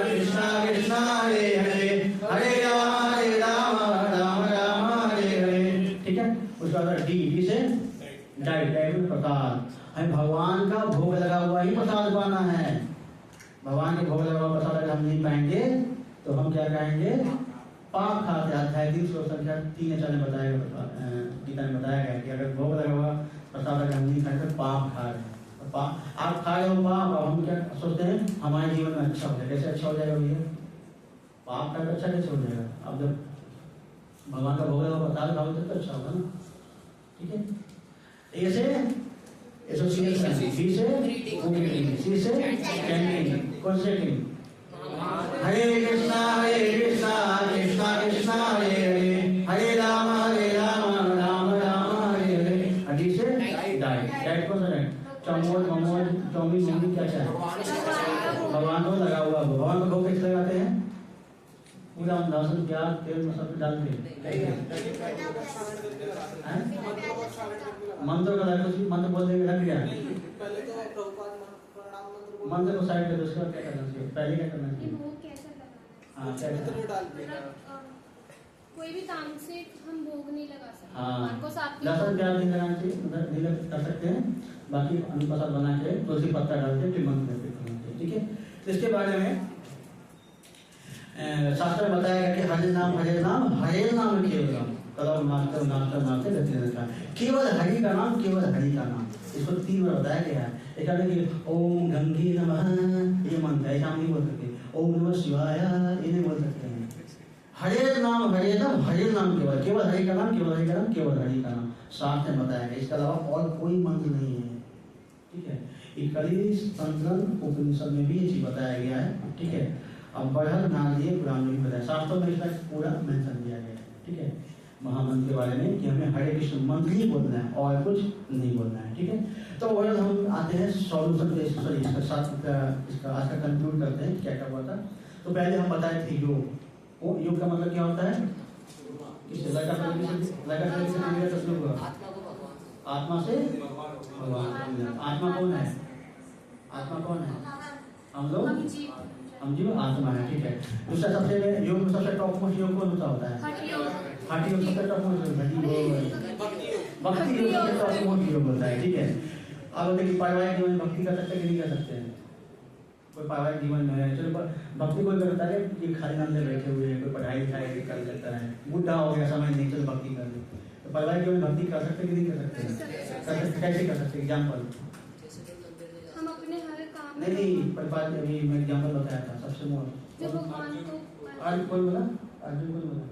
Speaker 1: कृष्णा कृष्णा हरे हरे, हरे राम राम राम हरे हरे, ठीक है। उसका डी से डाइट प्रसाद, हमें भगवान का भोग लगा हुआ ही प्रसाद पाना है। भगवान के भोग लगा हुआ प्रसाद अगर हम नहीं पाएंगे तो हम क्या कहेंगे, पाप खाते। अध्याय 3 श्लोक संख्या 3 में बताया गीता में बताया गया कि अगर भोग लगा हुआ प्रसाद अगर हम नहीं खाए तो पाप खा रहे हैं। आप खा रहे हो पाप, और हम क्या सोचते हैं हमारे जीवन में अच्छा हो जाए। कैसे अच्छा हो जाएगा भैया, पाप का अच्छा कैसे हो जाएगा। अब जब भगवान का भोग लगा प्रसाद खाओगे तो अच्छा होगा ना, ठीक है। ऐसे एसोसिएशन, बी से सी से चैंटिंग, कौन से चैंटिंग, हरे कृष्णा कृष्णा कृष्णा हरे हरे, हरे राम राम राम हरे हरे, हरी से डाइट कौन सा डाइट, चमोद ममोद चौमिन मम्मी क्या क्या है, भगवान को लगा हुआ। भगवान को भोग कैसे लगाते हैं, पूरा लहसुन प्याज तेल मसाला डाल के मंत्र का मंत्र बोल देंगे रख दिया, मंत्र को साइड कर दो, उसके बाद क्या करना चाहिए, पहले क्या करना चाहिए, हाँ क्या कहते हैं?
Speaker 2: डाल देना।
Speaker 4: कोई भी तामसिक हम भोग नहीं लगा सकते।
Speaker 1: हाँ
Speaker 4: भगवान को सात्विक
Speaker 1: लहसुन प्याज नहीं लगाना चाहिए, मतलब नहीं कर सकते हैं। बाकी अनुप्रसाद बना के तुलसी पत्ता डाल के फिर मंत्र में करना चाहिए, ठीक है। तो इसके बारे में शास्त्र में बताया गया कि हरे नाम केवलम कलम नाचते नाचते नाचते गति रहता है। केवल हरि का नाम, केवल हरि का नाम, इसको 3 बार बताया गया है। एक कहते हैं कि ओम गंगे नमः, ये मंत्र है, ऐसा हम नहीं बोल सकते। ओम नमः शिवाय, ये नहीं बोल सकते हैं। हरे नाम केवल, केवल हरि का नाम, केवल हरि का नाम, केवल हरि का नाम शास्त्र में बताया गया। इसके अलावा और कोई मंत्र नहीं है, ठीक है। इकली स्पंदन उपनिषद में भी ये चीज बताया गया है, ठीक है। अब बढ़त नारदीय पुराण में भी बताया, शास्त्रों में इसका पूरा मेंशन किया गया है, ठीक है। महामंत्र के बारे में कि हमें हरे कृष्ण मंत्र ही बोलना है और कुछ नहीं बोलना है, ठीक है। तो और हम आते हैं सॉल्यूशन पे, सॉरी इसका साथ इसका आज का कंक्लूड करते हैं क्या क्या हुआ था। तो पहले हम बताए थे योग, वो योग का मतलब क्या होता है? इससे लगा आत्मा से भगवान। आत्मा कौन है? आत्मा कौन है? हम लोग, हम जीव आत्मा है, ठीक है। दूसरा सबसे योग में सबसे टॉप मोस्ट योग कौन सा होता है? हठ योग सबसे टॉप मोस्ट भक्ति योग सबसे टॉप मोस्ट योग होता है, ठीक है। अब देखिए पारिवारिक जीवन में भक्ति कर सकते हैं कि नहीं कर सकते हैं? कोई पारिवारिक जीवन में है, चलो भक्ति कोई करता है कि खाली नाम से बैठे हुए हैं, कोई पढ़ाई लिखाई कर सकता है, बुढ़ा हो गया समय नहीं, चलो भक्ति कर ले। तो पारिवारिक जीवन में भक्ति कर सकते कि नहीं कर सकते? कैसे कर सकते? एग्जाम्पल
Speaker 4: हम अपने हर काम
Speaker 1: नहीं परिवार में अभी मैं एग्जाम्पल बताया था सबसे मोस्ट।
Speaker 4: जब भगवान को
Speaker 1: अर्जुन कौन बोला? अर्जुन कौन बोला?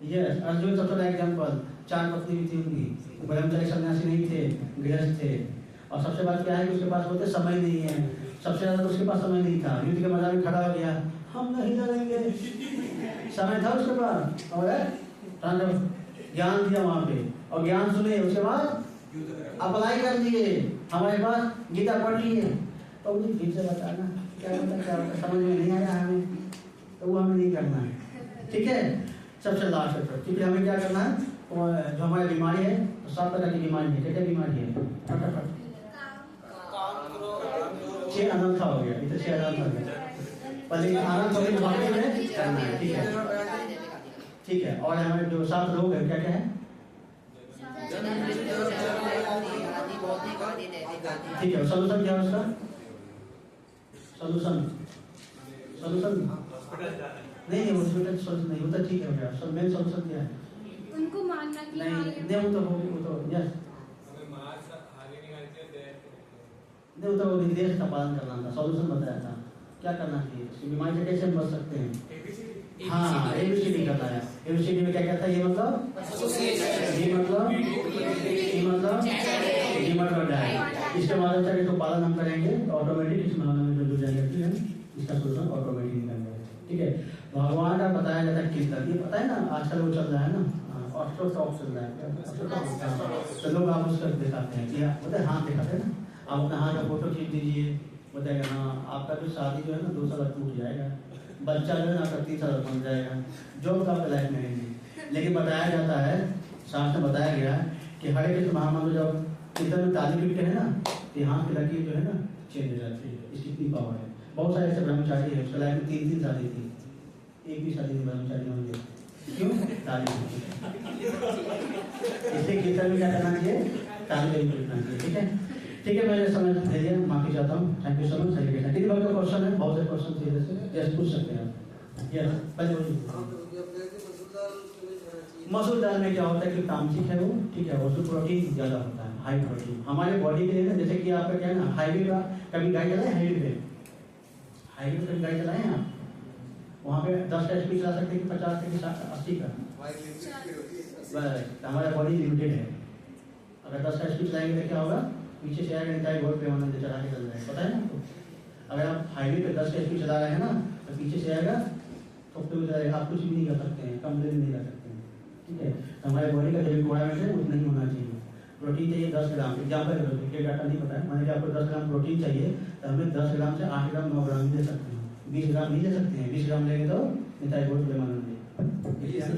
Speaker 1: यस, अर्जुन सबसे बड़ा एग्जाम्पल। 4 पत्नी भी थी उनकी, ब्रह्मचारी सन्यासी नहीं थे, गृहस्थ थे। और सबसे बात क्या है कि उसके पास बोलते समय नहीं है, सबसे ज्यादा तो उसके पास समय नहीं था। युद्ध के मैदान में खड़ा हो गया, हम नहीं लड़ेंगे, समय था उसके पास, और ज्ञान दिया वहां पे, और ज्ञान सुने, उसके बाद अप्लाई कर दिए, हमारे पास गीता पढ़ ली है। तो मुझे फिर से बताना क्या होता है, समझ में नहीं आया हमें, तो वो हमें नहीं करना है, ठीक है। सबसे लास्ट है, ठीक है, हमें क्या करना है? जो हमारी बीमारी है, तो 7 तरह की बीमारी है। क्या बीमारी है? फटाफट 6 अनंत हो गया, इधर 6 अनंत हो गया, पहले अनंत हो गया भक्ति में करना है, ठीक है, ठीक है। और हमारे जो 7 रोग है, क्या क्या है? ठीक है, सोल्यूशन क्या है उसका? सोल्यूशन नहीं, हॉस्पिटल सोल्यूशन नहीं होता, ठीक है भैया। सब मेन सोल्यूशन क्या है?
Speaker 4: उनको मानना कि
Speaker 1: नहीं वो तो यस नहीं, वो तो निर्देश का पालन करना था, सॉल्यूशन बताया था क्या करना चाहिए, इसकी बीमारी से कैसे हम बच सकते हैं। हाँ, ABCD करना है। ABCD में क्या कहता है? ये मतलब इसके माध्यम से इसको पालन हम करेंगे तो ऑटोमेटिक इस मामले में जो जाएगी है इसका सोल्यूशन ऑटोमेटिक निकल जाएगा, ठीक है। भगवान का बताया जाता है कीर्तन, ये पता है ना, आजकल वो चल रहा है ना, ऑस्ट्रोटॉक चल रहा है, तो लोग आप उसका दिखाते हैं, क्या बोलते हैं? हाथ दिखाते हैं ना, आप अपना हाथ का फोटो खींच दीजिए, बताएगा हाँ आपका जो शादी जो है ना 2 साल टूट जाएगा, बच्चा जो है ना आपका 3 साल बन जाएगा, जॉब तो आपके लाइफ में है नहीं। लेकिन बताया जाता है, शास्त्र में बताया गया है कि हरे कृष्ण महामंत्र जब कीर्तन में ताली पीटते हैं ना, तो यहाँ की लकीर जो है ना चेंज हो जाती है, इसकी इतनी पावर है। बहुत सारे ऐसे ब्रह्मचारी है, उसके लाइफ में 3 शादी थी, एक भी शादी में ब्रह्मचारी होंगे, क्यों? ताली इसलिए कीर्तन में क्या करना चाहिए? ताली पीटना चाहिए, ठीक है। ठीक है, मैंने समझ लिया, माफी चाहता हूँ, थैंक यू सो मच। हरे कृष्ण। कितने बार का क्वेश्चन है? बहुत से क्वेश्चन थे, जैसे पूछ सकते हैं आप। यस, पहले मसूर दाल में क्या होता है कि तामसिक है वो, ठीक है, उसमें प्रोटीन ज्यादा होता है, हाई प्रोटीन हमारे बॉडी के लिए ना। जैसे कि आपका क्या है ना, हाईवे का कभी गाड़ी चलाए, हाईवे पे कभी गाड़ी चलाए आप, वहाँ पे 10 का स्पीड चला सकते हैं, 50 का, 80 का, बस हमारा बॉडी लिमिटेड है। अगर 10 का स्पीड चलाएंगे तो क्या होगा? पीछे से आएगा, निकाय बहुत पैमाने चढ़ा के चल जाएगा, पता है ना आपको। अगर आप हाईवे पे 10 का स्पीड चला रहे हैं ना, तो पीछे से आएगा ठोकते हुए चलाएगा, आप कुछ भी नहीं कर सकते हैं, कंप्लेन नहीं कर सकते हैं, ठीक है। हमारे बॉडी का जो रिक्वायरमेंट है उतना ही होना चाहिए। प्रोटीन चाहिए 10 ग्राम, एग्जाम्पल क्रिकेट डाटा नहीं पता है, मैंने कि आपको 10 ग्राम प्रोटीन चाहिए, तो हमें 10 ग्राम से 8 ग्राम 9 ग्राम ले सकते हैं, 20 ग्राम नहीं ले सकते हैं। 20 ग्राम लेंगे तो निताई बहुत पैमाने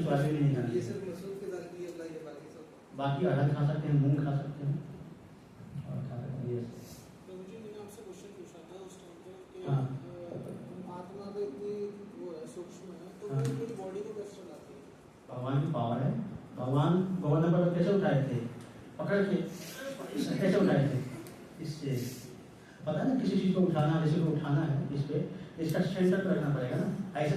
Speaker 1: स्वास्थ्य भी नहीं जाना। बाकी अरहर खा सकते हैं, मूंग खा सकते हैं, और खा सकते हैं।
Speaker 2: तो मुझे मैंने आपसे क्वेश्चन पूछा था उस टाइम पे कि
Speaker 1: हाँ।
Speaker 2: आत्मा तो इतनी वो है, सूक्ष्म है, बॉडी को कैसे चलाती है?
Speaker 1: भगवान की पावर है। भगवान गोवर्धन पर्वत कैसे उठाए थे? पकड़ के कैसे उठाए थे? इससे पता है ना, किसी चीज को उठाना, किसी को उठाना है, इस पे इसका सेंटर रखना पड़ेगा ना, ऐसे